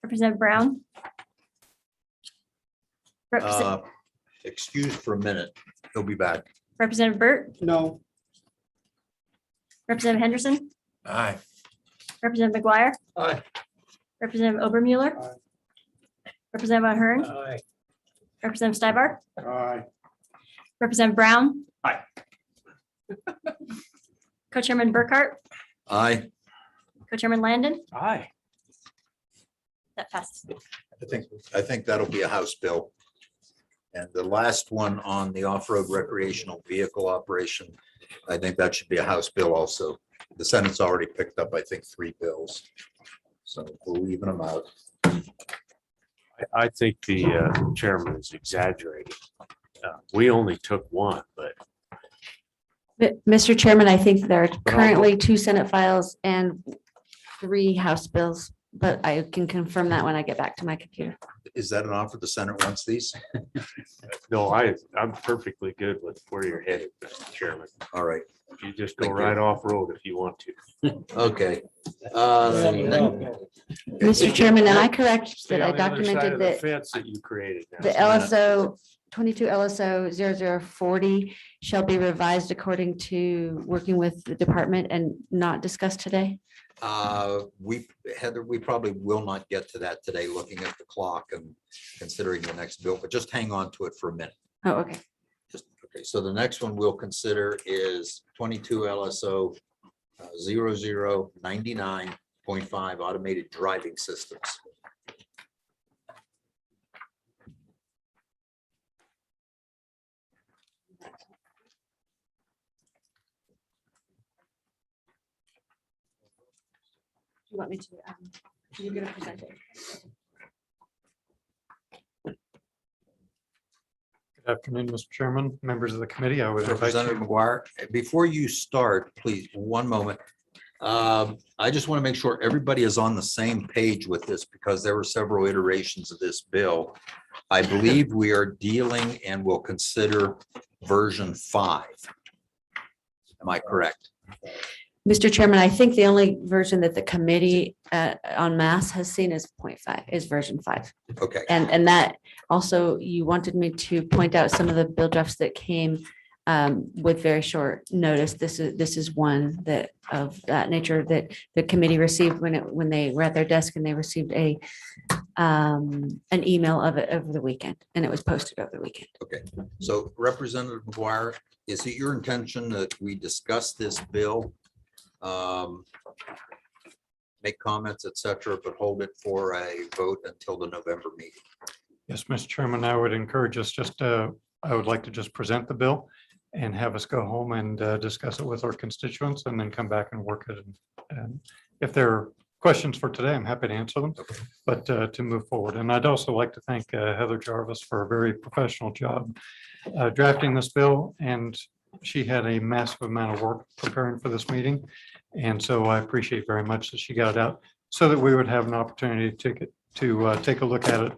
Representative Brown. Excuse for a minute. He'll be back. Representative Burt. No. Representative Henderson. Aye. Representative McGuire. Aye. Representative Obermueller. Representative Ahern. Aye. Representative Stibar, Aye. Representative Brown. Aye. Co-Chairman Burkhart, Aye. Co-Chairman Landon, Aye. that passes. I think that'll be a House bill. And the last one on the off-road recreational vehicle operation, I think that should be a House bill also. The Senate's already picked up, I think, 3 bills. So we're leaving them out. I think the chairman is exaggerating. We only took one, but Mr. Chairman, I think there are I'll- currently 2 Senate files and 3 House bills, but I can confirm that when I get back to my computer. Is that an offer the Senate wants these? no, I'm perfectly good with where you're headed, Mr. Chairman. All right, You just go Thank you. right off road if you want to. okay. Mr. Chairman, am I correct Stay that I on the other side documented of the that fence that you created. now. the LSO 22 LSO 0040 shall be revised according to working with the department and not discussed today? Heather, we probably will not get to that today, looking at the clock and considering the next bill, but just hang on to it for a minute. Oh, okay. Okay, so the next one we'll consider is 22 LSO 0099.5 automated driving systems. You want me to, you're gonna present it. Good afternoon, Mr. Chairman, members of the committee. I would invite Representative you. McGuire, before you start, please, one moment. I just want to make sure everybody is on the same page with this because there were several iterations of this bill. I believe we are dealing and will consider version 5. Am I correct? Mr. Chairman, I think the only version that the committee on mass has seen is 0.5, is version 5. Okay. And that also, you wanted me to point out some of the bill drafts that came with very short notice. This is one that of that nature that the committee received when they were at their desk and they received an email of it over the weekend, and it was posted over the weekend. Okay, so Representative McGuire, is it your intention that we discuss this bill? Make comments, et cetera, but hold it for a vote until the November meeting? Yes, Mr. Chairman, I would encourage us I would like to just present the bill and have us go home and discuss it with our constituents and then come back and work it. And if there are questions for today, I'm happy to answer them, but to move forward. And I'd also like to thank Heather Jarvis for a very professional job drafting this bill. And she had a massive amount of work preparing for this meeting. And so I appreciate very much that she got it out so that we would have an opportunity to take a look at it.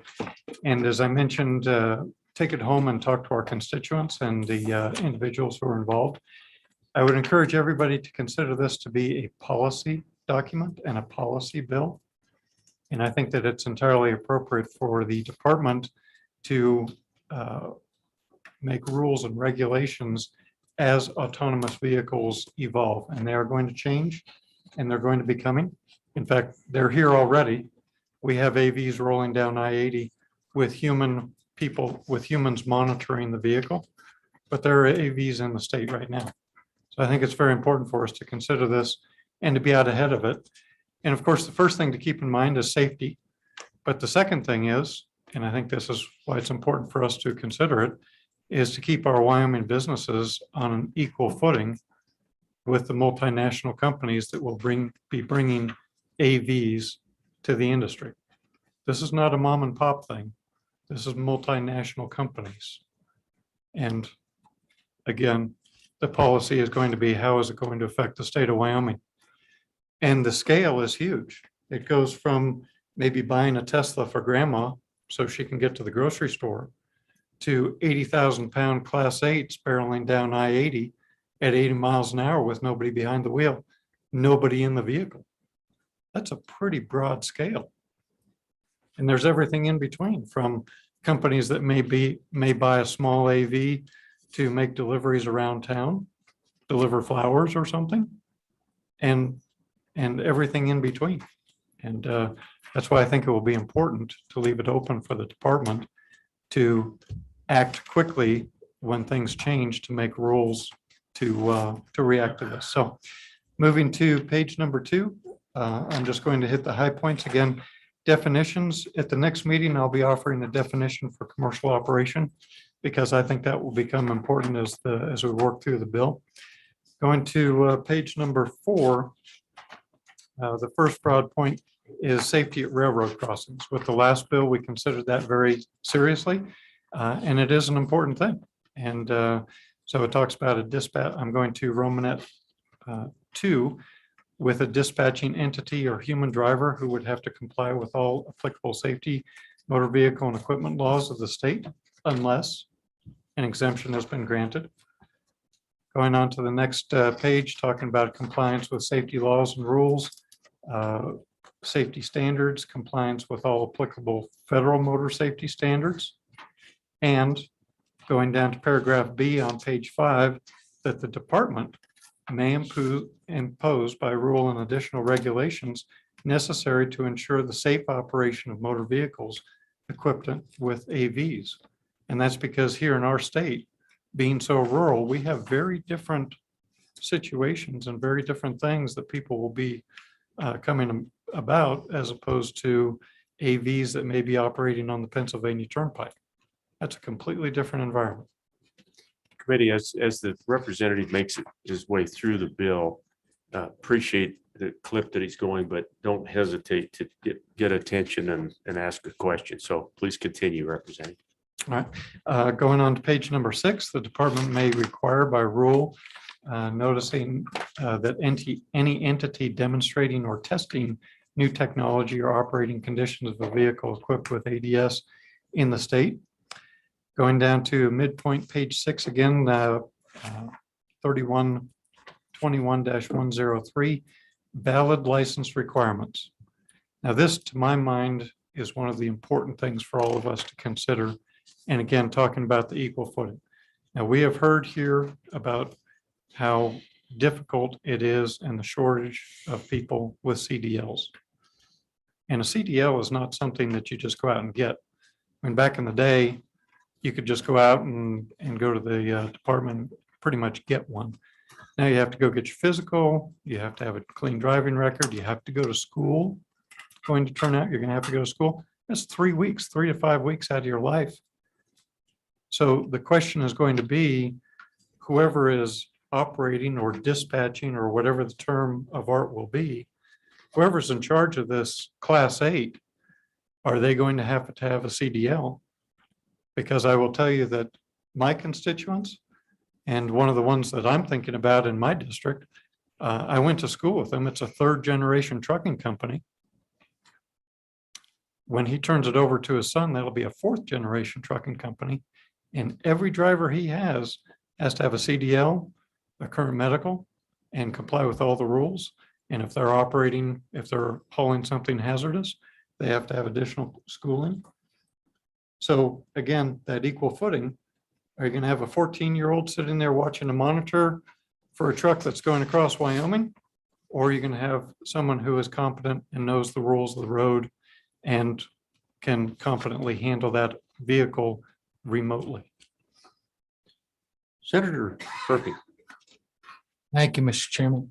And as I mentioned, take it home and talk to our constituents and the individuals who are involved. I would encourage everybody to consider this to be a policy document and a policy bill. And I think that it's entirely appropriate for the department to make rules and regulations as autonomous vehicles evolve, and they are going to change and they're going to be coming. In fact, they're here already. We have AVs rolling down I-80 with humans monitoring the vehicle, but there are AVs in the state right now. So I think it's very important for us to consider this and to be out ahead of it. And of course, the first thing to keep in mind is safety. But the second thing is, and I think this is why it's important for us to consider it, is to keep our Wyoming businesses on an equal footing with the multinational companies that will be bringing AVs to the industry. This is not a mom and pop thing. This is multinational companies. And again, the policy is going to be, how is it going to affect the state of Wyoming? And the scale is huge. It goes from maybe buying a Tesla for grandma so she can get to the grocery store to 80,000 pound class 8s barreling down I-80 at 80 miles an hour with nobody behind the wheel, nobody in the vehicle. That's a pretty broad scale. And there's everything in between, from companies that may buy a small AV to make deliveries around town, deliver flowers or something, and everything in between. And that's why I think it will be important to leave it open for the department to act quickly when things change, to make rules to react to this. So moving to page number 2, I'm just going to hit the high points again. Definitions. At the next meeting, I'll be offering a definition for commercial operation, because I think that will become important as we work through the bill. Going to page number 4, the first broad point is safety at railroad crossings. With the last bill, we considered that very seriously, and it is an important thing. And so it talks about a dispatch. I'm going to Romanet 2, with a dispatching entity or human driver who would have to comply with all applicable safety, motor vehicle and equipment laws of the state, unless an exemption has been granted. Going on to the next page, talking about compliance with safety laws and rules, safety standards, compliance with all applicable federal motor safety standards. And going down to paragraph B on page 5, that the department may impose by rule and additional regulations necessary to ensure the safe operation of motor vehicles equipped with AVs. And that's because here in our state, being so rural, we have very different situations and very different things that people will be coming about, as opposed to AVs that may be operating on the Pennsylvania Turnpike. That's a completely different environment. Committee, as the representative makes his way through the bill, appreciate the clip that he's going, but don't hesitate to get attention and ask a question. So please continue, Representative. All right, going on to page number 6, the department may require by rule noticing that any entity demonstrating or testing new technology or operating conditions of a vehicle equipped with ADS in the state. Going down to midpoint, page 6 again, 3121-103, valid license requirements. Now this, to my mind, is one of the important things for all of us to consider. And again, talking about the equal footing. Now, we have heard here about how difficult it is and the shortage of people with CDLs. And a CDL is not something that you just go out and get. I mean, back in the day, you could just go out and go to the department and pretty much get one. Now you have to go get your physical, you have to have a clean driving record, you have to go to school. Going to turn out, you're going to have to go to school. That's 3 weeks, 3 to 5 weeks out of your life. So the question is going to be, whoever is operating or dispatching or whatever the term of art will be, whoever's in charge of this class 8, are they going to have a CDL? Because I will tell you that my constituents, and one of the ones that I'm thinking about in my district, I went to school with them. It's a 3rd generation trucking company. When he turns it over to his son, that'll be a 4th generation trucking company. And every driver he has to have a CDL, a current medical, and comply with all the rules. And if they're operating, if they're hauling something hazardous, they have to have additional schooling. So again, that equal footing, are you going to have a 14-year-old sitting there watching a monitor for a truck that's going across Wyoming? Or are you going to have someone who is competent and knows the rules of the road and can competently handle that vehicle remotely? Senator Murphy. Thank you, Mr. Chairman.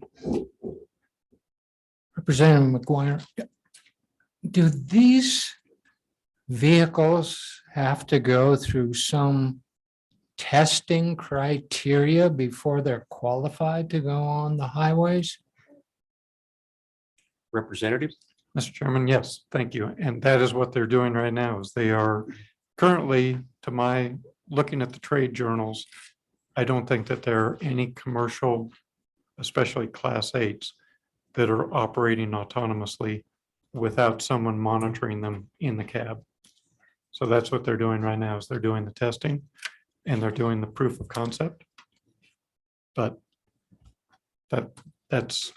Representative McGuire, do these vehicles have to go through some testing criteria before they're qualified to go on the highways? Representative. Mr. Chairman, yes, thank you. And that is what they're doing right now, is they are currently, to my looking at the trade journals, I don't think that there are any commercial, especially class 8s, that are operating autonomously without someone monitoring them in the cab. So that's what they're doing right now, is they're doing the testing and they're doing the proof of concept. But that's,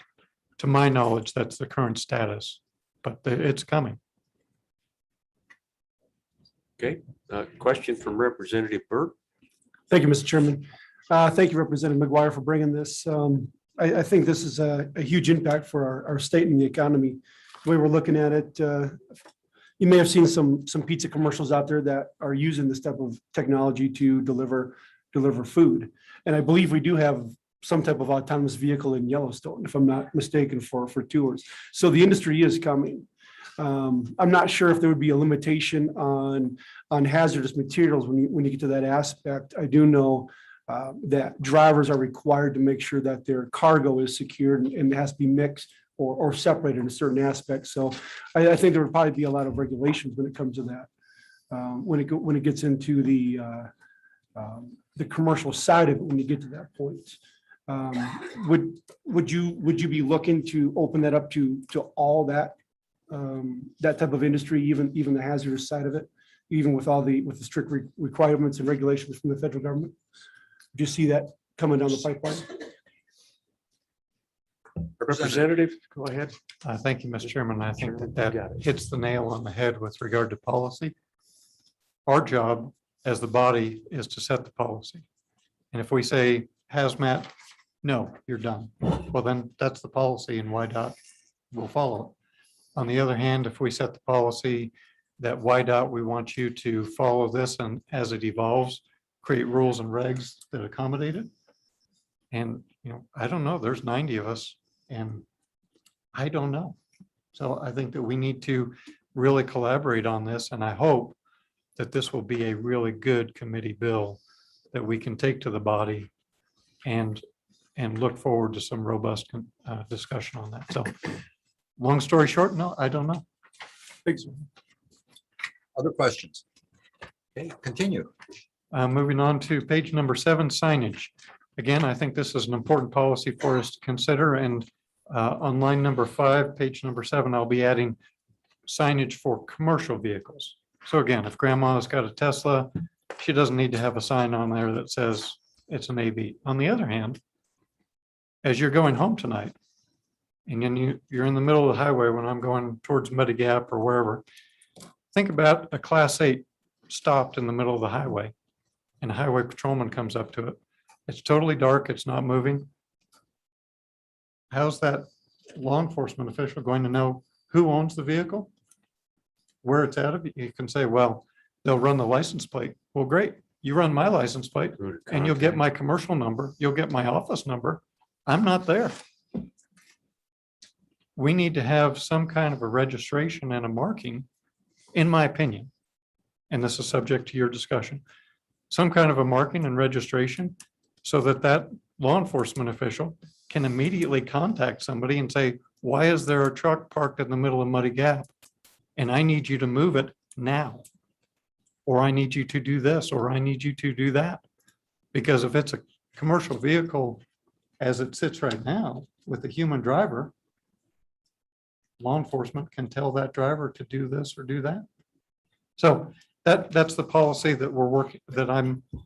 to my knowledge, that's the current status, but it's coming. Okay, question from Representative Burt. Thank you, Mr. Chairman. Thank you, Representative McGuire, for bringing this. I think this is a huge impact for our state and the economy. The way we're looking at it, you may have seen some pizza commercials out there that are using this type of technology to deliver food. And I believe we do have some type of autonomous vehicle in Yellowstone, if I'm not mistaken, for tours. So the industry is coming. I'm not sure if there would be a limitation on hazardous materials when you get to that aspect. I do know that drivers are required to make sure that their cargo is secured and it has to be mixed or separated in a certain aspect. So I think there would probably be a lot of regulations when it comes to that. When it gets into the commercial side of it, when you get to that point. Would you be looking to open that up to all that type of industry, even the hazardous side of it, even with the strict requirements and regulations from the federal government? Do you see that coming down the pipeline? Representative, go ahead. Thank you, Mr. Chairman. I think that hits the nail on the head with regard to policy. Our job as the body is to set the policy. And if we say hazmat, no, you're done. Well, then that's the policy and YDOT will follow it. On the other hand, if we set the policy that YDOT, we want you to follow this and as it evolves, create rules and regs that accommodate it. And, I don't know, there's 90 of us and I don't know. So I think that we need to really collaborate on this. And I hope that this will be a really good committee bill that we can take to the body and look forward to some robust discussion on that. So long story short, no, I don't know. Thanks. Other questions? Okay, continue. Moving on to page number 7, signage. Again, I think this is an important policy for us to consider. And on line number 5, page number 7, I'll be adding signage for commercial vehicles. So again, if grandma's got a Tesla, she doesn't need to have a sign on there that says it's an AV. On the other hand, as you're going home tonight, and then you're in the middle of the highway when I'm going towards Muddy Gap or wherever, think about a Class 8 stopped in the middle of the highway and a highway patrolman comes up to it. It's totally dark. It's not moving. How's that law enforcement official going to know who owns the vehicle? Where it's at? You can say, well, they'll run the license plate. Well, great. You run my license plate and you'll get my commercial number. You'll get my office number. I'm not there. We need to have some kind of a registration and a marking, in my opinion. And this is subject to your discussion. Some kind of a marking and registration so that law enforcement official can immediately contact somebody and say, why is there a truck parked in the middle of Muddy Gap? And I need you to move it now. Or I need you to do this, or I need you to do that. Because if it's a commercial vehicle as it sits right now with a human driver, law enforcement can tell that driver to do this or do that. So that's the policy that we're working, that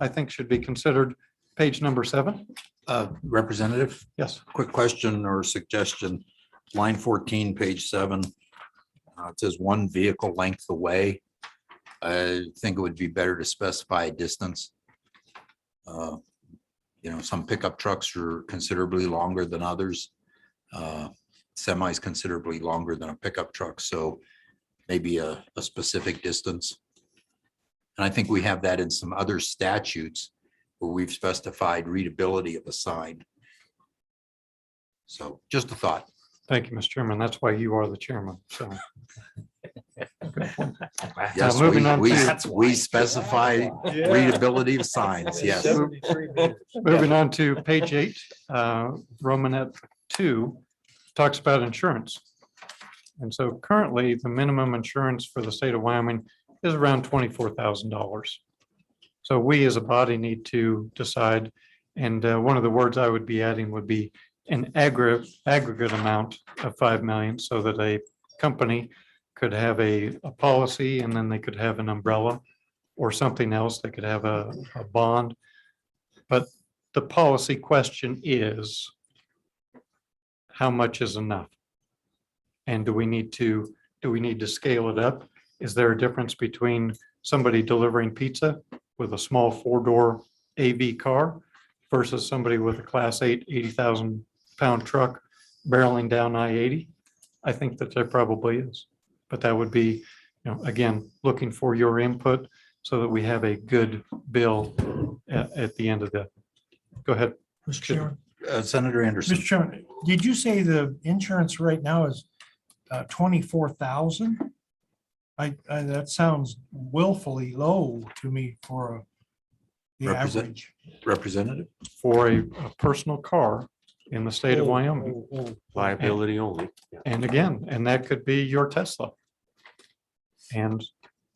I think should be considered. Page number 7. Representative? Yes. Quick question or suggestion. Line 14, page 7. It says 1 vehicle length away. I think it would be better to specify a distance. Some pickup trucks are considerably longer than others. Semis considerably longer than a pickup truck. So maybe a specific distance. And I think we have that in some other statutes where we've specified readability of a sign. So just a thought. Thank you, Mr. Chairman. That's why you are the chairman. So. Yes, moving on to- we specify readability of signs, yes. Moving on to page 8, Romanet 2, talks about insurance. And so currently, the minimum insurance for the state of Wyoming is around $24,000. So we as a body need to decide, and one of the words I would be adding would be an aggregate amount of 5 million, so that a company could have a policy and then they could have an umbrella or something else. They could have a bond. But the policy question is, how much is enough? And do we need to scale it up? Is there a difference between somebody delivering pizza with a small 4-door AV car versus somebody with a Class 8, 80,000-pound truck barreling down I-80? I think that there probably is, but that would be again, looking for your input so that we have a good bill at the end of the, go ahead. Mr. Chairman. Senator Anderson. Mr. Chairman, did you say the insurance right now is 24,000? That sounds willfully low to me for the average. Representative? For a personal car in the state of Wyoming. Liability only. And again, and that could be your Tesla. And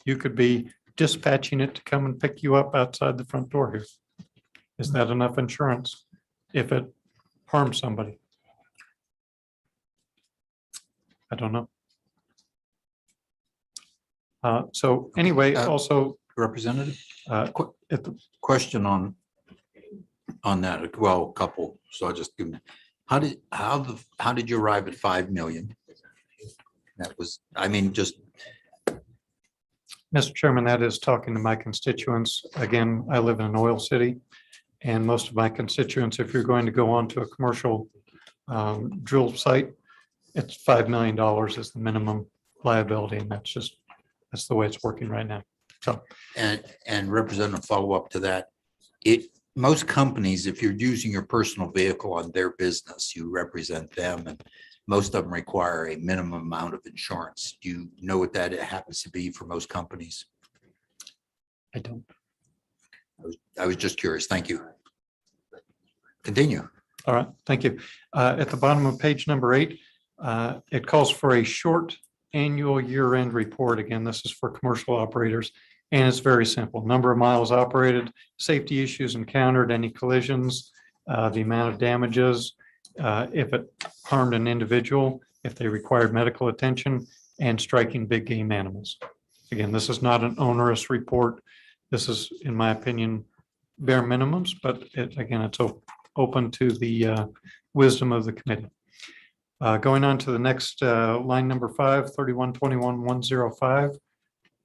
you could be dispatching it to come and pick you up outside the front door here. Is that enough insurance if it harms somebody? I don't know. So anyway, also. Representative? At the Question on that, well, a couple, so I just give me, how did you arrive at 5 million? That was, I mean, just. Mr. Chairman, that is talking to my constituents. Again, I live in an oil city. And most of my constituents, if you're going to go onto a commercial drill site, it's $5 million is the minimum liability. And that's the way it's working right now. So. And Representative, follow up to that. Most companies, if you're using your personal vehicle on their business, you represent them, and most of them require a minimum amount of insurance. Do you know what that happens to be for most companies? I don't. I was just curious. Thank you. Continue. All right, thank you. At the bottom of page number 8, it calls for a short annual year-end report. Again, this is for commercial operators, and it's very simple. Number of miles operated, safety issues encountered, any collisions, the amount of damages, if it harmed an individual, if they required medical attention, and striking big game animals. Again, this is not an onerous report. This is, in my opinion, bare minimums, but again, it's open to the wisdom of the committee. Going on to the next line number 5, 3121-105.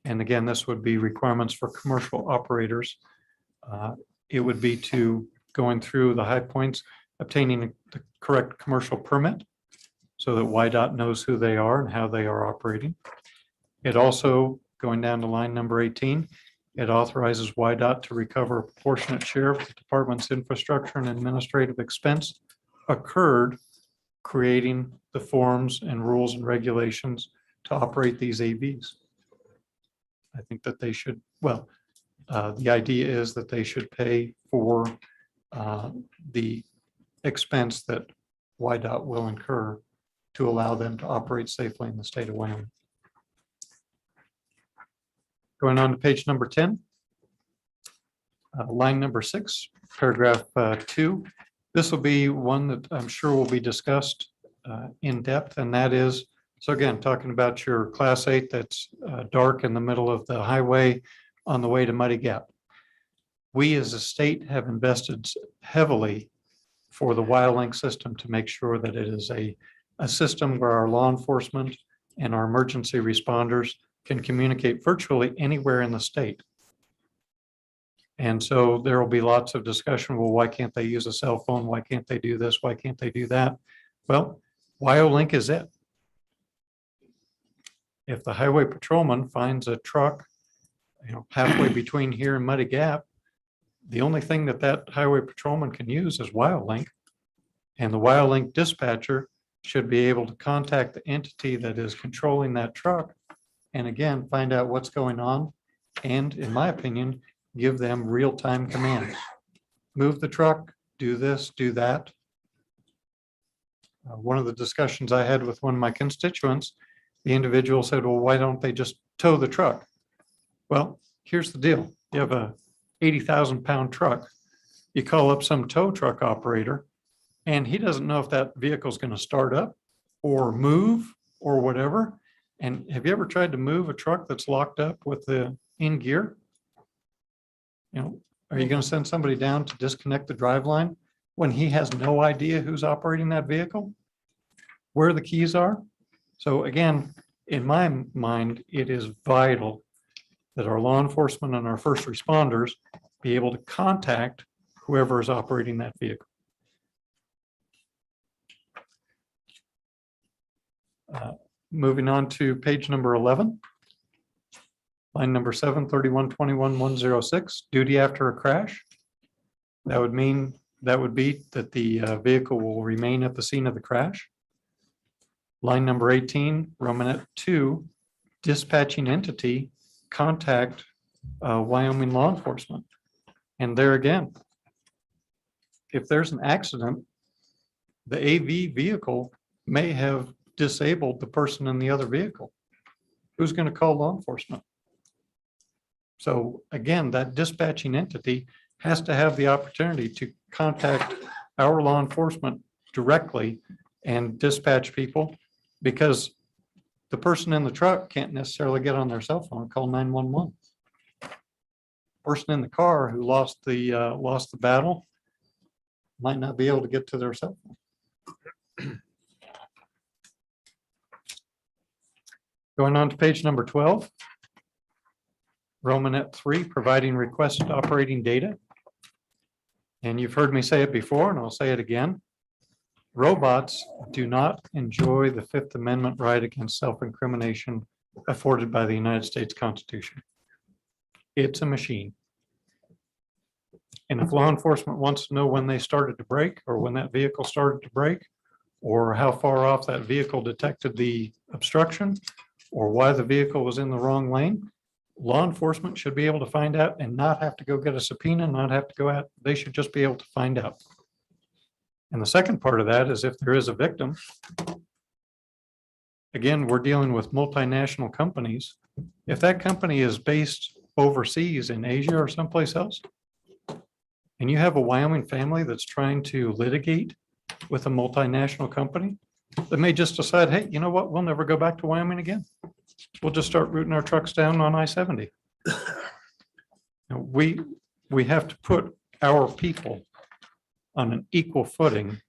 And again, this would be requirements for commercial operators. It would be to going through the high points, obtaining the correct commercial permit so that YDOT knows who they are and how they are operating. It also, going down to line number 18, it authorizes YDOT to recover a proportionate share of the department's infrastructure and administrative expense occurred creating the forms and rules and regulations to operate these AVs. I think that they should, well, the idea is that they should pay for the expense that YDOT will incur to allow them to operate safely in the state of Wyoming. Going on to page number 10. Line number 6, paragraph 2. This will be one that I'm sure will be discussed in depth, and that is, so again, talking about your class 8 that's dark in the middle of the highway on the way to Muddy Gap. We as a state have invested heavily for the WildLink system to make sure that it is a system where our law enforcement and our emergency responders can communicate virtually anywhere in the state. And so there will be lots of discussion. Well, why can't they use a cell phone? Why can't they do this? Why can't they do that? Well, WyoLink is it. If the highway patrolman finds a truck, halfway between here and Muddy Gap, the only thing that highway patrolman can use is WyoLink. And the WyoLink dispatcher should be able to contact the entity that is controlling that truck and again, find out what's going on. And in my opinion, give them real-time commands. Move the truck, do this, do that. One of the discussions I had with one of my constituents, the individual said, well, why don't they just tow the truck? Well, here's the deal. You have a 80,000 pound truck. You call up some tow truck operator and he doesn't know if that vehicle is going to start up or move or whatever. And have you ever tried to move a truck that's locked up with the in gear? Are you going to send somebody down to disconnect the driveline when he has no idea who's operating that vehicle, where the keys are? So again, in my mind, it is vital that our law enforcement and our first responders be able to contact whoever is operating that vehicle. Moving on to page number 11. Line number 7, 3121-106, duty after a crash. That would mean, that would be that the vehicle will remain at the scene of the crash. Line number 18, Romanet 2, dispatching entity, contact Wyoming law enforcement. And there again, if there's an accident, the AV vehicle may have disabled the person in the other vehicle. Who's going to call law enforcement? So again, that dispatching entity has to have the opportunity to contact our law enforcement directly and dispatch people, because the person in the truck can't necessarily get on their cell phone and call 911. Person in the car who lost the battle might not be able to get to their cell phone. Going on to page number 12. Romanet 3, providing requested operating data. And you've heard me say it before, and I'll say it again. Robots do not enjoy the Fifth Amendment right against self-incrimination afforded by the United States Constitution. It's a machine. And if law enforcement wants to know when they started to brake, or when that vehicle started to brake, or how far off that vehicle detected the obstruction, or why the vehicle was in the wrong lane, law enforcement should be able to find out and not have to go get a subpoena, not have to go out. They should just be able to find out. And the second part of that is if there is a victim, again, we're dealing with multinational companies. If that company is based overseas in Asia or someplace else, and you have a Wyoming family that's trying to litigate with a multinational company, they may just decide, hey, you know what? We'll never go back to Wyoming again. We'll just start routing our trucks down on I-70. We have to put our people on an equal footing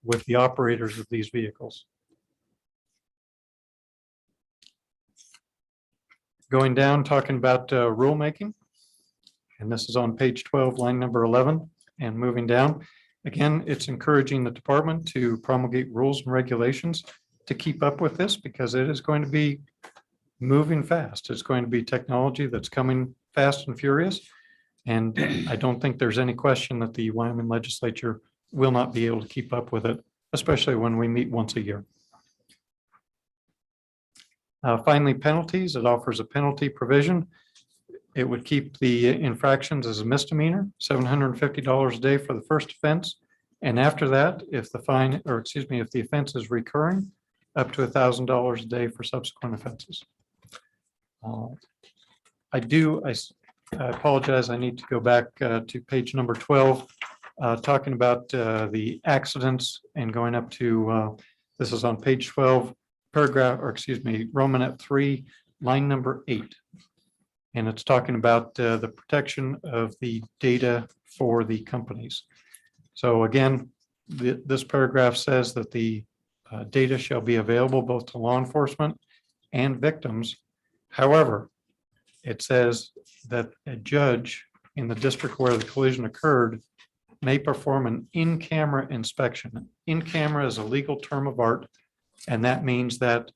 with the operators of these vehicles. Going down, talking about rulemaking, and this is on page 12, line number 11, and moving down. Again, it's encouraging the department to promulgate rules and regulations to keep up with this, because it is going to be moving fast. It's going to be technology that's coming fast and furious. And I don't think there's any question that the Wyoming legislature will not be able to keep up with it, especially when we meet once a year. Finally, penalties. It offers a penalty provision. It would keep the infractions as a misdemeanor, $750 a day for the first offense. And after that, if the fine, or excuse me, if the offense is recurring, up to $1,000 a day for subsequent offenses. I apologize. I need to go back to page number 12, talking about the accidents and going up to, this is on page 12, paragraph, or excuse me, Romanet 3, line number 8. And it's talking about the protection of the data for the companies. So again, this paragraph says that the data shall be available both to law enforcement and victims. However, it says that a judge in the district where the collision occurred may perform an in-camera inspection. In-camera is a legal term of art, and that means that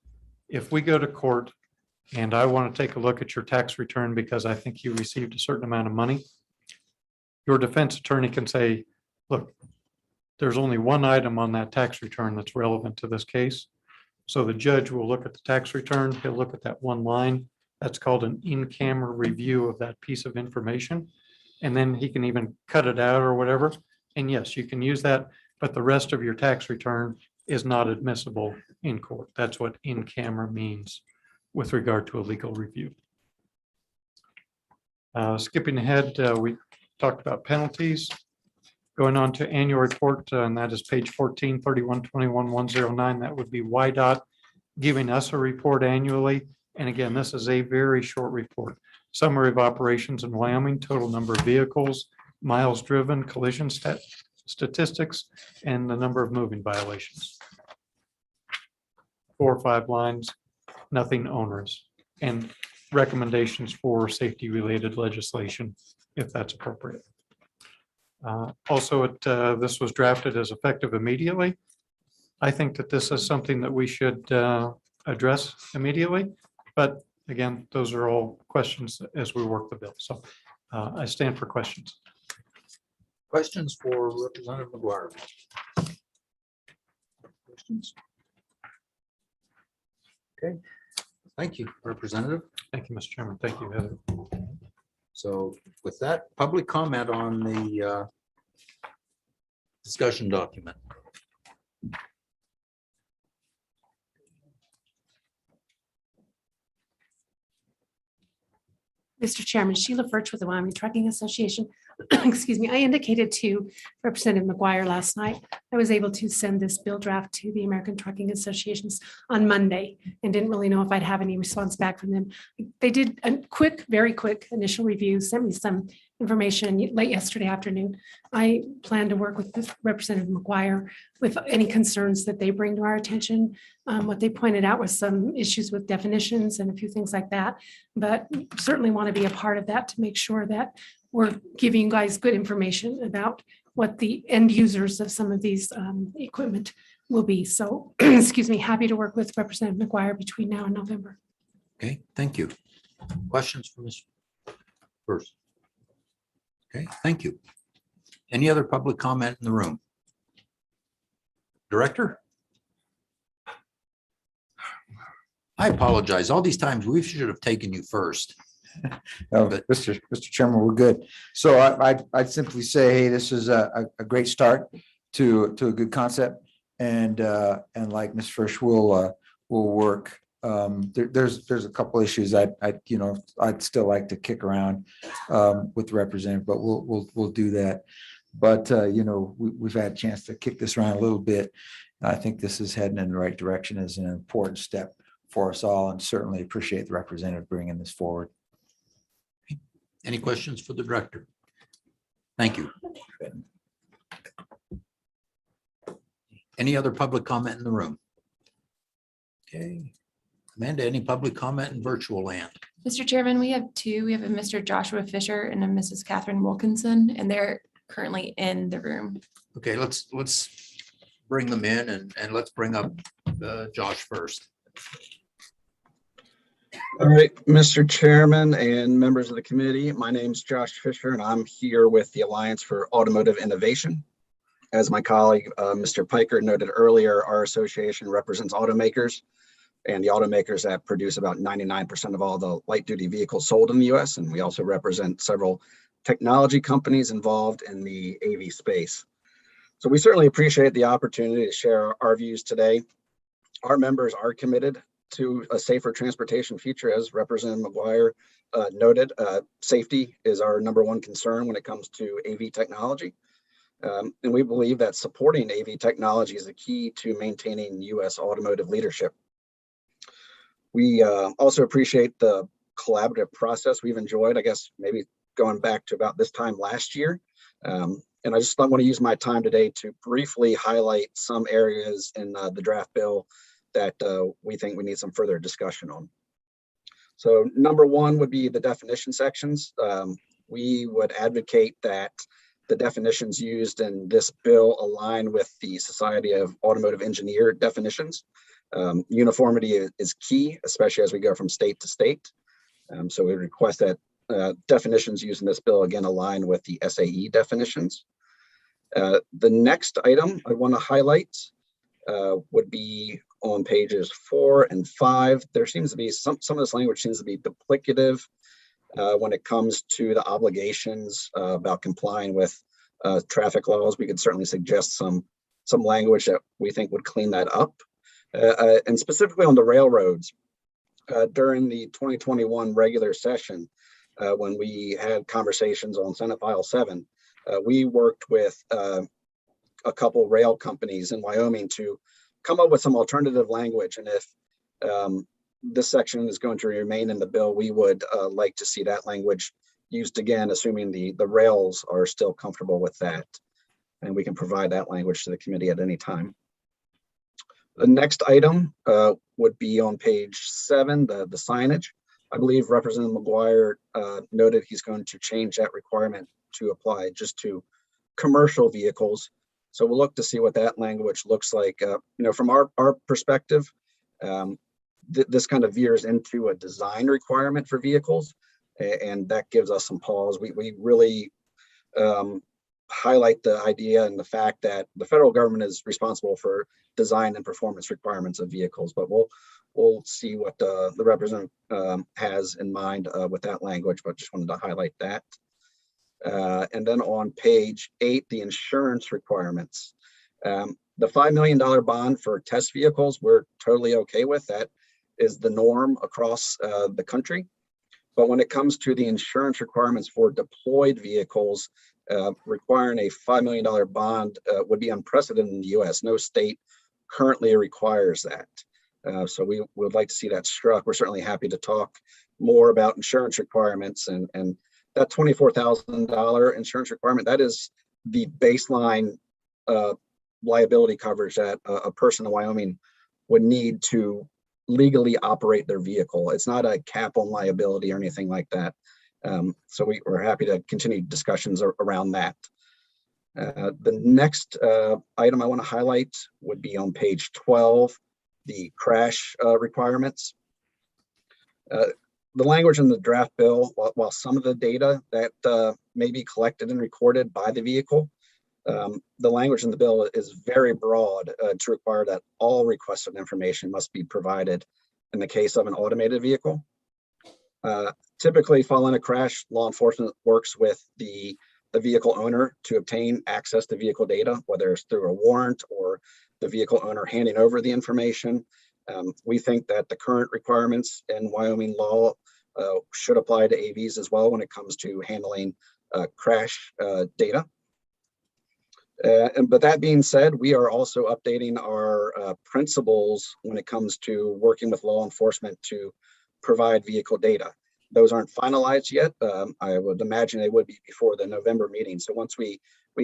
if we go to court and I want to take a look at your tax return because I think you received a certain amount of money, your defense attorney can say, look, there's only one item on that tax return that's relevant to this case. So the judge will look at the tax return, he'll look at that one line. That's called an in-camera review of that piece of information. And then he can even cut it out or whatever. And yes, you can use that, but the rest of your tax return is not admissible in court. That's what in-camera means with regard to a legal review. Skipping ahead, we talked about penalties. Going on to annual report, and that is page 14, 3121-109. That would be YDOT giving us a report annually. And again, this is a very short report. Summary of operations in Wyoming, total number of vehicles, miles driven, collision statistics, and the number of moving violations. 4 or 5 lines, nothing onerous, and recommendations for safety-related legislation, if that's appropriate. Also, this was drafted as effective immediately. I think that this is something that we should address immediately, but again, those are all questions as we work the bill. So I stand for questions. Questions for Representative McGuire? Questions? Okay, thank you, Representative. Thank you, Mr. Chairman. Thank you, Heather. So with that, public comment on the discussion document. Mr. Chairman, Sheila Furch with the Wyoming Trucking Association. Excuse me, I indicated to Representative McGuire last night, I was able to send this bill draft to the American Trucking Associations on Monday and didn't really know if I'd have any response back from them. They did a quick, very quick initial review, sent me some information late yesterday afternoon. I plan to work with Representative McGuire with any concerns that they bring to our attention. What they pointed out was some issues with definitions and a few things like that, but certainly want to be a part of that to make sure that we're giving you guys good information about what the end users of some of these equipment will be. So, excuse me, happy to work with Representative McGuire between now and November. Okay, thank you. Questions from Ms. First? Okay, thank you. Any other public comment in the room? Director? I apologize. All these times we should have taken you first. Oh, Mr. Chairman, we're good. So I'd simply say, hey, this is a great start to a good concept. And like Ms. Frisch will work. There's a couple issues I'd still like to kick around with the representative, but we'll do that. But we've had a chance to kick this around a little bit. I think this is heading in the right direction, is an important step for us all, and certainly appreciate the representative bringing this forward. Any questions for the director? Thank you. Any other public comment in the room? Okay. Amanda, any public comment in virtual land? Mr. Chairman, we have two. We have a Mr. Joshua Fisher and a Mrs. Catherine Wilkinson, and they're currently in the room. Okay, let's bring them in and let's bring up Josh first. All right, Mr. Chairman and members of the committee, my name is Josh Fisher and I'm here with the Alliance for Automotive Innovation. As my colleague, Mr. Piker noted earlier, our association represents automakers and the automakers that produce about 99% of all the light duty vehicles sold in the US. And we also represent several technology companies involved in the AV space. So we certainly appreciate the opportunity to share our views today. Our members are committed to a safer transportation future. As Representative McGuire noted, safety is our #1 concern when it comes to AV technology. And we believe that supporting AV technology is the key to maintaining US automotive leadership. We also appreciate the collaborative process we've enjoyed, I guess, maybe going back to about this time last year. And I just want to use my time today to briefly highlight some areas in the draft bill that we think we need some further discussion on. So #1 would be the definition sections. We would advocate that the definitions used in this bill align with the Society of Automotive Engineer definitions. Uniformity is key, especially as we go from state to state. So we request that definitions used in this bill again align with the SAE definitions. The next item I want to highlight would be on pages 4 and 5. There seems to be some of this language seems to be duplicative when it comes to the obligations about complying with traffic laws. We could certainly suggest some language that we think would clean that up. And specifically on the railroads, during the 2021 regular session, when we had conversations on Senate File 7, we worked with a couple rail companies in Wyoming to come up with some alternative language. And if this section is going to remain in the bill, we would like to see that language used again, assuming the rails are still comfortable with that. And we can provide that language to the committee at any time. The next item would be on page 7, the signage. I believe Representative McGuire noted he's going to change that requirement to apply just to commercial vehicles. So we'll look to see what that language looks like. From our perspective, this kind of veers into a design requirement for vehicles. And that gives us some pause. We really highlight the idea and the fact that the federal government is responsible for design and performance requirements of vehicles, but we'll see what the representative has in mind with that language, but just wanted to highlight that. And then on page 8, the insurance requirements. The $5 million bond for test vehicles, we're totally okay with. That is the norm across the country. But when it comes to the insurance requirements for deployed vehicles, requiring a $5 million bond would be unprecedented in the US. No state currently requires that. So we would like to see that struck. We're certainly happy to talk more about insurance requirements, and that $24,000 insurance requirement, that is the baseline liability coverage that a person in Wyoming would need to legally operate their vehicle. It's not a cap on liability or anything like that. So we're happy to continue discussions around that. The next item I want to highlight would be on page 12, the crash requirements. The language in the draft bill, while some of the data that may be collected and recorded by the vehicle, the language in the bill is very broad to require that all requested information must be provided in the case of an automated vehicle. Typically, following a crash, law enforcement works with the vehicle owner to obtain access to vehicle data, whether it's through a warrant or the vehicle owner handing over the information. We think that the current requirements in Wyoming law should apply to AVs as well when it comes to handling crash data. But that being said, we are also updating our principles when it comes to working with law enforcement to provide vehicle data. Those aren't finalized yet. I would imagine they would be before the November meeting. So once we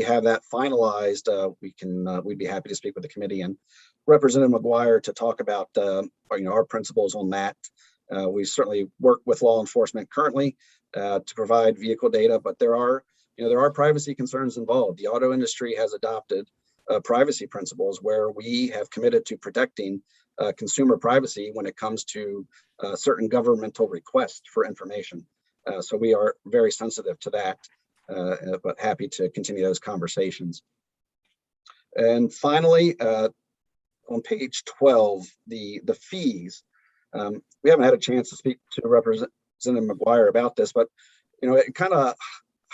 have that finalized, we'd be happy to speak with the committee and Representative McGuire to talk about our principles on that. We certainly work with law enforcement currently to provide vehicle data, but there are privacy concerns involved. The auto industry has adopted privacy principles where we have committed to protecting consumer privacy when it comes to certain governmental requests for information. So we are very sensitive to that, but happy to continue those conversations. And finally, on page 12, the fees. We haven't had a chance to speak to Representative McGuire about this, but it kind of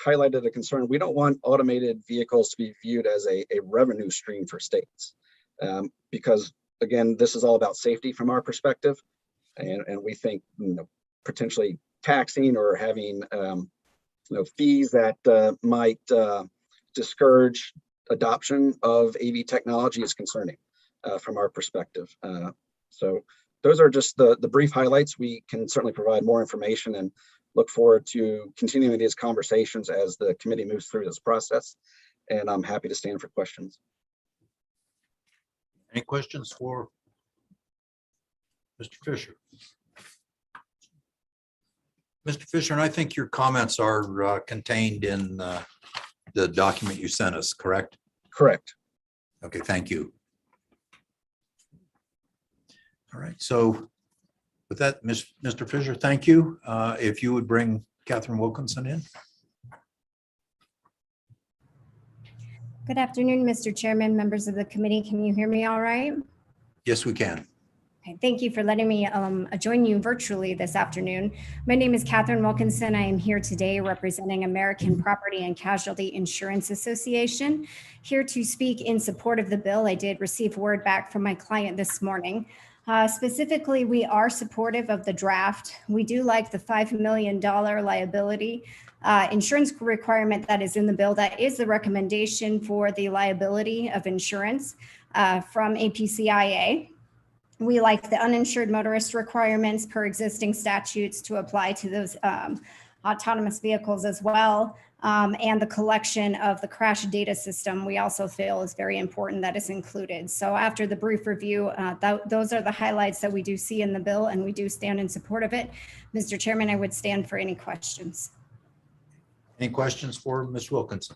highlighted a concern. We don't want automated vehicles to be viewed as a revenue stream for states, because again, this is all about safety from our perspective, and we think potentially taxing or having fees that might discourage adoption of AV technology is concerning from our perspective. So those are just the brief highlights. We can certainly provide more information and look forward to continuing these conversations as the committee moves through this process. And I'm happy to stand for questions. Any questions for Mr. Fisher? Mr. Fisher, and I think your comments are contained in the document you sent us, correct? Correct. Okay, thank you. All right, so with that, Mr. Fisher, thank you. If you would bring Catherine Wilkinson in. Good afternoon, Mr. Chairman, members of the committee. Can you hear me all right? Yes, we can. Okay, thank you for letting me join you virtually this afternoon. My name is Catherine Wilkinson. I am here today representing American Property and Casualty Insurance Association, here to speak in support of the bill. I did receive word back from my client this morning. Specifically, we are supportive of the draft. We do like the $5 million liability insurance requirement that is in the bill. That is the recommendation for the liability of insurance from APCIA. We like the uninsured motorist requirements per existing statutes to apply to those autonomous vehicles as well. And the collection of the crash data system, we also feel is very important that is included. So after the brief review, those are the highlights that we do see in the bill, and we do stand in support of it. Mr. Chairman, I would stand for any questions. Any questions for Ms. Wilkinson?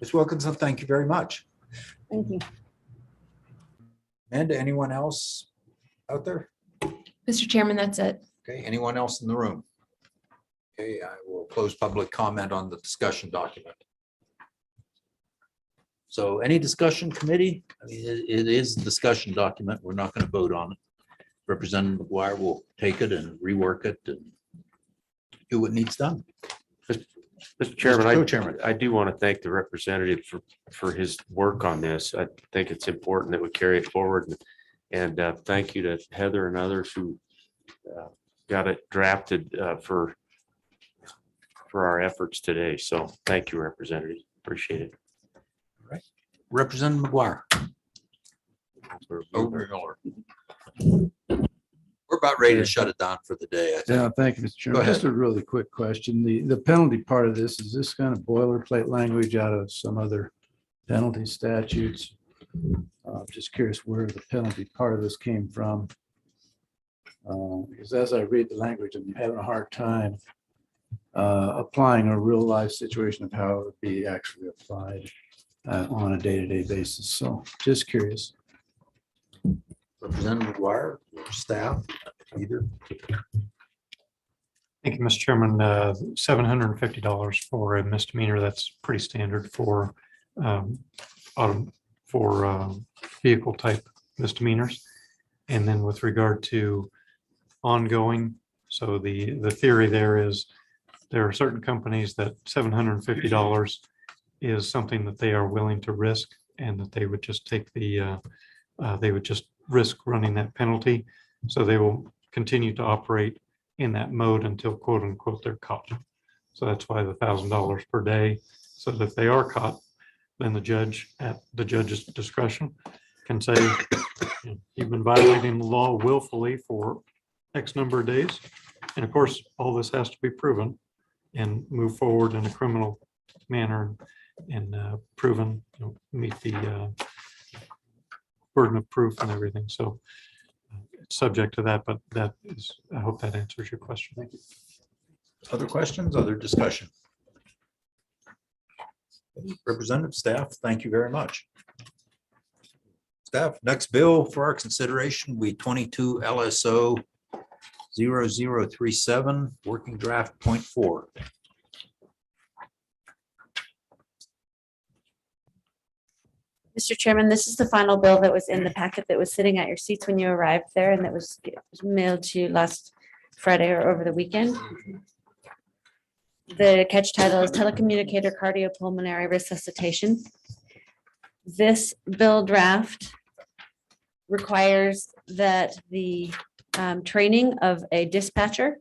Ms. Wilkinson, thank you very much. Thank you. And anyone else out there? Mr. Chairman, that's it. Okay, anyone else in the room? Okay, I will close public comment on the discussion document. So any discussion committee? I mean, it is a discussion document. We're not going to vote on it. Representative McGuire will take it and rework it and do what needs done. Mr. Chairman, Co-chairman. I do want to thank the representative for his work on this. I think it's important that we carry it forward. And thank you to Heather and others who got it drafted for our efforts today. So thank you, Representative. Appreciate it. Representative McGuire. Over Miller. We're about ready to shut it down for the day. I think. Yeah, thank you, Mr. Chairman. ahead. Just a really quick question. The penalty part of this, is this kind of boilerplate language out of some other penalty statutes? Just curious where the penalty part of this came from. Because as I read the language, I'm having a hard time applying a real life situation of how it would be actually applied on a day-to-day basis. So just curious. Representative McGuire, staff, either. Thank you, Mr. Chairman. $750 for a misdemeanor. That's pretty standard for vehicle type misdemeanors. And then with regard to ongoing, so the theory there is there are certain companies that $750 is something that they are willing to risk, and that they would just take they would just risk running that penalty. So they will continue to operate in that mode until quote unquote they're caught. So that's why the $1,000 per day. So that if they are caught, then the judge at the judge's discretion can say, you've been violating the law willfully for X number of days. And of course, all this has to be proven and move forward in a criminal manner and proven, meet the burden of proof and everything. So it's subject to that, but that is, I hope that answers your question. Thank you. Other questions, other discussion? Representative, staff, thank you very much. Staff, next bill for our consideration, we 22 LSO 0037, working draft .4. Mr. Chairman, this is the final bill that was in the packet that was sitting at your seats when you arrived there, and that was mailed to you last Friday or over the weekend. The catch title is Telecommunicator Cardiopulmonary Resuscitation. This bill draft requires that the training of a dispatcher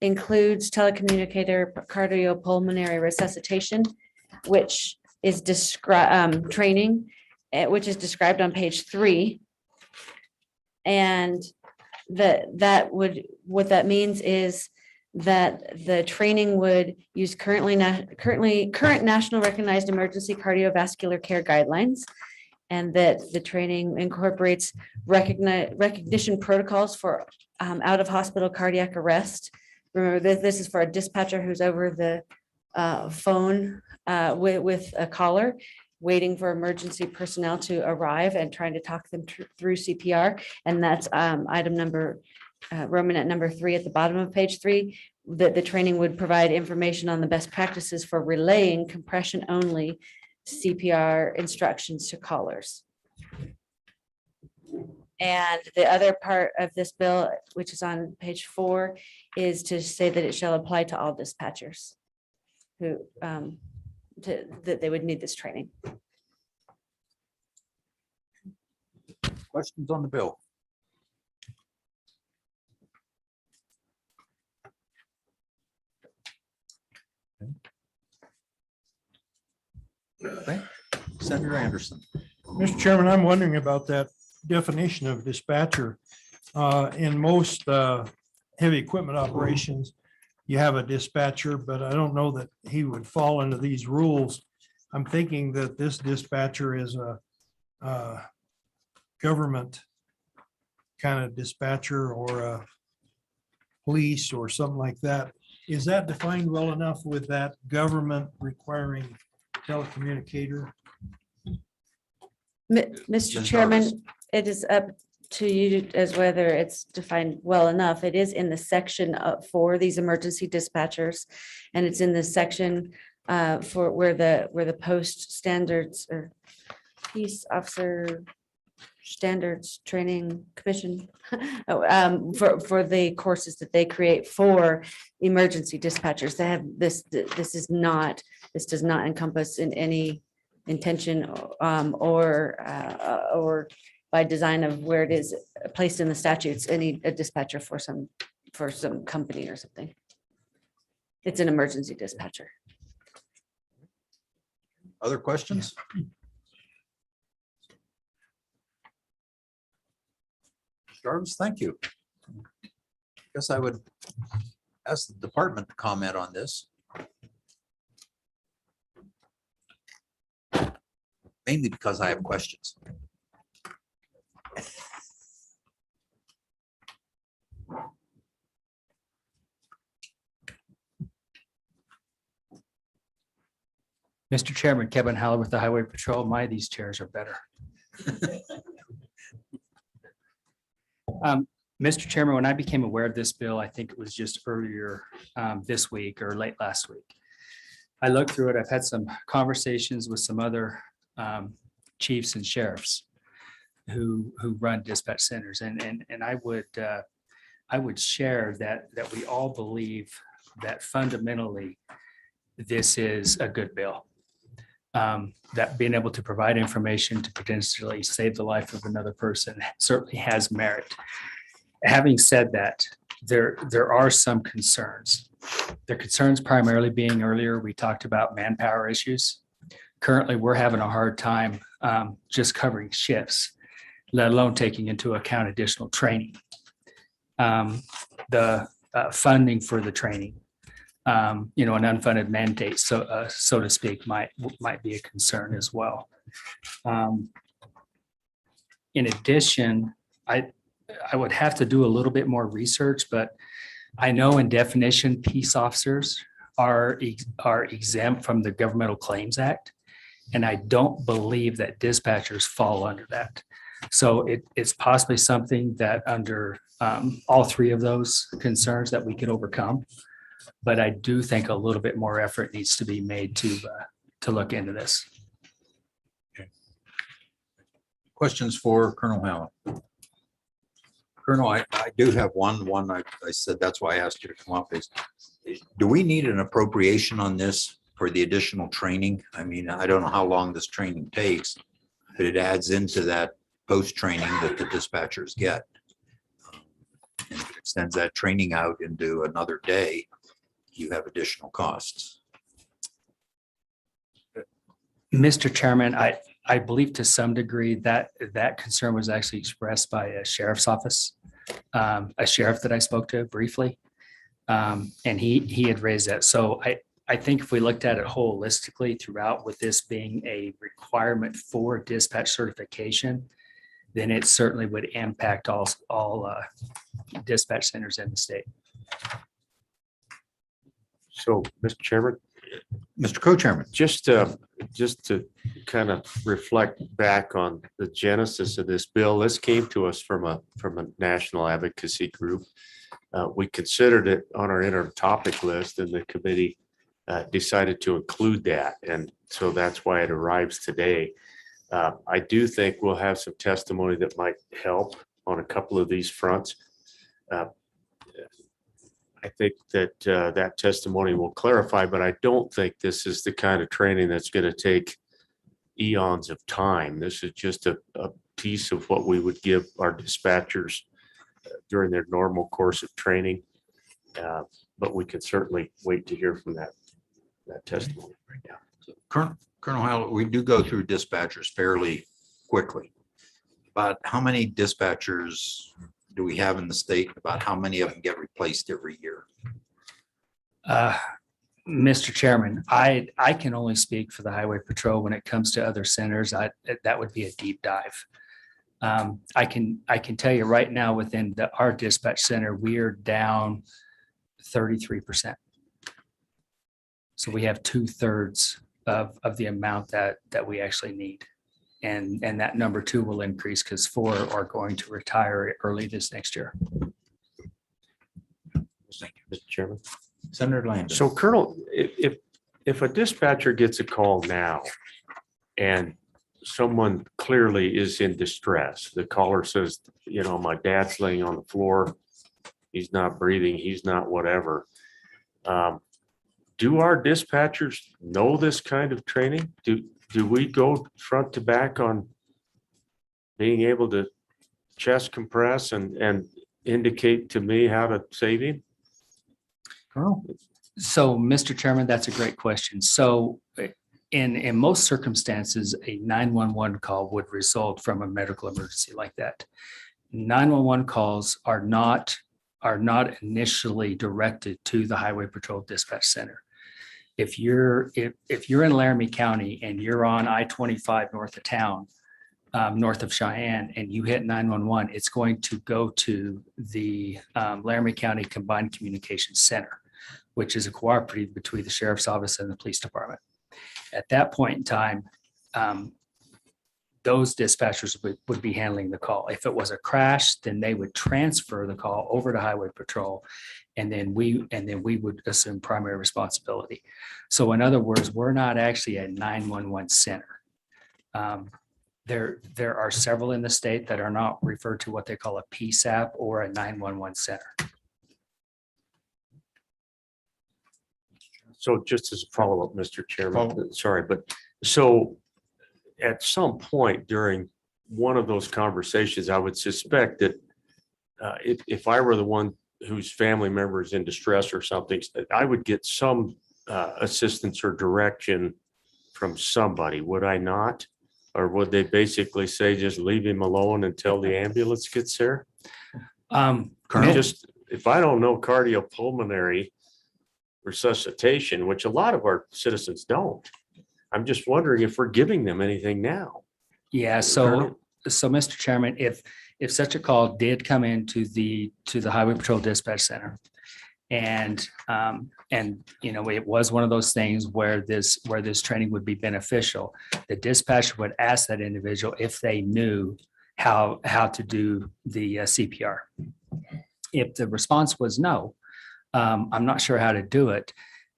includes telecommunicator cardiopulmonary resuscitation, which is training, which is described on page 3. And what that means is that the training would use current national recognized emergency cardiovascular care guidelines, and that the training incorporates recognition protocols for out of hospital cardiac arrest. Remember, this is for a dispatcher who's over the phone with a caller, waiting for emergency personnel to arrive and trying to talk them through CPR. And that's item number, Romanet number 3 at the bottom of page 3, that the training would provide information on the best practices for relaying compression only CPR instructions to callers. And the other part of this bill, which is on page 4, is to say that it shall apply to all dispatchers who that they would need this training. Questions on the bill? Okay. Senator Anderson. Mr. Chairman, I'm wondering about that definition of dispatcher. In most heavy equipment operations, you have a dispatcher, but I don't know that he would fall into these rules. I'm thinking that this dispatcher is a government kind of dispatcher or a police or something like that. Is that defined well enough with that government requiring telecommunicator? Mr. Chairman, it is up to you as whether it's defined well enough. It is in the section for these emergency dispatchers. And it's in the section for where the post standards or peace officer standards training commission for the courses that they create for emergency dispatchers. They have this does not encompass in any intention or by design of where it is placed in the statutes, a dispatcher for some company or something. It's an emergency dispatcher. Other questions? Jarvis, thank you. Guess I would ask the department to comment on this. Mainly because I have questions. Mr. Chairman, Kevin Haller with the Highway Patrol. These chairs are better. Mr. Chairman, when I became aware of this bill, I think it was just earlier this week or late last week. I looked through it. I've had some conversations with some other chiefs and sheriffs who run dispatch centers, and I would share that we all believe that fundamentally this is a good bill. That being able to provide information to potentially save the life of another person certainly has merit. Having said that, there are some concerns. The concerns primarily being earlier, we talked about manpower issues. Currently, we're having a hard time just covering shifts, let alone taking into account additional training. The funding for the training, an unfunded mandate, so to speak, might be a concern as well. In addition, I would have to do a little bit more research, but I know in definition, peace officers are exempt from the Governmental Claims Act. And I don't believe that dispatchers fall under that. So it's possibly something that under all three of those concerns that we could overcome. But I do think a little bit more effort needs to be made to look into this. Questions for Colonel Howell? Colonel, I do have one I said, that's why I asked you to come up is, do we need an appropriation on this for the additional training? I mean, I don't know how long this training takes, but it adds into that post-training that the dispatchers get. And if it extends that training out into another day, you have additional costs. Mr. Chairman, I believe to some degree that concern was actually expressed by a sheriff's office, a sheriff that I spoke to briefly. And he had raised that. So I think if we looked at it holistically throughout, with this being a requirement for dispatch certification, then it certainly would impact all dispatch centers in the state. So, Mr. Chairman. Mr. Co-Chairman. Just to kind of reflect back on the genesis of this bill, this came to us from a national advocacy group. We considered it on our interim topic list, and the committee decided to include that. And so that's why it arrives today. I do think we'll have some testimony that might help on a couple of these fronts. I think that that testimony will clarify, but I don't think this is the kind of training that's going to take eons of time. This is just a piece of what we would give our dispatchers during their normal course of training. But we can certainly wait to hear from that testimony right now. Colonel Howell, we do go through dispatchers fairly quickly. But how many dispatchers do we have in the state? About how many of them get replaced every year? Mr. Chairman, I can only speak for the Highway Patrol. When it comes to other centers, that would be a deep dive. I can tell you right now, within our dispatch center, we are down 33%. So we have 2/3 of the amount that we actually need. And that number 2 will increase because 4 are going to retire early this next year. Mr. Chairman. Senator Landon. So Colonel, if a dispatcher gets a call now and someone clearly is in distress, the caller says, you know, my dad's laying on the floor, he's not breathing, he's not whatever. Do our dispatchers know this kind of training? Do we go front to back on being able to chest compress and indicate to me how to save him? So, Mr. Chairman, that's a great question. So in most circumstances, a 911 call would result from a medical emergency like that. 911 calls are not initially directed to the Highway Patrol Dispatch Center. If you're in Laramie County and you're on I-25 north of town, north of Cheyenne, and you hit 911, it's going to go to the Laramie County Combined Communications Center, which is a cooperative between the sheriff's office and the police department. At that point in time, those dispatchers would be handling the call. If it was a crash, then they would transfer the call over to Highway Patrol, and then we would assume primary responsibility. So in other words, we're not actually a 911 center. There are several in the state that are not referred to what they call a PSAP or a 911 center. So just as a follow-up, Mr. Chairman, sorry, but so at some point during one of those conversations, I would suspect that if I were the one whose family member is in distress or something, I would get some assistance or direction from somebody, would I not? Or would they basically say, just leave him alone until the ambulance gets there? Just, if I don't know cardiopulmonary resuscitation, which a lot of our citizens don't, I'm just wondering if we're giving them anything now. Yeah, so Mr. Chairman, if such a call did come into the Highway Patrol Dispatch Center, and you know, it was one of those things where this training would be beneficial, the dispatcher would ask that individual if they knew how to do the CPR. If the response was no, I'm not sure how to do it,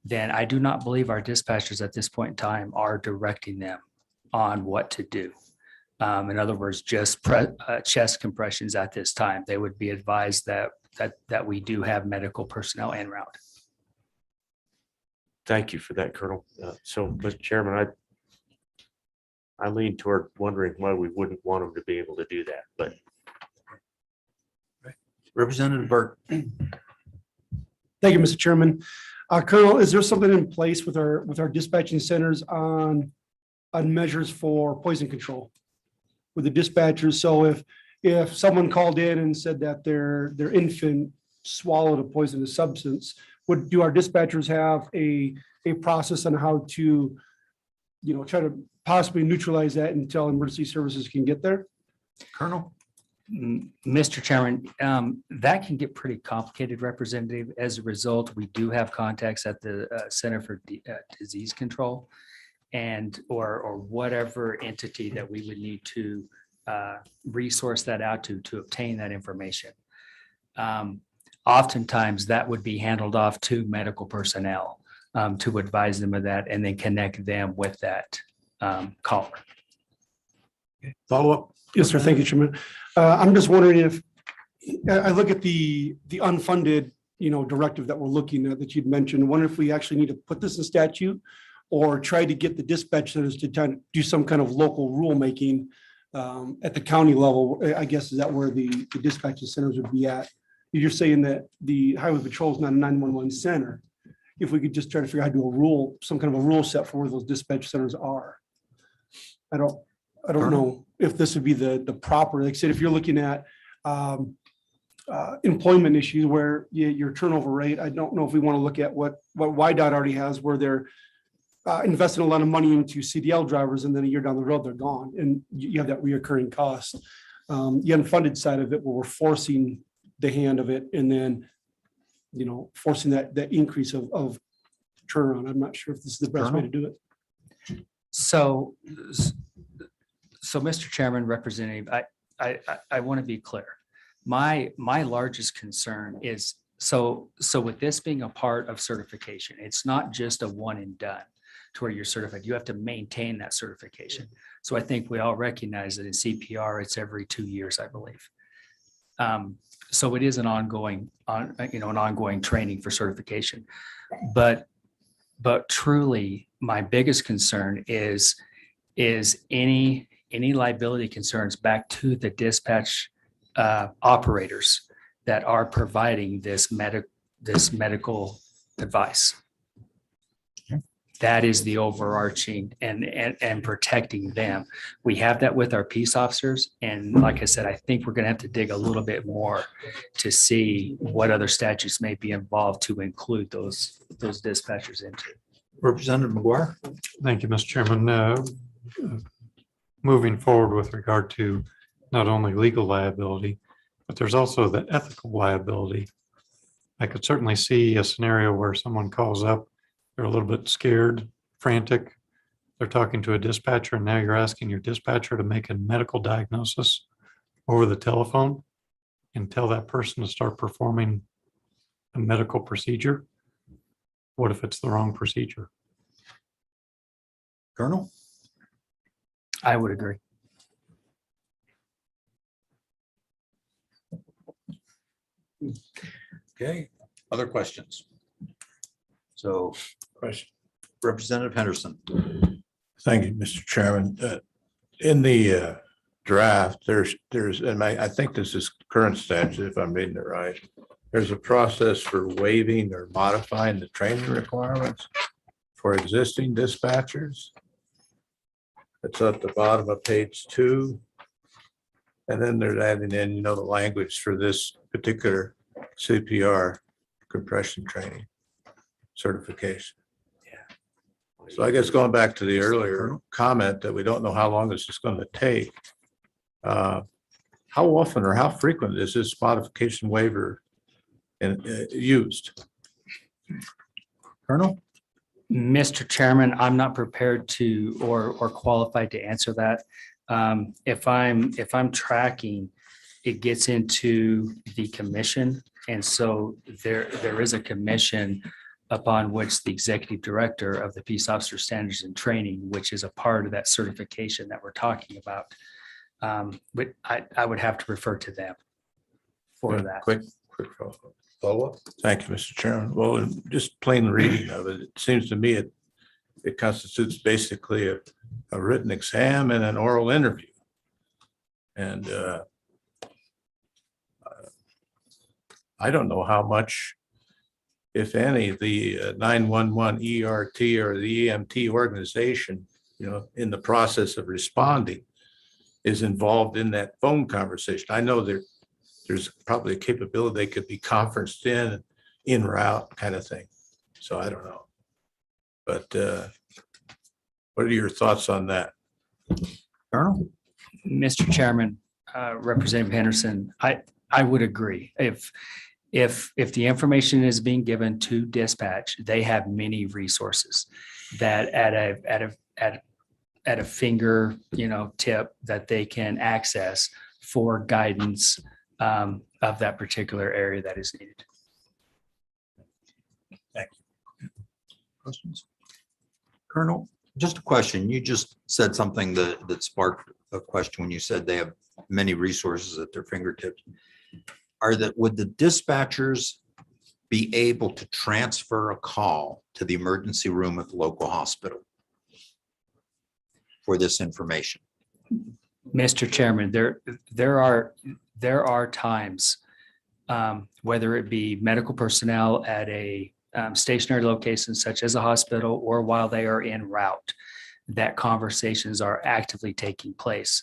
then I do not believe our dispatchers at this point in time are directing them on what to do. In other words, just chest compressions at this time. They would be advised that we do have medical personnel en route. Thank you for that, Colonel. So, Mr. Chairman, I lean toward wondering why we wouldn't want them to be able to do that, but. Representative Burke. Thank you, Mr. Chairman. Colonel, is there something in place with our dispatching centers on measures for poison control with the dispatchers? So if someone called in and said that their infant swallowed a poisonous substance, do our dispatchers have a process on how to, you know, try to possibly neutralize that until emergency services can get there? Colonel? Mr. Chairman, that can get pretty complicated, Representative. As a result, we do have contacts at the Center for Disease Control or whatever entity that we would need to resource that out to obtain that information. Oftentimes that would be handled off to medical personnel to advise them of that and then connect them with that caller. Follow up. Yes, sir. Thank you, Chairman. I'm just wondering if I look at the unfunded, you know, directive that we're looking at that you'd mentioned. I wonder if we actually need to put this in statute or try to get the dispatch centers to do some kind of local rulemaking at the county level. I guess is that where the dispatching centers would be at? You're saying that the Highway Patrol is not a 911 center. If we could just try to figure out how to do a rule, some kind of a rule set for where those dispatch centers are. I don't know if this would be the proper, like I said, if you're looking at employment issues where your turnover rate, I don't know if we want to look at what YDOT already has, where they're investing a lot of money into CDL drivers, and then a year down the road, they're gone. And you have that reoccurring cost. The unfunded side of it, where we're forcing the hand of it, and then, you know, forcing that increase of turnaround. I'm not sure if this is the best way to do it. So so Mr. Chairman, Representative, I want to be clear. My largest concern is, so with this being a part of certification, it's not just a one and done to where you're certified. You have to maintain that certification. So I think we all recognize that in CPR, it's every 2 years, I believe. So it is an ongoing training for certification. But truly, my biggest concern is any liability concerns back to the dispatch operators that are providing this medical advice. That is the overarching and protecting them. We have that with our peace officers. And like I said, I think we're going to have to dig a little bit more to see what other statutes may be involved to include those dispatchers into. Representative McGuire. Thank you, Mr. Chairman. Moving forward with regard to not only legal liability, but there's also the ethical liability. I could certainly see a scenario where someone calls up, they're a little bit scared, frantic. They're talking to a dispatcher, and now you're asking your dispatcher to make a medical diagnosis over the telephone and tell that person to start performing a medical procedure. What if it's the wrong procedure? Colonel? I would agree. Okay, other questions? So, question, Representative Henderson. Thank you, Mr. Chairman. In the draft, there's, and I think this is current statute, if I'm reading it right. There's a process for waiving or modifying the training requirements for existing dispatchers. It's at the bottom of page 2. And then they're adding in, the language for this particular CPR compression training certification. Yeah. So I guess going back to the earlier comment that we don't know how long this is going to take. How often or how frequent is this modification waiver used? Colonel? Mr. Chairman, I'm not prepared to or qualified to answer that. If I'm tracking, it gets into the commission. And so there is a commission upon which the executive director of the Peace Officer Standards and Training, which is a part of that certification that we're talking about. But I would have to refer to them for that. Quick follow-up. Thank you, Mr. Chairman. Well, just plain reading of it, it seems to me it constitutes basically a written exam and an oral interview. And I don't know how much, if any, the 911 ERT or the EMT organization, in the process of responding is involved in that phone conversation. I know there's probably a capability they could be conferenced in route kind of thing. So I don't know. But what are your thoughts on that? Colonel? Mr. Chairman, Representative Henderson, I would agree. If the information is being given to dispatch, they have many resources that at a finger, tip that they can access for guidance of that particular area that is needed. Thank you. Questions? Colonel, just a question. You just said something that sparked a question when you said they have many resources at their fingertips. Would the dispatchers be able to transfer a call to the emergency room at the local hospital for this information? Mr. Chairman, there are times, whether it be medical personnel at a stationary location such as a hospital or while they are en route, that conversations are actively taking place.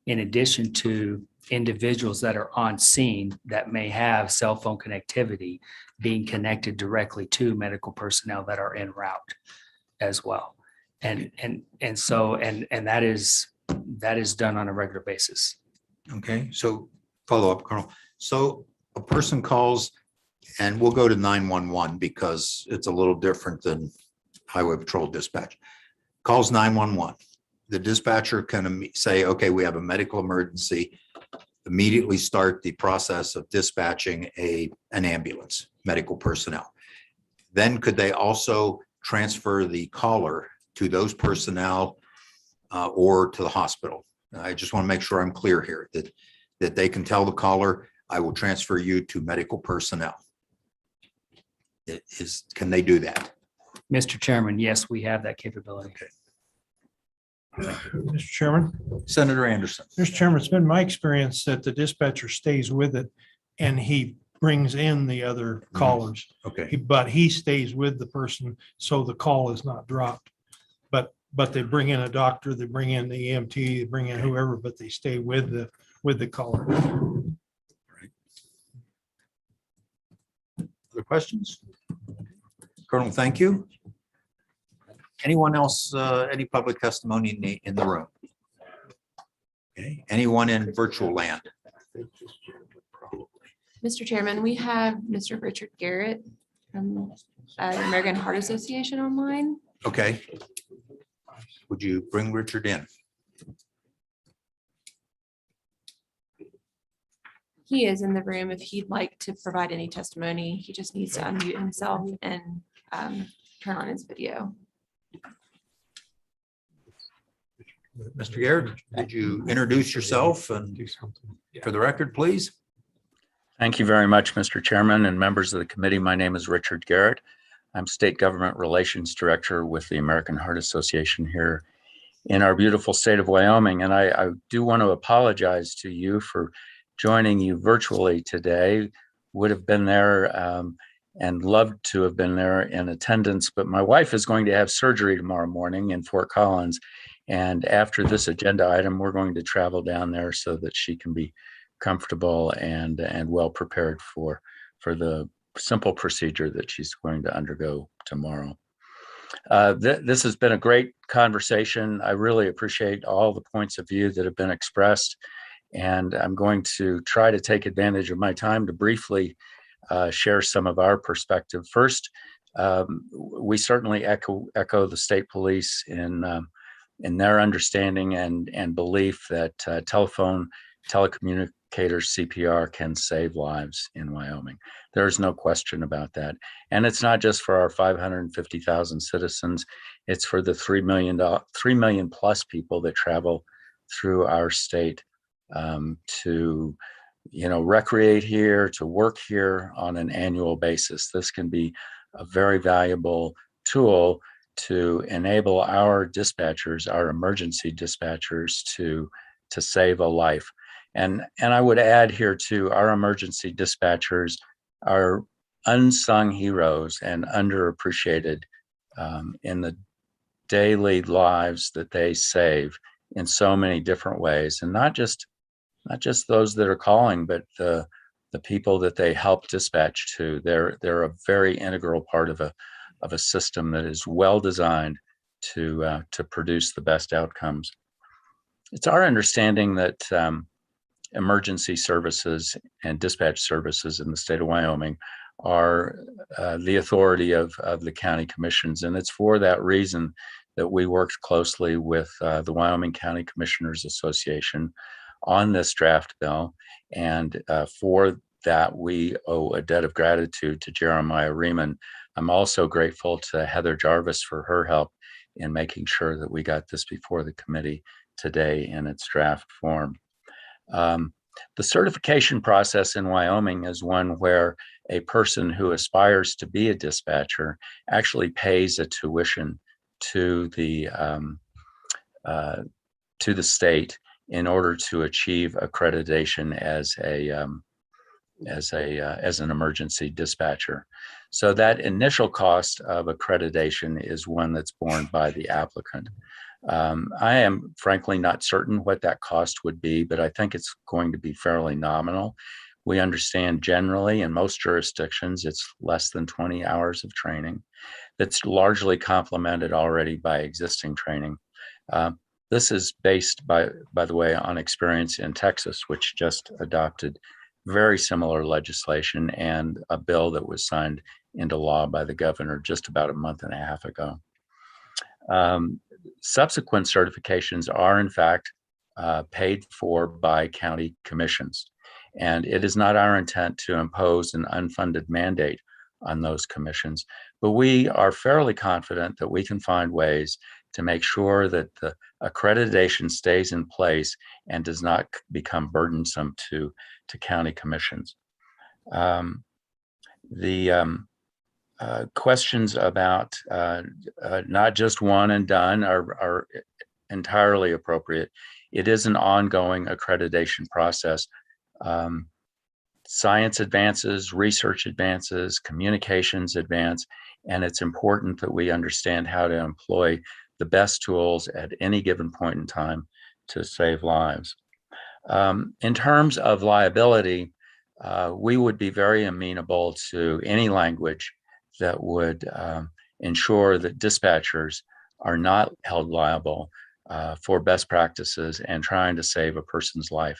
In addition to individuals that are on scene that may have cell phone connectivity being connected directly to medical personnel that are en route as well. And so that is done on a regular basis. Okay, so follow up, Colonel. So a person calls, and we'll go to 911 because it's a little different than highway patrol dispatch. Calls 911. the dispatcher can say, okay, we have a medical emergency, immediately start the process of dispatching an ambulance, medical personnel. Then could they also transfer the caller to those personnel or to the hospital? I just want to make sure I'm clear here, that they can tell the caller, I will transfer you to medical personnel. Can they do that? Mr. Chairman, yes, we have that capability. Mr. Chairman, Senator Anderson. Mr. Chairman, it's been my experience that the dispatcher stays with it and he brings in the other callers. Okay. But he stays with the person, so the call is not dropped. But they bring in a doctor, they bring in the EMT, they bring in whoever, but they stay with the caller. Other questions? Colonel, thank you. Anyone else, any public testimony in the room? Okay, anyone in virtual land? Mr. Chairman, we have Mr. Richard Garrett from American Heart Association online. Okay. Would you bring Richard in? He is in the room if he'd like to provide any testimony. He just needs to unmute himself and turn on his video. Mr. Garrett, could you introduce yourself and for the record, please? Thank you very much, Mr. Chairman and members of the committee. My name is Richard Garrett. I'm State Government Relations Director with the American Heart Association here in our beautiful state of Wyoming. And I do want to apologize to you for joining you virtually today. Would have been there and loved to have been there in attendance, but my wife is going to have surgery tomorrow morning in Fort Collins. And after this agenda item, we're going to travel down there so that she can be comfortable and well prepared for the simple procedure that she's going to undergo tomorrow. This has been a great conversation. I really appreciate all the points of view that have been expressed, and I'm going to try to take advantage of my time to briefly share some of our perspective. First, we certainly echo the state police in their understanding and belief that telecommunicators CPR can save lives in Wyoming. There's no question about that. And it's not just for our 550,000 citizens, it's for the 3 million plus people that travel through our state to recreate here, to work here on an annual basis. This can be a very valuable tool to enable our dispatchers, our emergency dispatchers, to save a life. And I would add here too, our emergency dispatchers are unsung heroes and underappreciated in the daily lives that they save in so many different ways, and not just those that are calling, but the people that they help dispatch to. They're a very integral part of a system that is well designed to produce the best outcomes. It's our understanding that emergency services and dispatch services in the state of Wyoming are the authority of the county commissions. And it's for that reason that we worked closely with the Wyoming County Commissioners Association on this draft bill. And for that, we owe a debt of gratitude to Jeremiah Riemann. I'm also grateful to Heather Jarvis for her help in making sure that we got this before the committee today in its draft form. The certification process in Wyoming is one where a person who aspires to be a dispatcher actually pays a tuition to the state in order to achieve accreditation as an emergency dispatcher. So that initial cost of accreditation is one that's borne by the applicant. I am frankly not certain what that cost would be, but I think it's going to be fairly nominal. We understand generally in most jurisdictions, it's less than 20 hours of training that's largely complemented already by existing training. This is based, by the way, on experience in Texas, which just adopted very similar legislation and a bill that was signed into law by the governor just about a month and a half ago. subsequent certifications are in fact paid for by county commissions. And it is not our intent to impose an unfunded mandate on those commissions, but we are fairly confident that we can find ways to make sure that the accreditation stays in place and does not become burdensome to county commissions. Questions about not just one and done are entirely appropriate. It is an ongoing accreditation process. Science advances, research advances, communications advance, and it's important that we understand how to employ the best tools at any given point in time to save lives. In terms of liability, we would be very amenable to any language that would ensure that dispatchers are not held liable for best practices and trying to save a person's life.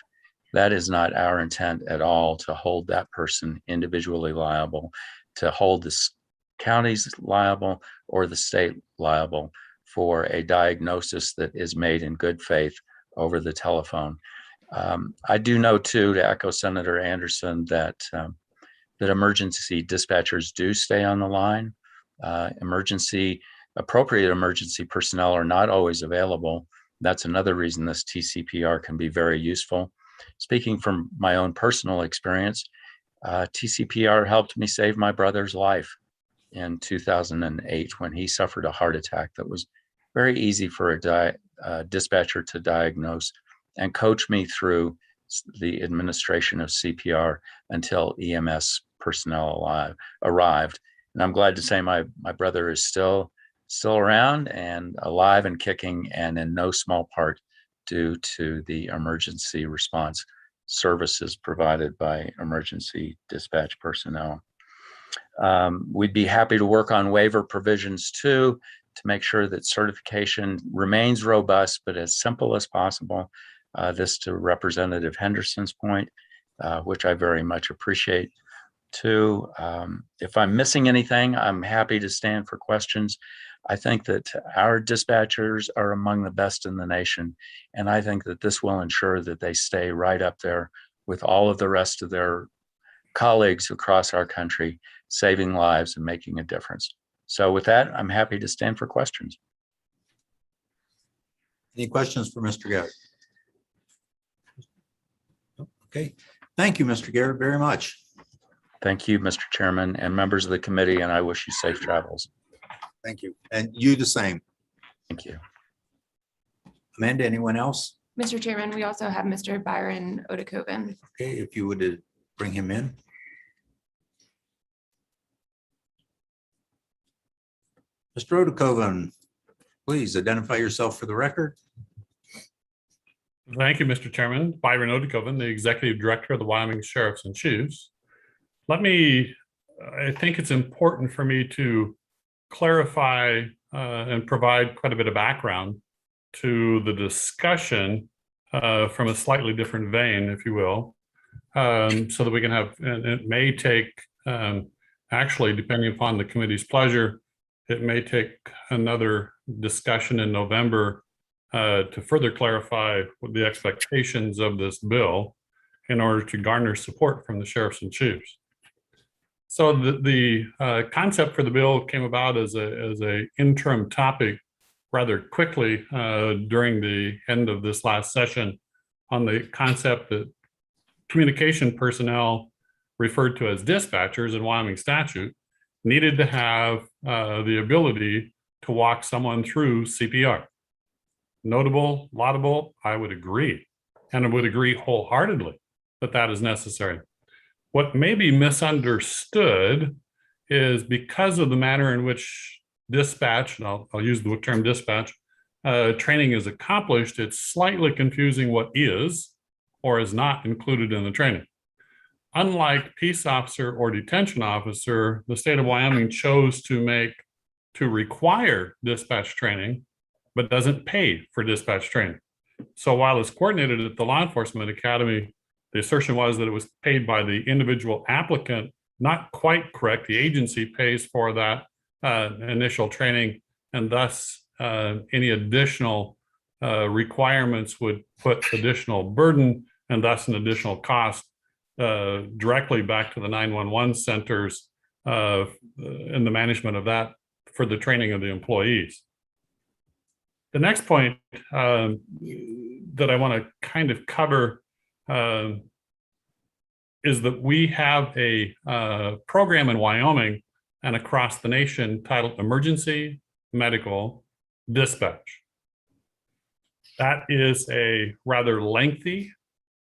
That is not our intent at all, to hold that person individually liable, to hold the counties liable or the state liable for a diagnosis that is made in good faith over the telephone. I do know too, to echo Senator Anderson, that emergency dispatchers do stay on the line. Appropriate emergency personnel are not always available. That's another reason this TCPR can be very useful. Speaking from my own personal experience, TCPR helped me save my brother's life in 2008 when he suffered a heart attack that was very easy for a dispatcher to diagnose and coach me through the administration of CPR until EMS personnel arrived. And I'm glad to say my brother is still around and alive and kicking, and in no small part due to the emergency response services provided by emergency dispatch personnel. We'd be happy to work on waiver provisions too, to make sure that certification remains robust, but as simple as possible. This to Representative Henderson's point, which I very much appreciate too. If I'm missing anything, I'm happy to stand for questions. I think that our dispatchers are among the best in the nation, and I think that this will ensure that they stay right up there with all of the rest of their colleagues across our country, saving lives and making a difference. So with that, I'm happy to stand for questions. Any questions for Mr. Garrett? Okay, thank you, Mr. Garrett, very much. Thank you, Mr. Chairman and members of the committee, and I wish you safe travels. Thank you. And you the same. Thank you. Amanda, anyone else? Mr. Chairman, we also have Mr. Byron Odekoven. Okay, if you would bring him in. Mr. Odekoven, please identify yourself for the record. Thank you, Mr. Chairman. Byron Odekoven, the Executive Director of the Wyoming Sheriffs and Chiefs. I think it's important for me to clarify and provide quite a bit of background to the discussion from a slightly different vein, if you will, so that we can have, and it may take, actually, depending upon the committee's pleasure, it may take another discussion in November to further clarify what the expectations of this bill in order to garner support from the sheriffs and chiefs. So the concept for the bill came about as a interim topic rather quickly during the end of this last session on the concept that communication personnel referred to as dispatchers in Wyoming statute needed to have the ability to walk someone through CPR. Notable, laudable, I would agree, and I would agree wholeheartedly that that is necessary. What may be misunderstood is because of the manner in which dispatch, and I'll use the term dispatch, training is accomplished, it's slightly confusing what is or is not included in the training. Unlike peace officer or detention officer, the state of Wyoming chose to require dispatch training, but doesn't pay for dispatch training. So while it's coordinated at the Law Enforcement Academy, the assertion was that it was paid by the individual applicant. Not quite correct. The agency pays for that initial training, and thus any additional requirements would put additional burden and thus an additional cost directly back to the 911 centers and the management of that for the training of the employees. The next point that I want to kind of cover is that we have a program in Wyoming and across the nation titled Emergency Medical Dispatch. That is a rather lengthy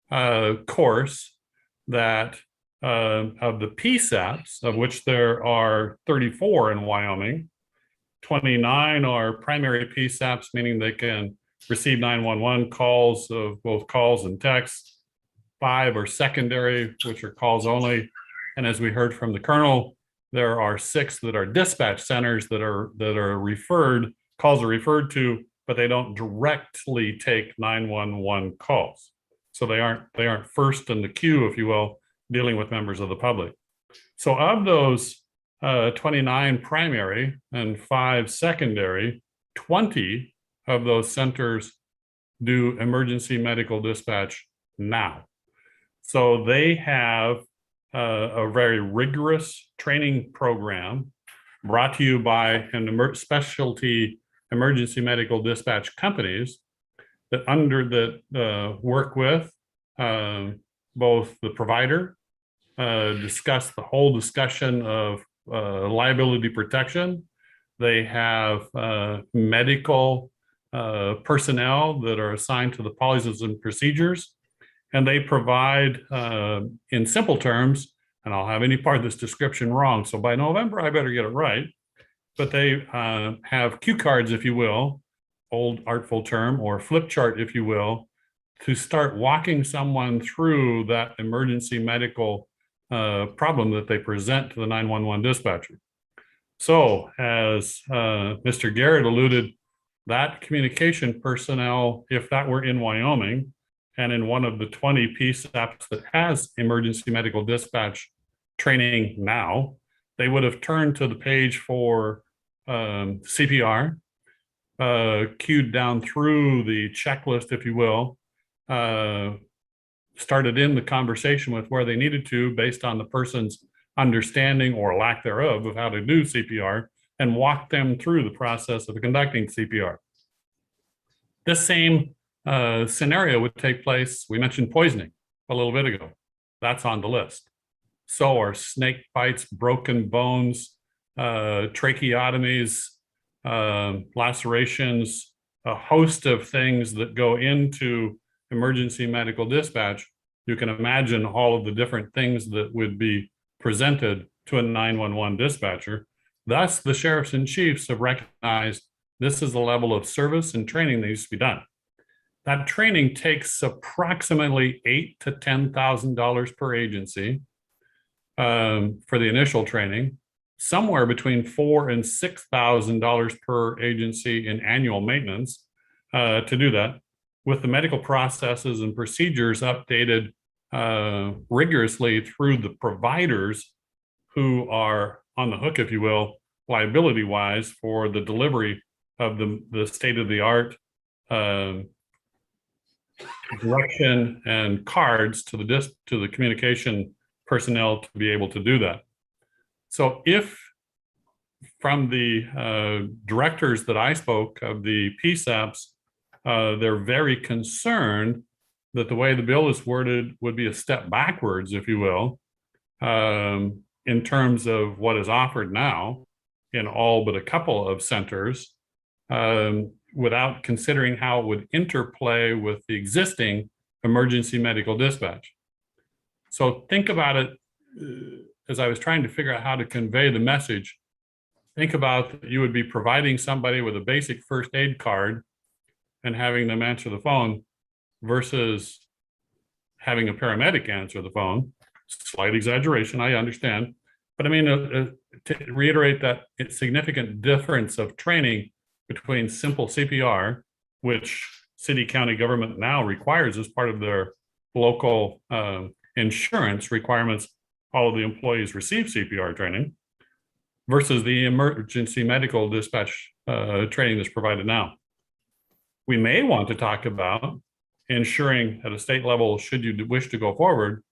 course that of the PSAPs, of which there are 34 in Wyoming, 29 are primary PSAPs, meaning they can receive 911 calls of both calls and texts. 5 are secondary, which are calls only. And as we heard from the colonel, there are 6 that are dispatch centers that are referred, calls are referred to, but they don't directly take 911 calls. So they aren't first in the queue, if you will, dealing with members of the public. So of those 29 primary and 5 secondary, 20 of those centers do emergency medical dispatch now. So they have a very rigorous training program brought to you by specialty emergency medical dispatch companies that work with both the provider, discuss the whole discussion of liability protection. They have medical personnel that are assigned to the policies and procedures, and they provide, in simple terms, and I'll have any part of this description wrong, so by November I better get it right, but they have cue cards, if you will, old artful term, or flip chart, if you will, to start walking someone through that emergency medical problem that they present to the 911 dispatcher. So as Mr. Garrett alluded, that communication personnel, if that were in Wyoming and in one of the 20 PSAPs that has emergency medical dispatch training now, they would have turned to the page for CPR, queued down through the checklist, if you will, started in the conversation with where they needed to based on the person's understanding or lack thereof of how to do CPR, and walk them through the process of conducting CPR. This same scenario would take place, we mentioned poisoning a little bit ago. That's on the list. So are snake bites, broken bones, tracheotomies, lacerations, a host of things that go into emergency medical dispatch. You can imagine all of the different things that would be presented to a 911 dispatcher. Thus, the sheriffs and chiefs have recognized this is the level of service and training that needs to be done. That training takes approximately $8,000 to $10,000 per agency for the initial training, somewhere between $4,000 and $6,000 per agency in annual maintenance to do that, with the medical processes and procedures updated rigorously through the providers who are on the hook, if you will, liability-wise for the delivery of the state-of-the-art direction and cards to the communication personnel to be able to do that. So if from the directors that I spoke of the PSAPs, they're very concerned that the way the bill is worded would be a step backwards, if you will, in terms of what is offered now in all but a couple of centers, without considering how it would interplay with the existing emergency medical dispatch. So think about it, as I was trying to figure out how to convey the message, think about you would be providing somebody with a basic first aid card and having them answer the phone versus having a paramedic answer the phone. Slight exaggeration, I understand. But I mean, to reiterate that significant difference of training between simple CPR, which city, county government now requires as part of their local insurance requirements, all of the employees receive CPR training, versus the emergency medical dispatch training that's provided now. We may want to talk about ensuring at a state level, should you wish to go forward,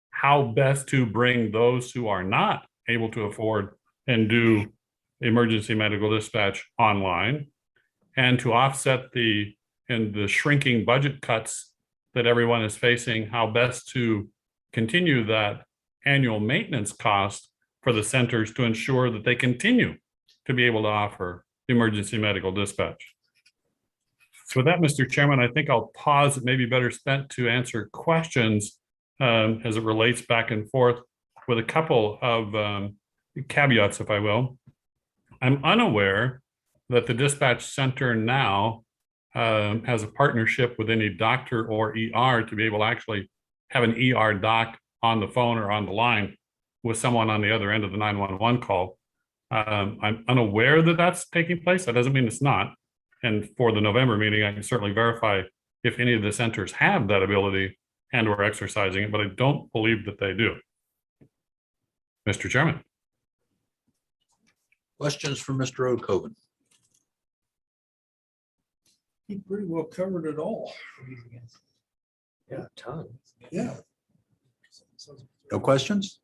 how best to bring those who are not able to afford and do emergency medical dispatch online, and to offset the shrinking budget cuts that everyone is facing, how best to continue that annual maintenance cost for the centers to ensure that they continue to be able to offer emergency medical dispatch. So with that, Mr. Chairman, I think I'll pause. It may be better spent to answer questions as it relates back and forth with a couple of caveats, if I will. I'm unaware that the dispatch center now has a partnership with any doctor or ER to be able to actually have an ER doc on the phone or on the line with someone on the other end of the 911 call. I'm unaware that that's taking place. That doesn't mean it's not. And for the November meeting, I can certainly verify if any of the centers have that ability and or exercising it, but I don't believe that they do. Mr. Chairman. Questions for Mr. Okoven? He pretty well covered it all. Yeah, a ton. Yeah. No questions?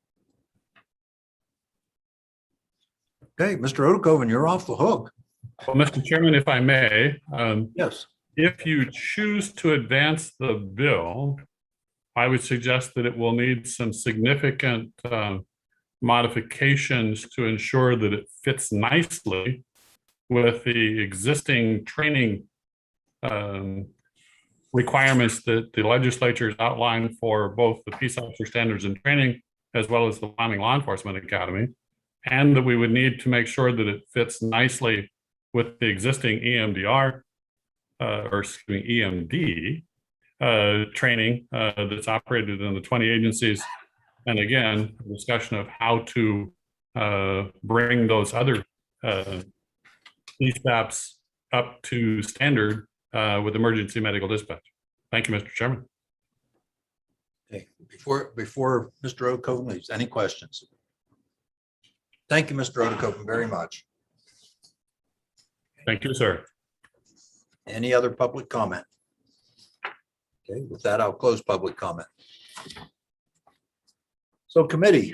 Okay, Mr. Okoven, you're off the hook. Well, Mr. Chairman, if I may. Yes. If you choose to advance the bill, I would suggest that it will need some significant modifications to ensure that it fits nicely with the existing training requirements that the legislature has outlined for both the Peace Officer Standards and Training, as well as the Wyoming Law Enforcement Academy, and that we would need to make sure that it fits nicely with the existing EMDR, or excuse me, EMD training that's operated in the 20 agencies. And again, a discussion of how to bring those other ESAPs up to standard with emergency medical dispatch. Thank you, Mr. Chairman. Okay, before Mr. Okoven leaves, any questions? Thank you, Mr. Okoven, very much. Thank you, sir. Any other public comment? Okay, with that, I'll close public comment. So committee,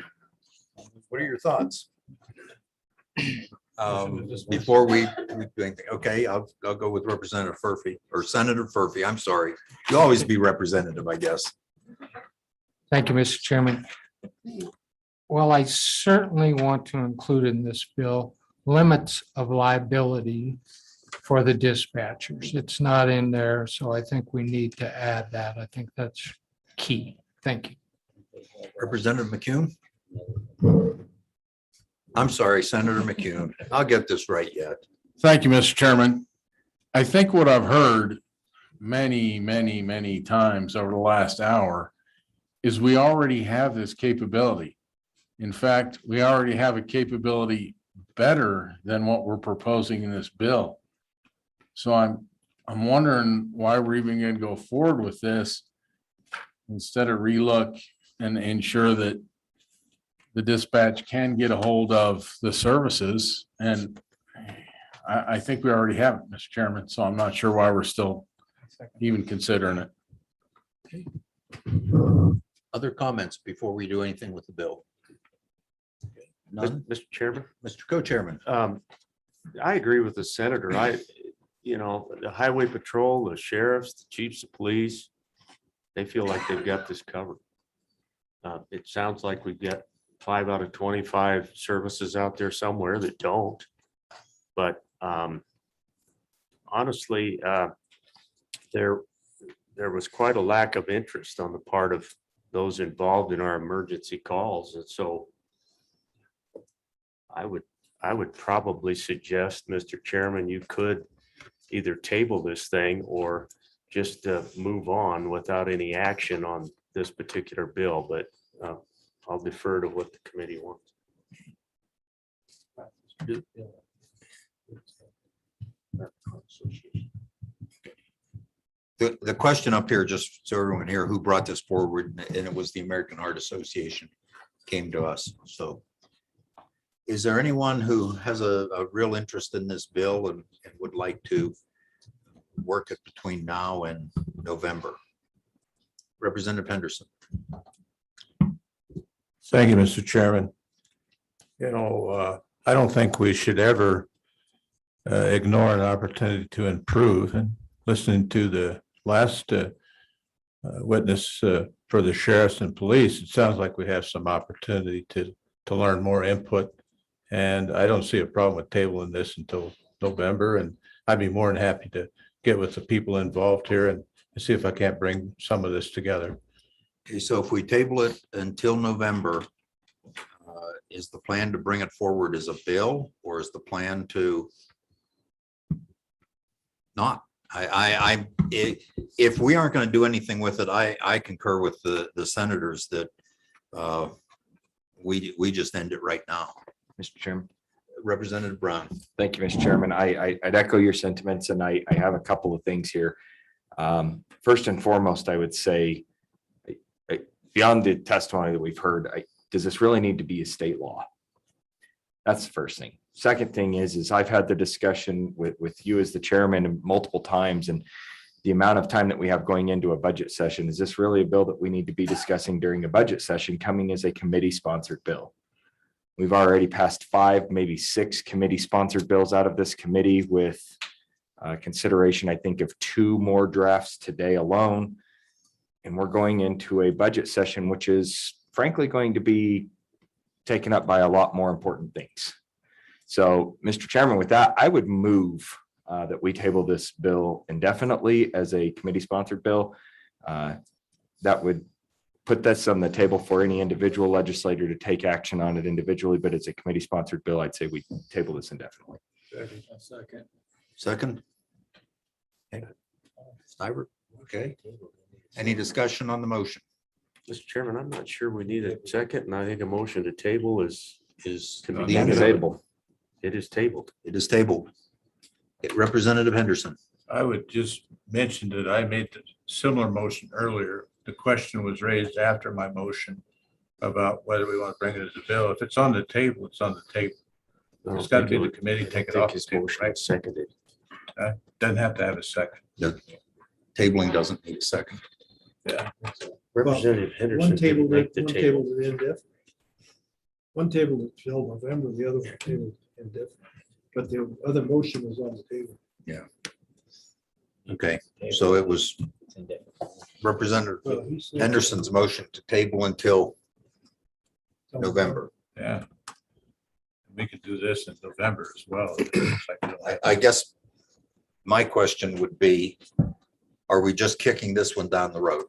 what are your thoughts? Before we do anything, okay, I'll go with Representative Furphy or Senator Furphy. I'm sorry. You always be representative, I guess. Thank you, Mr. Chairman. Well, I certainly want to include in this bill limits of liability for the dispatchers. It's not in there, so I think we need to add that. I think that's key. Thank you. Representative McCune? I'm sorry, Senator McCune. I'll get this right yet. Thank you, Mr. Chairman. I think what I've heard many times over the last hour is we already have this capability. In fact, we already have a capability better than what we're proposing in this bill. So I'm wondering why we're even going to go forward with this instead of relook and ensure that the dispatch can get a hold of the services. And I think we already have it, Mr. Chairman. So I'm not sure why we're still even considering it. Other comments before we do anything with the bill? None? Mr. Chairman? Mr. Co-Chairman. I agree with the senator. The highway patrol, the sheriffs, the chiefs of police, they feel like they've got this covered. It sounds like we've got 5 out of 25 services out there somewhere that don't. But honestly, there was quite a lack of interest on the part of those involved in our emergency calls. And so I would probably suggest, Mr. Chairman, you could either table this thing or just move on without any action on this particular bill, but I'll defer to what the committee wants. The question up here, just so everyone here, who brought this forward, and it was the American Heart Association came to us. So Is there anyone who has a real interest in this bill and would like to work it between now and November? Representative Henderson. Thank you, Mr. Chairman. You know, I don't think we should ever ignore an opportunity to improve. And listening to the last witness for the sheriffs and police, it sounds like we have some opportunity to learn more input. And I don't see a problem with tabling this until November. And I'd be more than happy to get with the people involved here and see if I can't bring some of this together. Okay, so if we table it until November, is the plan to bring it forward as a bill, or is the plan to not? If we aren't going to do anything with it, I concur with the senators that we just end it right now. Mr. Chairman. Representative Brown. Thank you, Mr. Chairman. I'd echo your sentiments, and I have a couple of things here. First and foremost, I would say, beyond the testimony that we've heard, does this really need to be a state law? That's the first thing. Second thing is I've had the discussion with you as the chairman multiple times, and the amount of time that we have going into a budget session. Is this really a bill that we need to be discussing during a budget session coming as a committee sponsored bill? We've already passed 5, maybe 6 committee sponsored bills out of this committee with consideration, I think, of 2 more drafts today alone. And we're going into a budget session, which is frankly going to be taken up by a lot more important things. So, Mr. Chairman, with that, I would move that we table this bill indefinitely as a committee sponsored bill. That would put this on the table for any individual legislator to take action on it individually, but it's a committee sponsored bill. I'd say we table this indefinitely. Second. Snyder. Okay. Any discussion on the motion? Mr. Chairman, I'm not sure we need a second, and I think a motion to table is to be Tabled. It is tabled. It is tabled. Representative Henderson. I would just mention that I made the similar motion earlier. The question was raised after my motion about whether we want to bring it as a bill. If it's on the table, it's on the table. It's got to be the committee take it off the table, right? Seconded. Doesn't have to have a second. The tabling doesn't need a second. Yeah. Representative Henderson One table, didn't make the one table. table indefinite. One table is till November, the other one table indefinite, but the other motion was on the table. Yeah. Okay, so it was Representative Well, he said- Henderson's motion to table until November. Yeah. We could do this in November as well. It looks like we don't have I guess my question would be, are we just kicking this one down the road?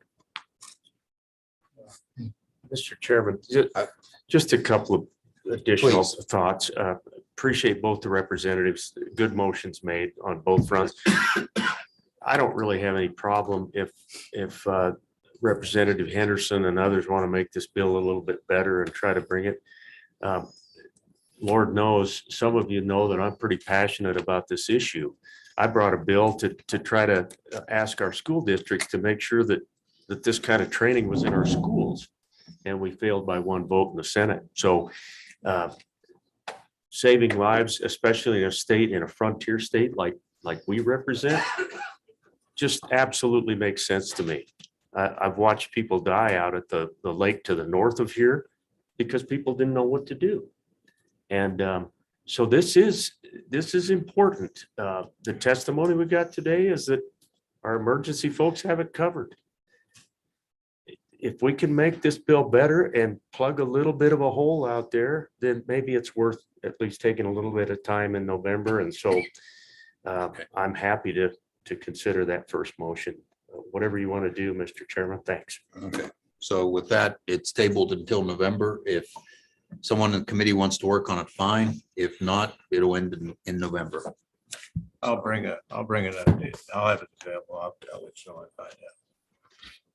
Mr. Chairman, just a couple of additional Please. thoughts. Appreciate both the representatives, good motions made on both fronts. I don't really have any problem if Representative Henderson and others want to make this bill a little bit better and try to bring it. Lord knows, some of you know that I'm pretty passionate about this issue. I brought a bill to try to ask our school districts to make sure that this kind of training was in our schools. And we failed by 1 vote in the Senate. So saving lives, especially in a state, in a frontier state like we represent, just absolutely makes sense to me. I've watched people die out at the lake to the north of here because people didn't know what to do. And so this is important. The testimony we got today is that our emergency folks have it covered. If we can make this bill better and plug a little bit of a hole out there, then maybe it's worth at least taking a little bit of time in November. And so I'm happy to consider that first motion. Whatever you want to do, Mr. Chairman, thanks. Okay, so with that, it's tabled until November. If someone in the committee wants to work on it, fine. If not, it'll end in November. I'll bring an update. I'll have it available. I'll let you know if I find out.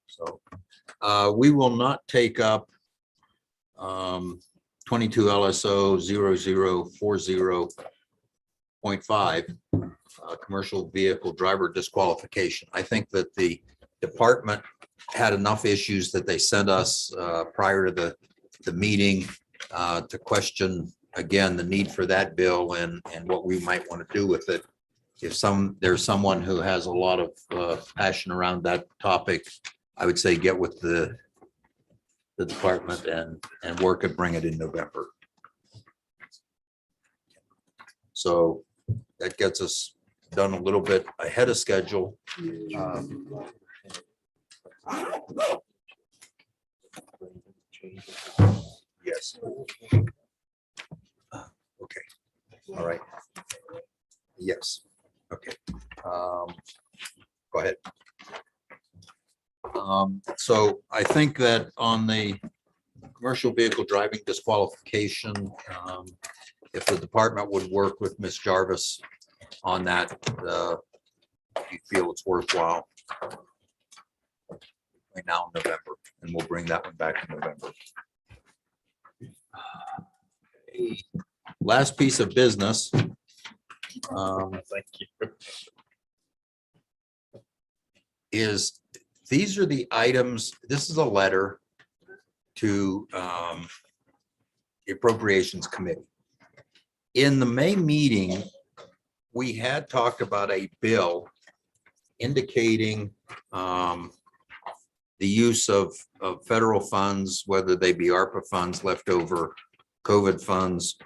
So we will not take up 22 LSO 0040.5 commercial vehicle driver disqualification. I think that the department had enough issues that they sent us prior to the meeting to question again, the need for that bill and what we might want to do with it. If there's someone who has a lot of passion around that topic, I would say get with the department and work it, bring it in November. So that gets us done a little bit ahead of schedule. Yes. Okay, all right. Yes, okay. Go ahead. So I think that on the commercial vehicle driving disqualification, if the department would work with Ms. Jarvis on that, if you feel it's worthwhile. Right now in November, and we'll bring that one back in November. Last piece of business. Thank you. Is these are the items, this is a letter to the Appropriations Committee. In the May meeting, we had talked about a bill indicating the use of federal funds, whether they be ARPA funds, leftover COVID funds,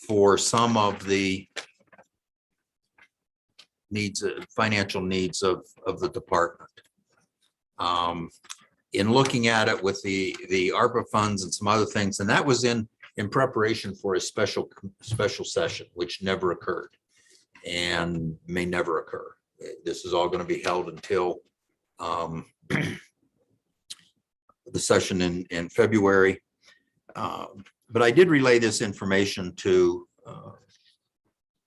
for some of the needs, financial needs of the department. In looking at it with the ARPA funds and some other things, and that was in preparation for a special session, which never occurred and may never occur. This is all going to be held until the session in February. But I did relay this information to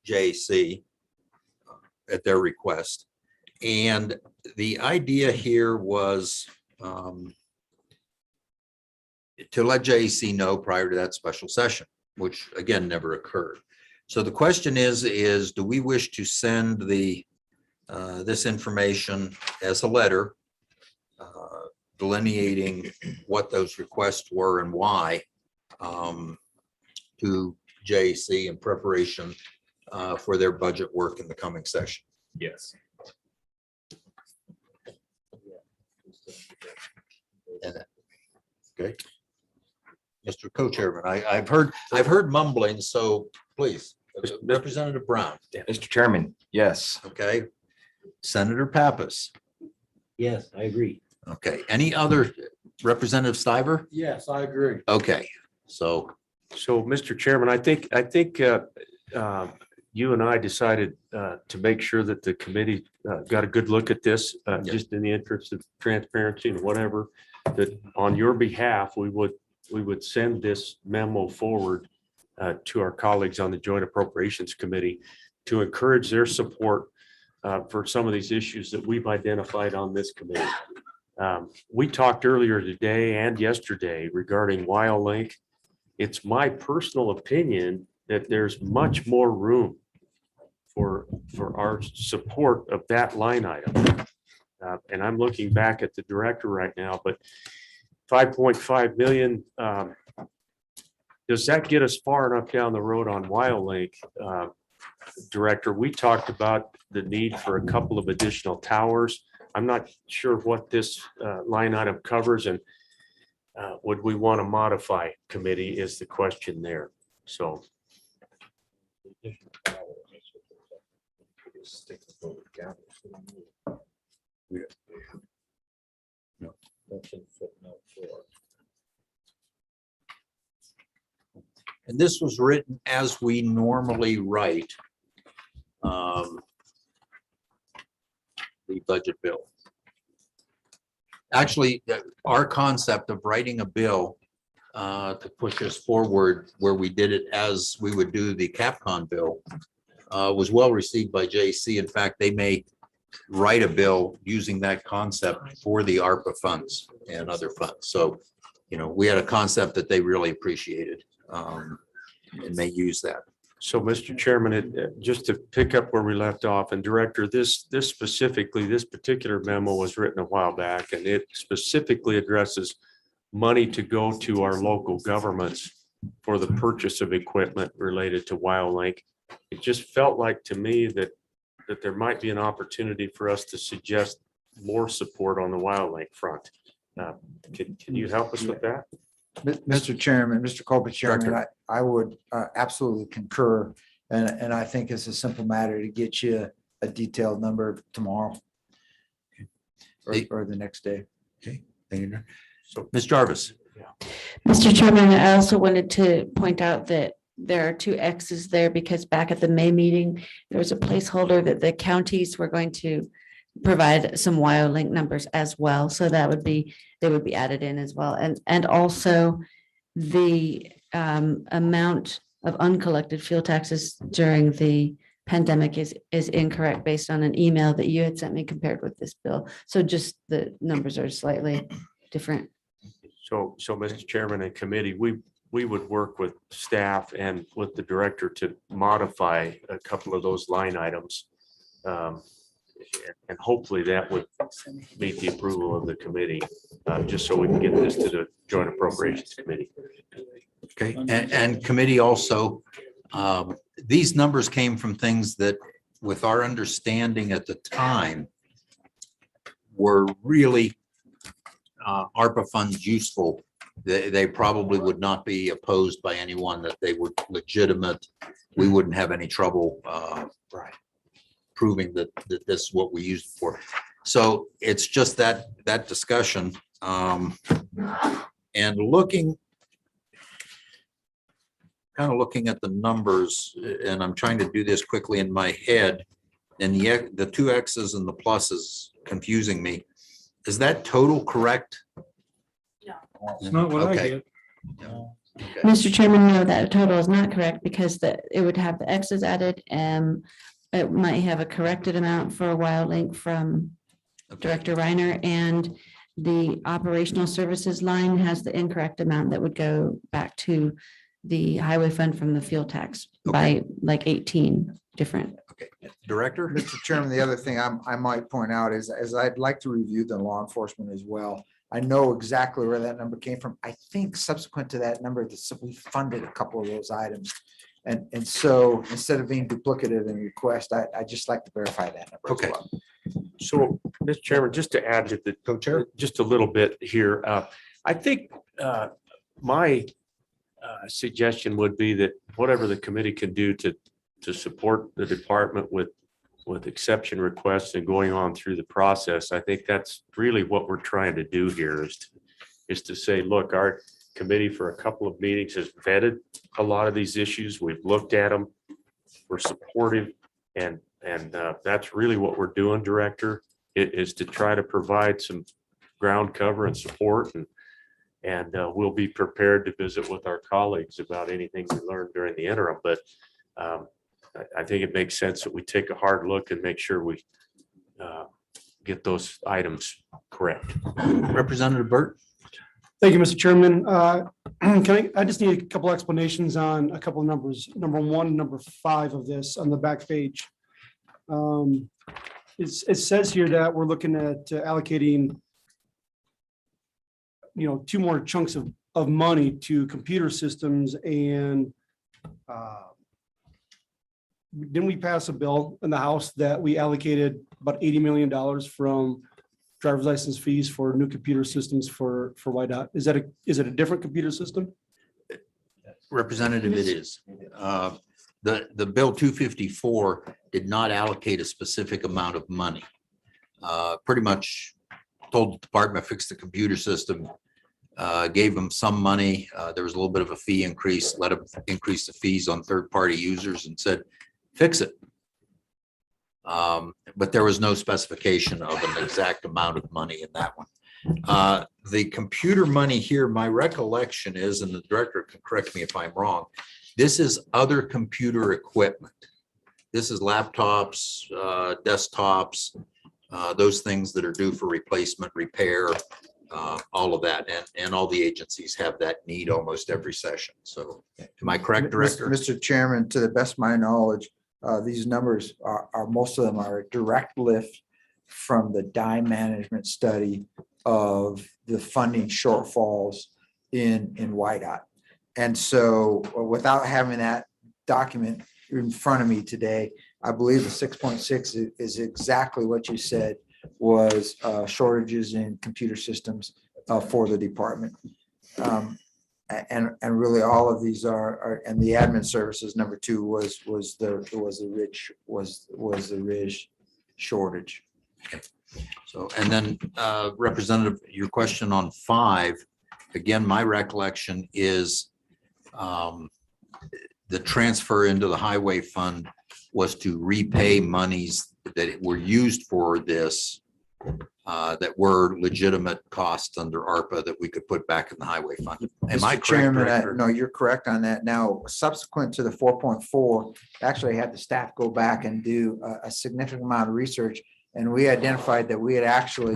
JAC at their request. And the idea here was to let JAC know prior to that special session, which again never occurred. So the question is do we wish to send this information as a letter delineating what those requests were and why to JAC in preparation for their budget work in the coming session? Yes. Okay. Mr. Co-Chairman, I've heard mumbling, so please, Representative Brown. Mr. Chairman, yes. Okay. Senator Pappas. Yes, I agree. Okay. Any other, Representative Stiver? Yes, I agree. Okay, so Mr. Chairman, I think you and I decided to make sure that the committee got a good look at this, just in the interest of transparency and whatever, that on your behalf, we would send this memo forward to our colleagues on the Joint Appropriations Committee to encourage their support for some of these issues that we've identified on this committee. We talked earlier today and yesterday regarding WildLink. It's my personal opinion that there's much more room for our support of that line item. And I'm looking back at the director right now, but 5.5 million, does that get us far enough down the road on WildLink? Director, we talked about the need for a couple of additional towers. I'm not sure what this line item covers, and would we want to modify, committee, is the question there. So. and this was written as we normally write the budget bill. Actually, our concept of writing a bill to push us forward, where we did it as we would do the CapCon bill, was well received by JC. In fact, they may write a bill using that concept for the ARPA funds and other funds. So, we had a concept that they really appreciated and may use that. So, Mr. Chairman, just to pick up where we left off, and Director, this particular memo was written a while back, and it specifically addresses money to go to our local governments for the purchase of equipment related to WildLink. It just felt like to me that there might be an opportunity for us to suggest more support on the WildLink front. Can you help us with that? Mr. Chairman, Mr. Colbert, Chairman, I would absolutely concur. And I think it's a simple matter to get you a detailed number tomorrow. Or the next day. Okay. So, Ms. Jarvis. Mr. Chairman, I also wanted to point out that there are two X's there because back at the May meeting, there was a placeholder that the counties were going to provide some WildLink numbers as well. So that would be, they would be added in as well. And also the amount of uncollected fuel taxes during the pandemic is incorrect based on an email that you had sent me compared with this bill. So just the numbers are slightly different. So Mr. Chairman and committee, we would work with staff and with the director to modify a couple of those line items. And hopefully that would meet the approval of the committee, just so we can get this to the Joint Appropriations Committee. Okay, and committee also, these numbers came from things that, with our understanding at the time, were really ARPA funds useful. They probably would not be opposed by anyone, that they were legitimate. We wouldn't have any trouble proving that this is what we used it for. So it's just that discussion. And looking at the numbers, and I'm trying to do this quickly in my head, and the two X's and the pluses confusing me. Is that total correct? It's not what I Okay. get. Mr. Chairman, no, that total is not correct because it would have the X's added and it might have a corrected amount for a WildLink from Director Reiner, and the operational services line has the incorrect amount that would go back to the highway fund from the fuel tax by like 18 different. Director? Mr. Chairman, the other thing I might point out is, as I'd like to review the law enforcement as well. I know exactly where that number came from. I think subsequent to that number, we funded a couple of those items. And so instead of being duplicative in request, I just like to verify that number. Okay. So, Mr. Chairman, just to add to the co-chair, just a little bit here, I think my suggestion would be that whatever the committee can do to support the department with exception requests and going on through the process, I think that's really what we're trying to do here is to say, look, our committee for a couple of meetings has vetted a lot of these issues. We've looked at them. We're supportive, and that's really what we're doing, Director, is to try to provide some ground cover and support, and we'll be prepared to visit with our colleagues about anything we learned during the interim. But I think it makes sense that we take a hard look and make sure we get those items correct. Representative Burt? Thank you, Mr. Chairman. I just need a couple explanations on a couple of numbers. Number 1, and number 5 of this on the back page. It says here that we're looking at allocating, 2 more chunks of money to computer systems, and didn't we pass a bill in the House that we allocated about $80 million from driver's license fees for new computer systems for YDOT? Is it a different computer system? Representative, it is. The bill 254 did not allocate a specific amount of money. Pretty much told the department fix the computer system, gave them some money. There was a little bit of a fee increase, let them increase the fees on third-party users and said, fix it. But there was no specification of an exact amount of money in that one. The computer money here, my recollection is, and the director can correct me if I'm wrong, this is other computer equipment. This is laptops, desktops, those things that are due for replacement, repair, all of that. And all the agencies have that need almost every session. So am I correct, Director? Mr. Chairman, to the best of my knowledge, these numbers are most of them are a direct lift from the dime management study of the funding shortfalls in YDOT. And so without having that document in front of me today, I believe the 6.6 is exactly what you said was shortages in computer systems for the department. And really all of these are, and the admin services, number 2 was the RIS shortage. So, and then Representative, your question on 5, again, my recollection is the transfer into the highway fund was to repay monies that were used for this that were legitimate costs under ARPA that we could put back in the highway fund. Am I Mr. correct, Chairman, Director? no, you're correct on that. Now, subsequent to the 4.4, actually had the staff go back and do a significant amount of research. And we identified that we had actually,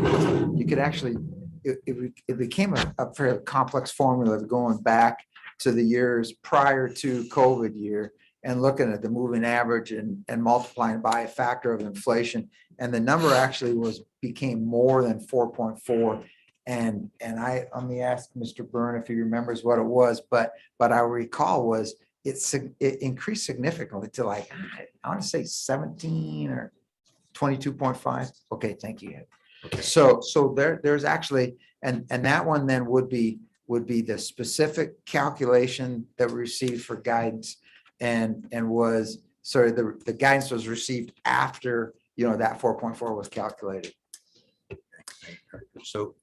it became a fairly complex formula of going back to the years prior to COVID year and looking at the moving average and multiplying by a factor of inflation. And the number actually became more than 4.4. And let me ask Mr. Byrne if he remembers what it was, but I recall was it increased significantly to like, I want to say 17 or 22.5. Okay, thank you. So there's actually, and that one then would be the specific calculation that we received for guidance and was, sorry, the guidance was received after, that 4.4 was calculated. So.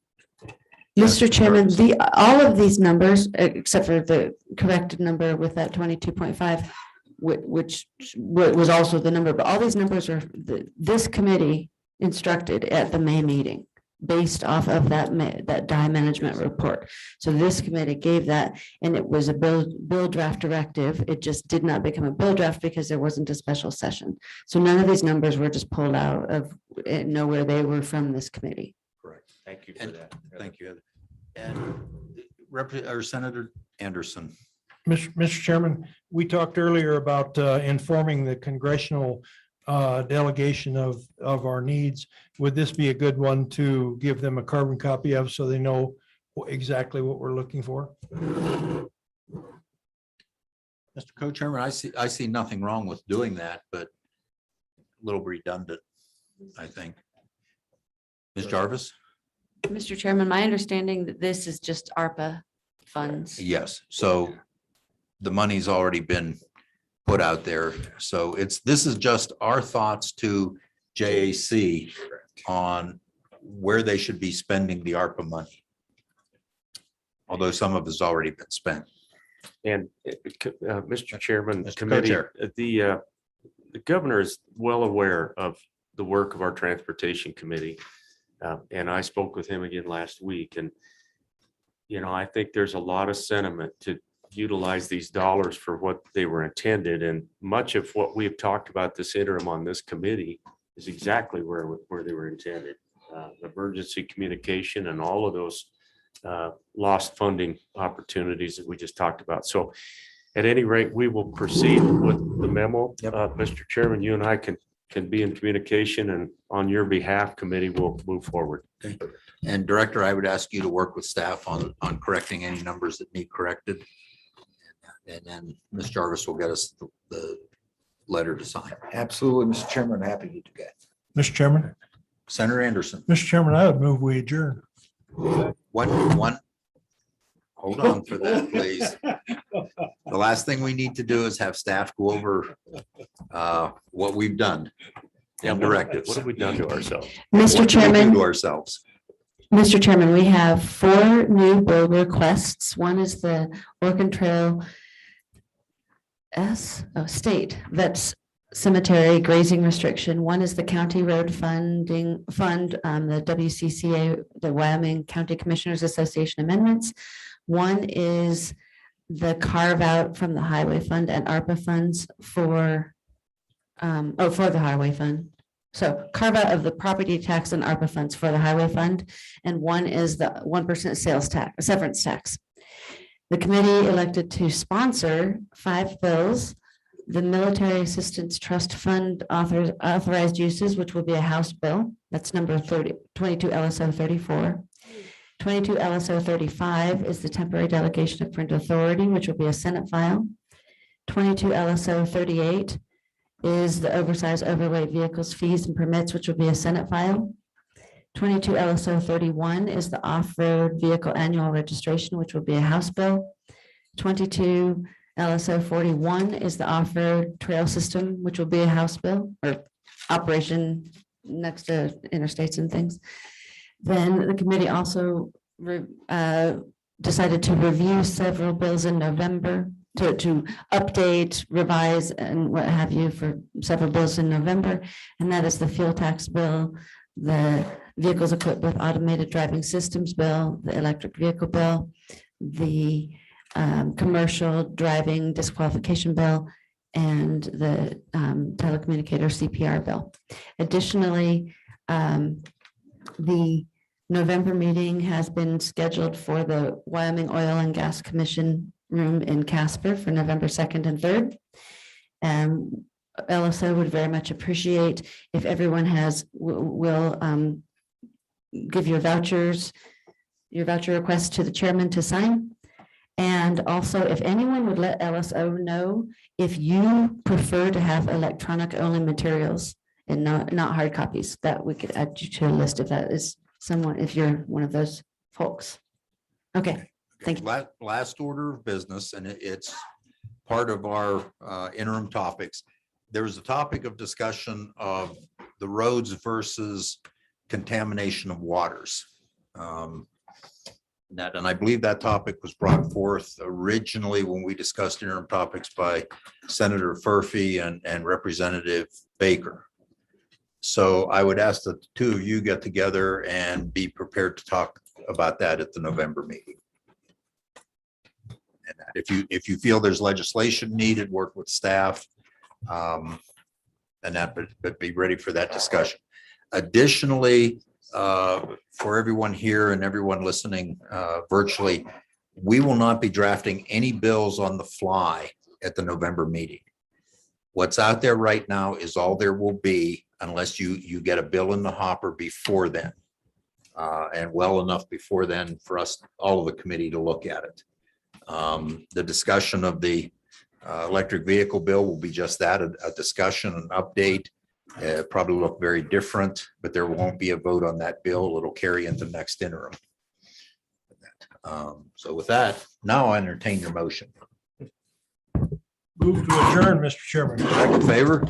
Mr. Chairman, all of these numbers, except for the corrected number with that 22.5, which was also the number, but all these numbers are, this committee instructed at the May meeting based off of that DI management report. So this committee gave that, and it was a bill draft directive. It just did not become a bill draft because there wasn't a special session. So none of these numbers were just pulled out of nowhere. They were from this committee. Correct. Thank you for that. Thank you. And Senator Anderson. Mr. Chairman, we talked earlier about informing the congressional delegation of our needs. Would this be a good one to give them a carbon copy of so they know exactly what we're looking for? Mr. Co-Chairman, I see nothing wrong with doing that, but a little redundant, I think. Ms. Jarvis? Mr. Chairman, my understanding that this is just ARPA funds. Yes, so the money's already been put out there. So this is just our thoughts to JAC on where they should be spending the ARPA money. Although some of it's already been spent. And Mr. Chairman, Mr. committee, Co-Chair. the governor is well aware of the work of our transportation committee. And I spoke with him again last week, and I think there's a lot of sentiment to utilize these dollars for what they were intended. And much of what we've talked about this interim on this committee is exactly where they were intended. Emergency communication and all of those lost funding opportunities that we just talked about. So at any rate, we will proceed with the memo. Mr. Chairman, you and I can be in communication, and on your behalf, committee will move forward. Okay. And Director, I would ask you to work with staff on correcting any numbers that need corrected. And then Ms. Jarvis will get us the letter to sign. Absolutely, Mr. Chairman, happy to do that. Mr. Chairman, Senator Anderson. Mr. Chairman, I would move we adjourn. One. Hold on for that, please. The last thing we need to do is have staff go over what we've done. Yeah, And directives. What have we done to ourselves? Mr. What do we do Chairman. to ourselves. Mr. Chairman, we have 4 new bill requests. One is the Orkin Trail State Vets Cemetery grazing restriction. One is the county road fund, the WCCA, the Wyoming County Commissioners Association amendments. One is the carve out from the highway fund and ARPA funds for the highway fund. So carve out of the property tax and ARPA funds for the highway fund. And one is the 1% sales tax, severance tax. The committee elected to sponsor 5 bills. The Military Assistance Trust Fund authorized uses, which will be a House bill. That's number 22 LSO 34. 22 LSO 35 is the temporary delegation of parental authority, which will be a Senate file. 22 LSO 38 is the oversized overweight vehicles fees and permits, which will be a Senate file. 22 LSO 31 is the off-road vehicle annual registration, which will be a House bill. 22 LSO 41 is the off-road trail system, which will be a House bill or operation next to interstates and things. Then the committee also decided to review several bills in November to update, revise, and what have you for several bills in November. And that is the fuel tax bill, the vehicles equipped with automated driving systems bill, the electric vehicle bill, the commercial driving disqualification bill, and the telecommunicator CPR bill. Additionally, the November meeting has been scheduled for the Wyoming Oil and Gas Commission room in Casper for November 2nd and 3rd. LSO would very much appreciate if everyone will give your voucher requests to the chairman to sign. And also, if anyone would let LSO know if you prefer to have electronic only materials and not hard copies, that we could add you to a list if that is someone, if you're one of those folks. Okay, thank you. Last order of business, and it's part of our interim topics. There was a topic of discussion of the roads versus contamination of waters. And I believe that topic was brought forth originally when we discussed interim topics by Senator Furphy and Representative Baker. So I would ask that the two of you get together and be prepared to talk about that at the November meeting. And if you feel there's legislation needed, work with staff. And that, but be ready for that discussion. Additionally, for everyone here and everyone listening virtually, we will not be drafting any bills on the fly at the November meeting. What's out there right now is all there will be unless you get a bill in the hopper before then. And well enough before then for us, all of the committee to look at it. The discussion of the electric vehicle bill will be just that, a discussion, an update. Probably look very different, but there won't be a vote on that bill. It'll carry into next interim. So with that, now I entertain your motion. Move to adjourn, Mr. Chairman. All in favor?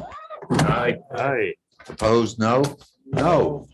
Aye. Opposed? No? No.